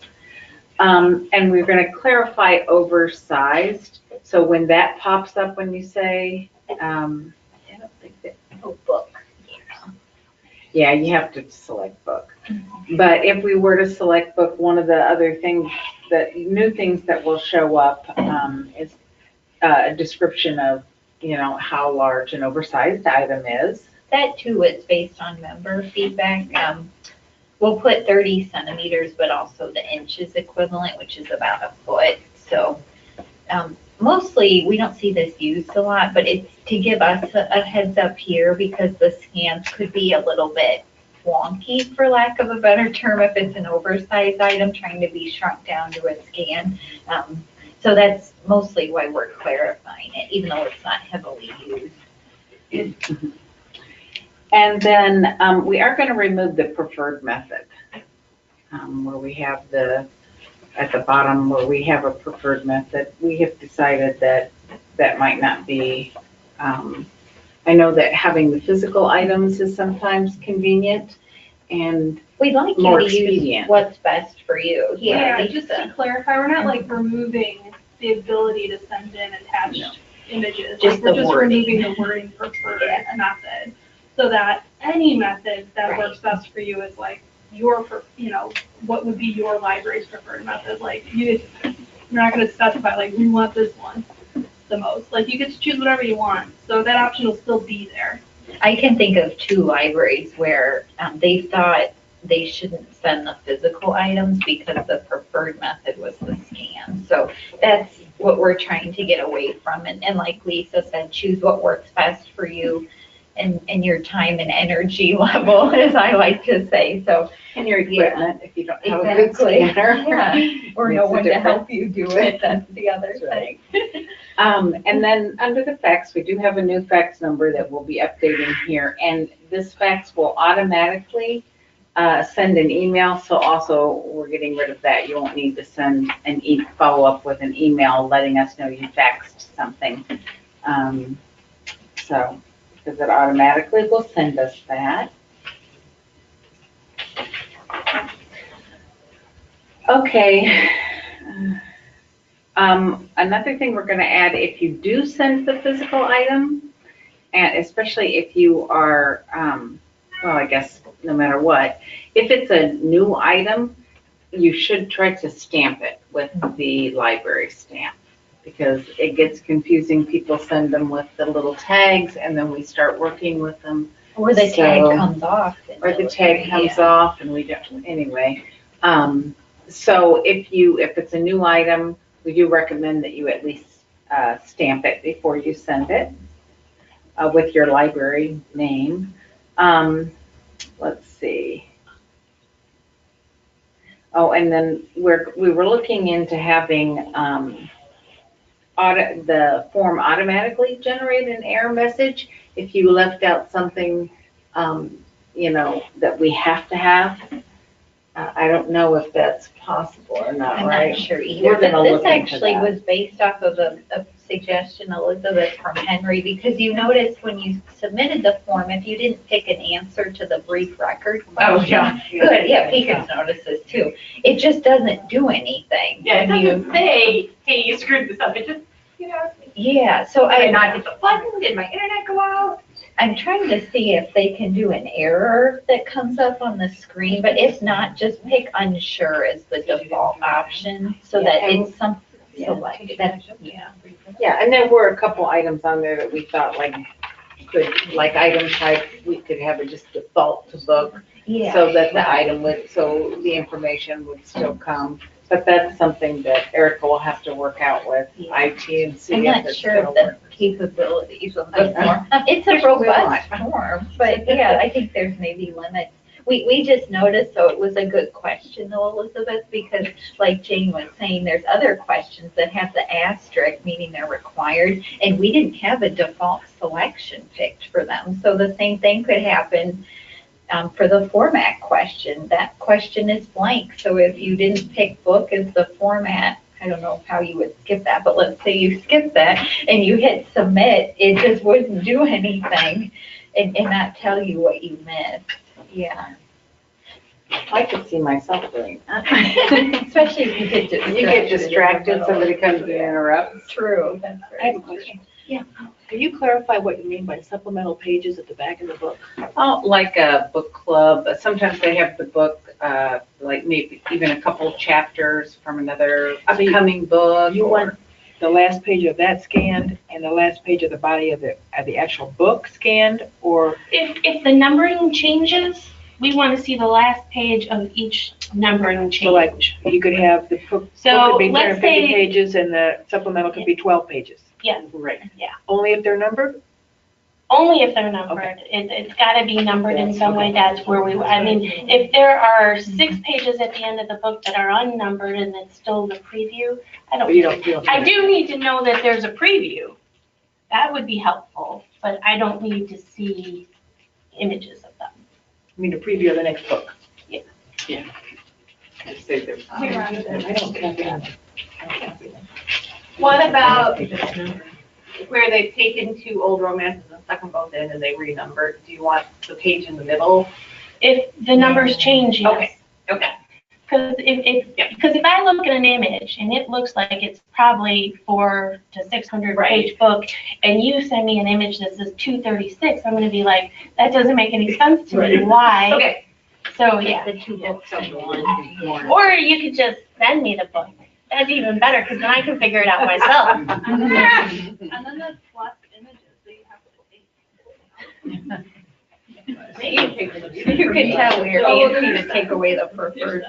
And we're gonna clarify oversized, so when that pops up, when you say, I don't think that, Oh, book. yeah, you have to select book. But if we were to select book, one of the other things, new things that will show up, is a description of, how large an oversized item is. That too is based on member feedback. We'll put 30 centimeters, but also the inches equivalent, which is about a foot. So mostly we don't see this used a lot, but it's to give us a heads up here because the scans could be a little bit wonky, for lack of a better term, if it's an oversized item trying to be shrunk down to a scan. So that's mostly why we're clarifying it, even though it's not heavily used. And then we are going to remove the preferred method, where we have at the bottom where we have a preferred method. We have decided that might not be, I know that having the physical items is sometimes convenient and we'd like you more to expedient. use what's best for you. Yeah, just to clarify, we're not like removing the ability to send in attached images. Just We're the just wording. removing the wording preferred method, so that any method that works best for you is like what would be your library's preferred method. Like you're not going to specify like we want this one the most. Like you get to choose whatever you want, so that option will still be there. I can think of 2 libraries where they thought they shouldn't send the physical items because the preferred method was the scan. So that's what we're trying to get away from. And like Lisa said, choose what works best for you and your time and energy level, as I like to say. So and your equipment, if you don't have a good exactly. scanner. Yeah. Or no one to help you do it, that's the other thing. And then under the fax, we do have a new fax number that we'll be updating here. And this fax will automatically send an email. So also we're getting rid of that. You won't need to send follow up with an email letting us know you faxed something. So because it automatically will send us that. Okay. Another thing we're going to add, if you do send the physical item, and especially if you are, well, I guess no matter what, if it's a new item, you should try to stamp it with the library stamp because it gets confusing. People send them with the little tags and then we start working with them. Or the tag comes off. Or the tag comes off and we don't, anyway. So if it's a new item, we do recommend that you at least stamp it before you send it with your library name. Let's see. Oh, and then we were looking into having the form automatically generate an error message if you left out something, that we have to have. I don't know if that's possible or not, I'm right? not sure either. We're gonna But this look into actually that. was based off of a suggestion, Elizabeth, from Henry, because you noticed when you submitted the form, if you didn't pick an answer to the brief record question. Oh, yeah. Good, yeah, Pecans noticed this too. It just doesn't do anything. Yeah, it when you- doesn't say, hey, you screwed this up. It just, Yeah, so did I not hit the button? Did my internet go out? I'm trying to see if they can do an error that comes up on the screen, but if not, just pick unsure as the default option so that it's something selected. Yeah. Yeah, and there were a couple items on there that we thought like item type, we could have it just default to book. Yeah. So that so the information would still come. But that's something that Erica will have to work out with IT and see I'm if not it's sure gonna of the work. capabilities of the form. It's a robust form, but yeah, I think there's maybe limits. We just noticed, so it was a good question though, Elizabeth, because like Jane was saying, there's other questions that have the asterisk, meaning they're required, and we didn't have a default selection picked for them. So the same thing could happen for the format question. That question is blank, so if you didn't pick book as the format I don't know how you would skip that, but let's say you skip that and you hit submit, it just wouldn't do anything and not tell you what you missed. Yeah. I could see myself doing that. Especially if you get distracted. You get distracted, somebody comes and interrupts. True, that's I have a question. Yeah. Can you clarify what you mean by supplemental pages at the back of the book? Oh, like a book club, sometimes they have the book, like maybe even a couple chapters from another upcoming book. You want the last page of that scanned and the last page of the body of the actual book scanned, or? If the numbering changes, we want to see the last page of each numbering change. So like, you could have the book So could be let's 150 say- pages and the supplemental could be 12 pages. Yeah. Right. Yeah. Only if they're numbered? Only if they're numbered. It's got to be numbered in some way. That's where we, I mean, if there are 6 pages at the end of the book that are unnumbered and it's still the preview, I don't. I do need to know that there's a preview. That would be helpful, but I don't need to see images of them. I mean, a preview of the next book. Yeah. Yeah. I say there's. I don't copy them. What about where they've taken 2 old romances and stuck them both in and they renumbered? Do you want the page in the middle? If the numbers change, yes. Okay, okay. Because if I look at an image and it looks like it's probably 400 to 600 page book, and you send me an image that says 236, I'm going to be like, that doesn't make any sense to me. Why? Okay. So yeah. The 2 books of one. Or you could just send me the book. That's even better because then I can figure it out myself. And then there's plus images, so you have to. You can tell we're antsy to take away the preferred.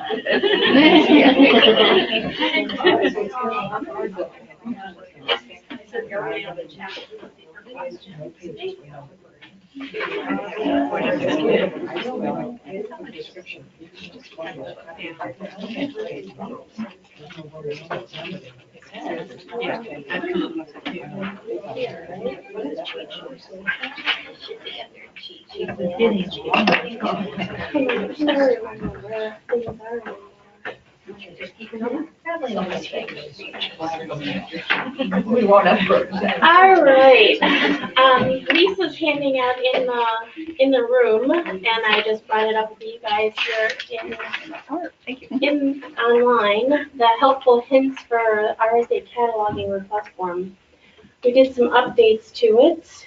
We won't approach that. All right. Lisa's handing out in the room, and I just brought it up for you guys here in online. The helpful hints for RSA cataloging request form. We did some updates to it.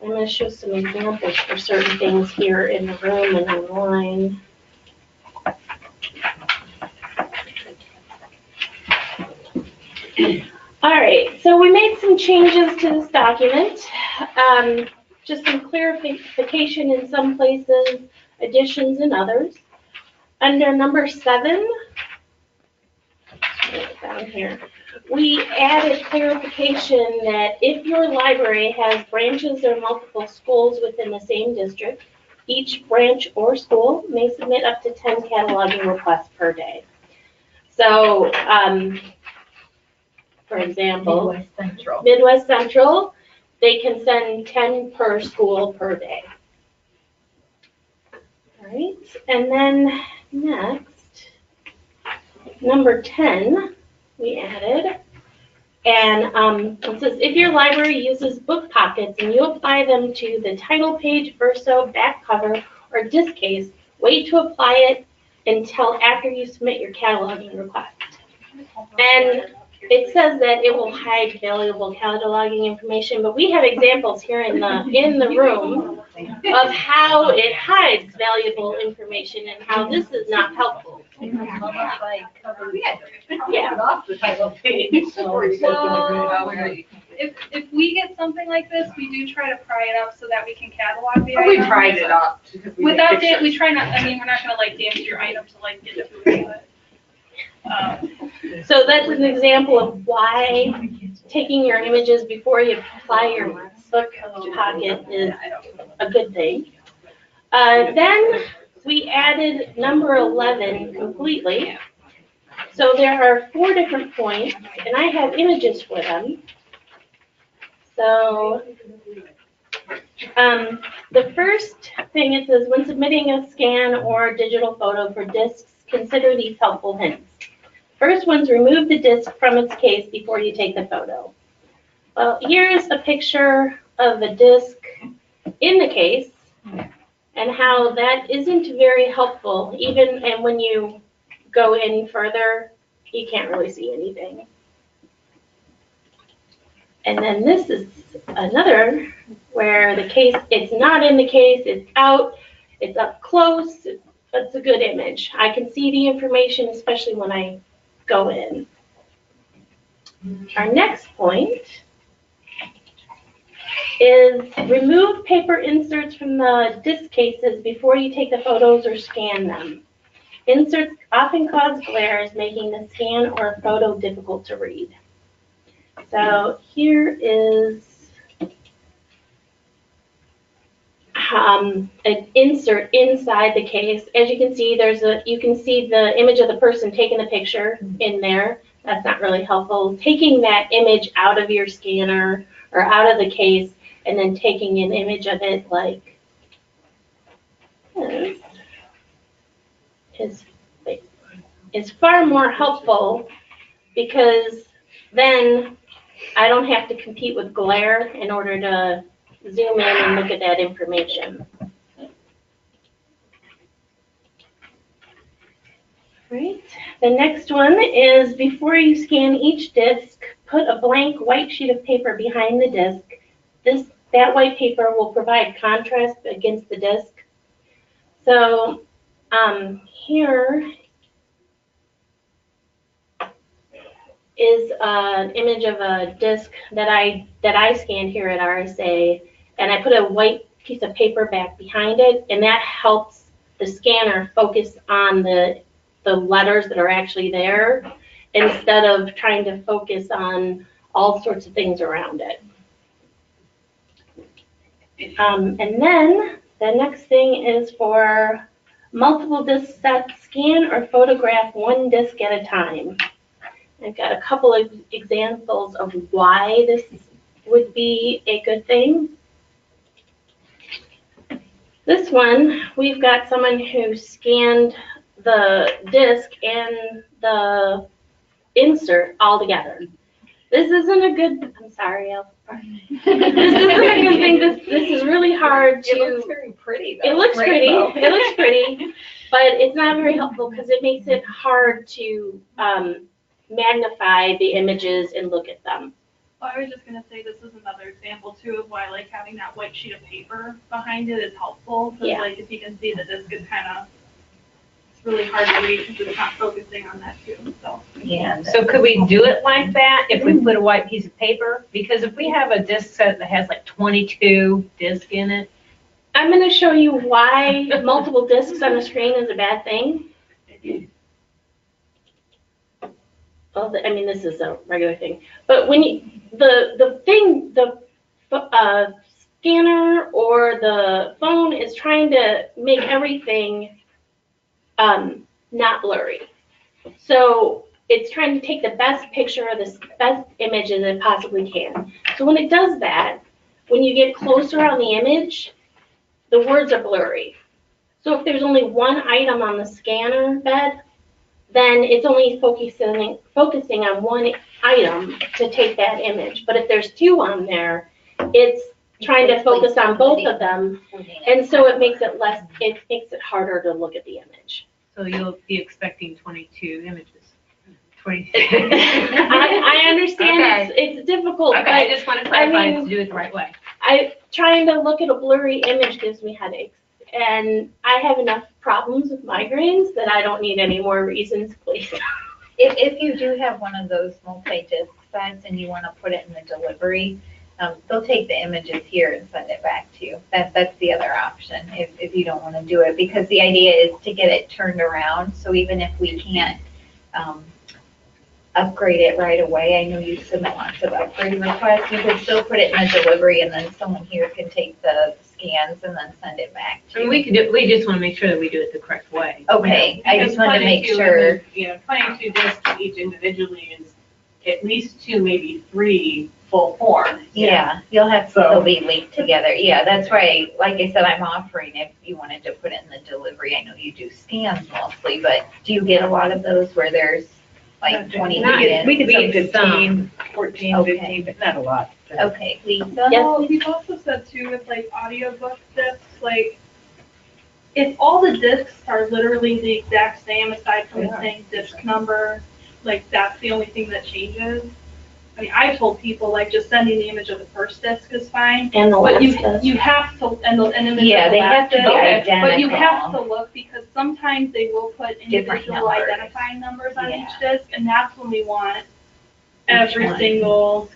I'm going to show some examples for certain things here in the room and online. All right, so we made some changes to this document. Just some clarification in some places, additions in others. Under number 7, down here, we added clarification that if your library has branches or multiple schools within the same district, each branch or school may submit up to 10 cataloging requests per day. So, for example, Midwest Central, they can send 10 per school per day. All right, and then next, number 10, we added, and it says, if your library uses book pockets and you apply them to the title page, verso, back cover, or disc case, wait to apply it until after you submit your cataloging request. And it says that it will hide valuable cataloging information, but we have examples here in the room of how it hides valuable information and how this is not helpful. Yeah. If we get something like this, we do try to pry it up so that we can catalog the We items. pried it up. Without it, we try not, I mean, we're not gonna like damage your item to like get to it, but. So that's an example of why taking your images before you apply your book pocket is a good thing. Then we added number 11 completely. So there are 4 different points, and I have images for them. So the first thing, it says, when submitting a scan or digital photo for discs, consider these helpful hints. First one's remove the disc from its case before you take the photo. Well, here's a picture of the disc in the case and how that isn't very helpful. Even and when you go any further, you can't really see anything. And then this is another where the case, it's not in the case, it's out, it's up close, it's a good image. I can see the information, especially when I go in. Our next point is remove paper inserts from the disc cases before you take the photos or scan them. Inserts often cause glares, making the scan or photo difficult to read. So here is an insert inside the case. As you can see, you can see the image of the person taking the picture in there. That's not really helpful. Taking that image out of your scanner or out of the case and then taking an image of it like this is far more helpful, because then I don't have to compete with glare in order to zoom in and look at that information. Right. The next one is before you scan each disc, put a blank white sheet of paper behind the disc. That white paper will provide contrast against the disc. So here is an image of a disc that I scanned here at RSA, and I put a white piece of paper back behind it, and that helps the scanner focus on the letters that are actually there instead of trying to focus on all sorts of things around it. And then the next thing is for multiple disc sets, scan or photograph one disc at a time. I've got a couple of examples of why this would be a good thing. This one, we've got someone who scanned the disc and the insert all together. This isn't a good, I'm sorry, this isn't a good thing. This is really hard to. It looks very pretty though. It looks pretty. It looks pretty, but it's not very helpful because it makes it hard to magnify the images and look at them. Well, I was just gonna say this is another example too of why like having that white sheet of paper behind it is helpful. Because like if you can see the disc is kind of, it's really hard to read because it's not focusing on that too. So yeah. So could we do it like that if we put a white piece of paper? Because if we have a disc set that has like 22 discs in it. I'm going to show you why multiple discs on a screen is a bad thing. Well, I mean, this is a regular thing, but when you, the scanner or the phone is trying to make everything not blurry. So it's trying to take the best picture or the best image as it possibly can. So when it does that, when you get closer on the image, the words are blurry. So if there's only one item on the scanner bed, then it's only focusing on one item to take that image. But if there's two on there, it's trying to focus on both of them, and so it makes it harder to look at the image. So you'll be expecting 22 images. 20. I understand it's difficult. Okay, but I just want to clarify to do it the right way. Trying to look at a blurry image gives me headaches, and I have enough problems with migraines that I don't need any more reasons, please. If you do have one of those multi-disc sets and you want to put it in the delivery, they'll take the images here and send it back to you. That's the other option if you don't want to do it, because the idea is to get it turned around. So even if we can't upgrade it right away, I know you submit lots of upgrade requests, you can still put it in a delivery and then someone here can take the scans and then send it back to you. We just want to make sure that we do it the correct way. Okay, I just wanted to make sure. 22 discs each individually is at least 2, maybe 3 full forms. Yeah, you'll have to, they'll be linked together. Yeah, that's right. Like I said, I'm offering if you wanted to put it in the delivery. I know you do scans mostly, but do you get a lot of those where there's like 20 We minutes? could say Read some. 15, 14, Okay. 15, but not a lot. Okay, Lisa? Well, we've also said too with like audiobook discs, like if all the discs are literally the exact same aside from it saying disc number, like that's the only thing that changes. I mean, I told people like just sending the image of the first disc is fine. And the But last disc. you have to, and the image Yeah, of the they have last to be disc. identical. But you have to look because sometimes they will put Different individual numbers. identifying numbers on Yeah. each disc, and that's when we want every one? single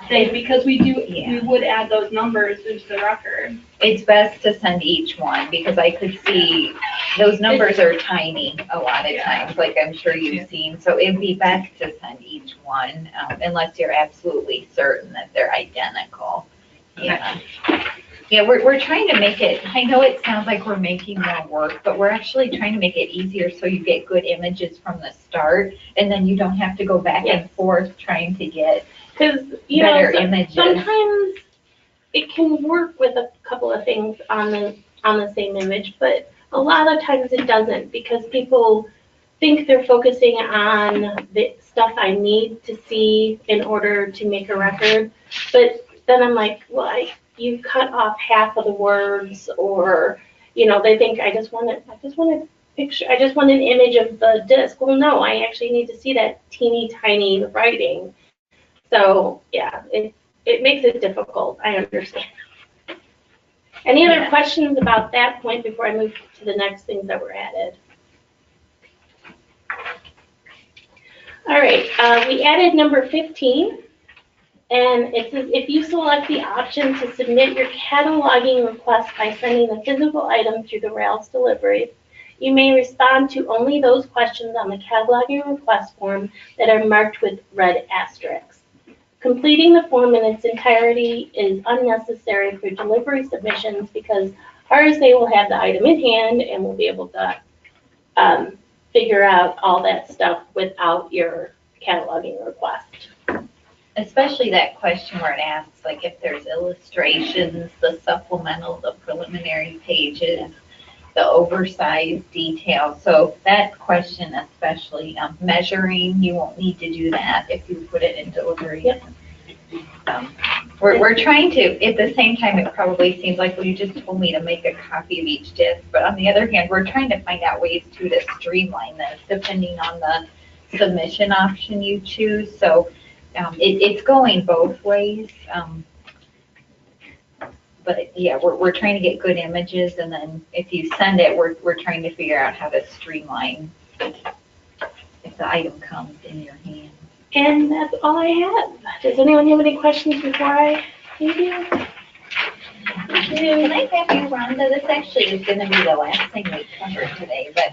thing, because we Yeah. would add those numbers into the record. It's best to send each one because I could see those numbers are tiny a lot of times, like I'm sure you've seen. So it'd be best to send each one unless you're absolutely certain that they're identical. Yeah. Yeah, we're trying to make it, I know it sounds like we're making more work, but we're actually trying to make it easier so you get good images from the start and then you don't have to go back and forth trying to get Because, better images. sometimes it can work with a couple of things on the same image, but a lot of times it doesn't because people think they're focusing on the stuff I need to see in order to make a record. But then I'm like, well, you cut off half of the words, or they think I just want a picture, I just want an image of the disc. Well, no, I actually need to see that teeny tiny writing. So yeah, it makes it difficult. I understand. Any other questions about that point before I move to the next things that were added? All right, we added number 15, and it says if you select the option to submit your cataloging request by sending the physical item through the Rails delivery, you may respond to only those questions on the cataloging request form that are marked with red asterisks. Completing the form in its entirety is unnecessary for delivery submissions because RSA will have the item in hand and will be able to figure out all that stuff without your cataloging request. Especially that question where it asks, like, if there's illustrations, the supplemental, the preliminary pages, the oversized detail. So that question especially, measuring, you won't need to do that if you put it in delivery. Yep. We're trying to, at the same time, it probably seems like, well, you just told me to make a copy of each disc. But on the other hand, we're trying to find out ways to streamline this depending on the submission option you choose. So it's going both ways. But yeah, we're trying to get good images, and then if you send it, we're trying to figure out how to streamline if the item comes in your hand. And that's all I have. Does anyone have any questions before I leave you? Can I have you, Rhonda? This actually is going to be the last thing we cover today, but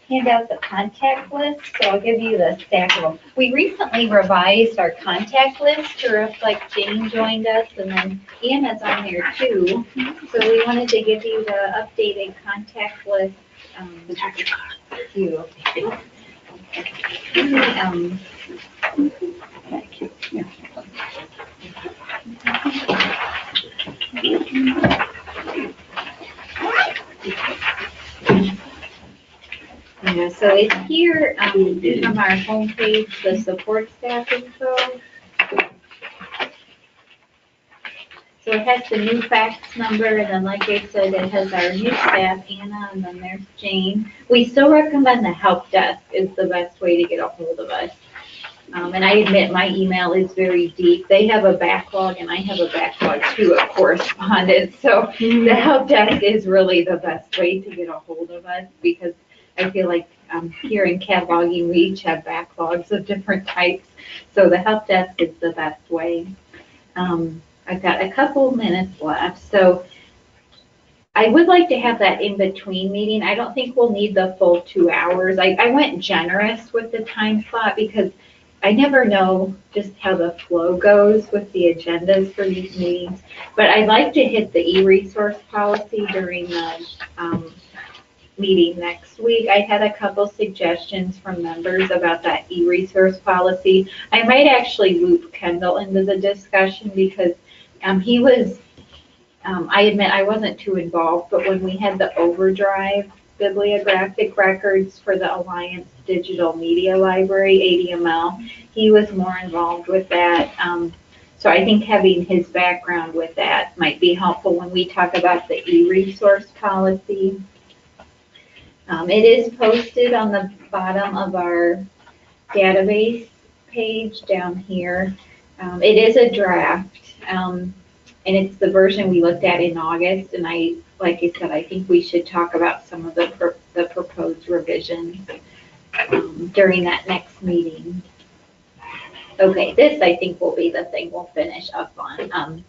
hand out the contact list, so I'll give you the stack of them. We recently revised our contact list to reflect Jane joined us, and then Anna's on there too. So we wanted to give you the updated contact list. You. Yeah, so it's here from our homepage, the support staff info. So it has the new fax number, and then like I said, it has our new staff, Anna, and then there's Jane. We still recommend the help desk is the best way to get a hold of us. And I admit my email is very deep. They have a backlog, and I have a backlog too of correspondence. So the help desk is really the best way to get a hold of us, because I feel like here in cataloging, we each have backlogs of different types. So the help desk is the best way. I've got a couple minutes left. So I would like to have that in-between meeting. I don't think we'll need the full 2 hours. I went generous with the time slot because I never know just how the flow goes with the agendas for these meetings. But I'd like to hit the e-resource policy during the meeting next week. I had a couple suggestions from members about that e-resource policy. I might actually loop Kendall into the discussion because he was, I admit I wasn't too involved, but when we had the overdrive bibliographic records for the Alliance Digital Media Library, ADML. He was more involved with that. So I think having his background with that might be helpful when we talk about the e-resource policy. It is posted on the bottom of our database page down here. It is a draft, and it's the version we looked at in August, and like I said, I think we should talk about some of the proposed revisions during that next meeting. Okay, this I think will be the thing we'll finish up on.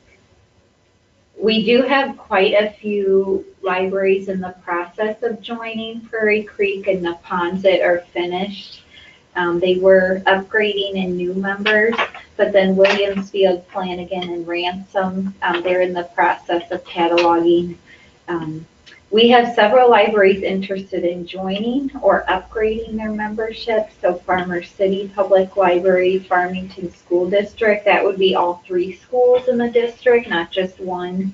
We do have quite a few libraries in the process of joining Prairie Creek and Neponset are finished. They were upgrading in new members, but then Williamsfield, Flanagan, and Ransom, they're in the process of cataloging. We have several libraries interested in joining or upgrading their membership. So Farmer City Public Library, Farmington School District, that would be all 3 schools in the district, not just one.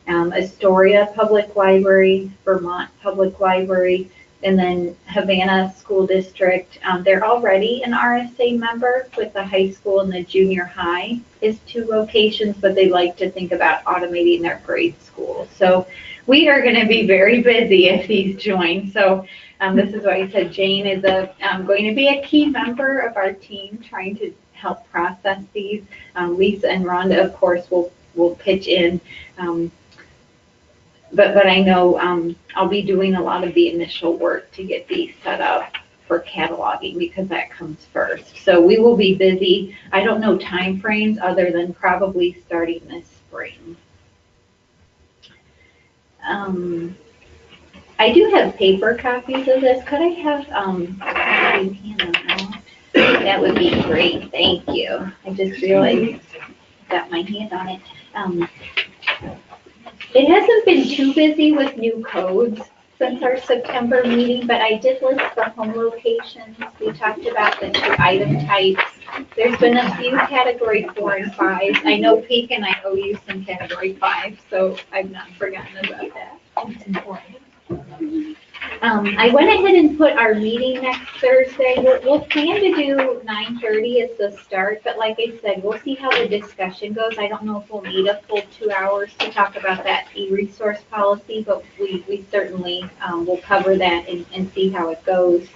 Astoria Public Library, Vermont Public Library, and then Havana School District. They're already an RSA member with the high school and the junior high is 2 locations, but they like to think about automating their grade school. So we are going to be very busy if these join. So this is why I said Jane is going to be a key member of our team trying to help process these. Lisa and Rhonda, of course, will pitch in. But I know I'll be doing a lot of the initial work to get these set up for cataloging because that comes first. So we will be busy. I don't know time frames other than probably starting this spring. I do have paper copies of this. Could I have that would be great. Thank you. I just realized I got my hand on it. It hasn't been too busy with new codes since our September meeting, but I did list the home locations. We talked about the 2 item types. There's been a few category 4 and 5. I know Peak and I owe you some category 5, so I've not forgotten about that. It's important. I went ahead and put our meeting next Thursday. We'll plan to do 9:30 as the start, but like I said, we'll see how the discussion goes. I don't know if we'll need a full 2 hours to talk about that e-resource policy, but we certainly will cover that and see how it goes.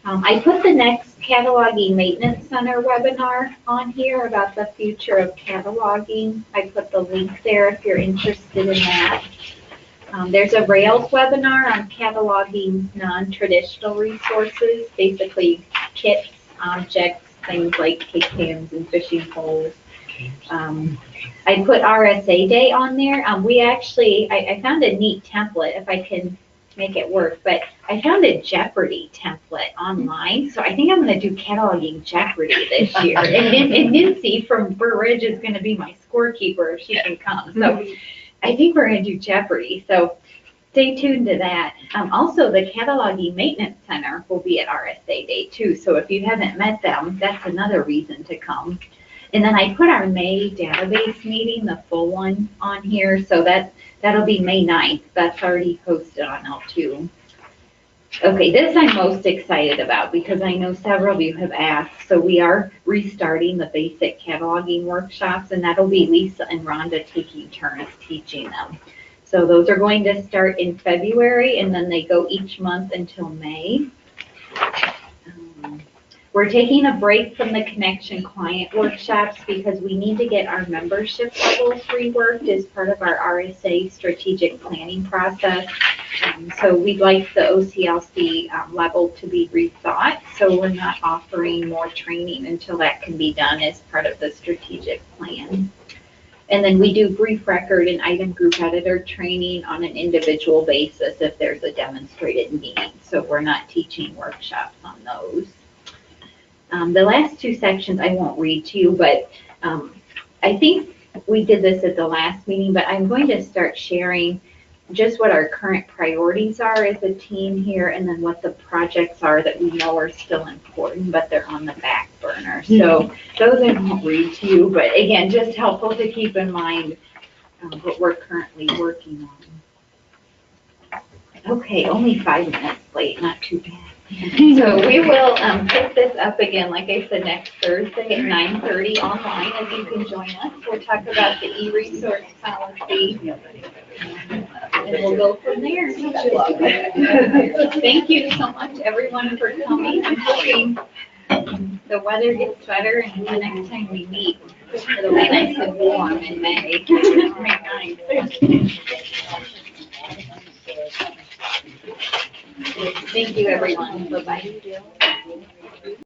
I put the next Cataloging Maintenance Center webinar on here about the future of cataloging. I put the link there if you're interested in that. There's a Rails webinar on cataloging non-traditional resources, basically kits, objects, things like cake pans and fishing poles. I put RSA Day on there. I found a neat template, if I can make it work, but I found a Jeopardy template online, so I think I'm going to do cataloging Jeopardy this year. And Nancy from Burr Ridge is going to be my scorekeeper if she can come. So I think we're going to do Jeopardy, so stay tuned to that. Also, the Cataloging Maintenance Center will be at RSA Day too, so if you haven't met them, that's another reason to come. And then I put our May database meeting, the full one, on here, so that'll be May 9th. That's already posted on L2. Okay, this I'm most excited about because I know several of you have asked. So we are restarting the basic cataloging workshops, and that'll be Lisa and Rhonda taking turns teaching them. So those are going to start in February, and then they go each month until May. We're taking a break from the Connection Client workshops because we need to get our membership levels reworked as part of our RSA strategic planning process. So we'd like the OCLC level to be rethought, so we're not offering more training until that can be done as part of the strategic plan. And then we do brief record and item group editor training on an individual basis if there's a demonstrated need. So we're not teaching workshops on those. The last 2 sections I won't read to you, but I think we did this at the last meeting, but I'm going to start sharing just what our current priorities are as a team here, and then what the projects are that we know are still important, but they're on the back burner. So those I won't read to you, but again, just helpful to keep in mind what we're currently working on. Okay, only 5 minutes late, not too bad. So we will pick this up again, like I said, next Thursday at 9:30 online, if you can join us. We'll talk about the e-resource policy. And we'll go from there. Thank you so much, everyone, for coming. I'm hoping the weather gets better and the next time we meet, it'll be nice and warm in May. Thank you, everyone. Bye-bye.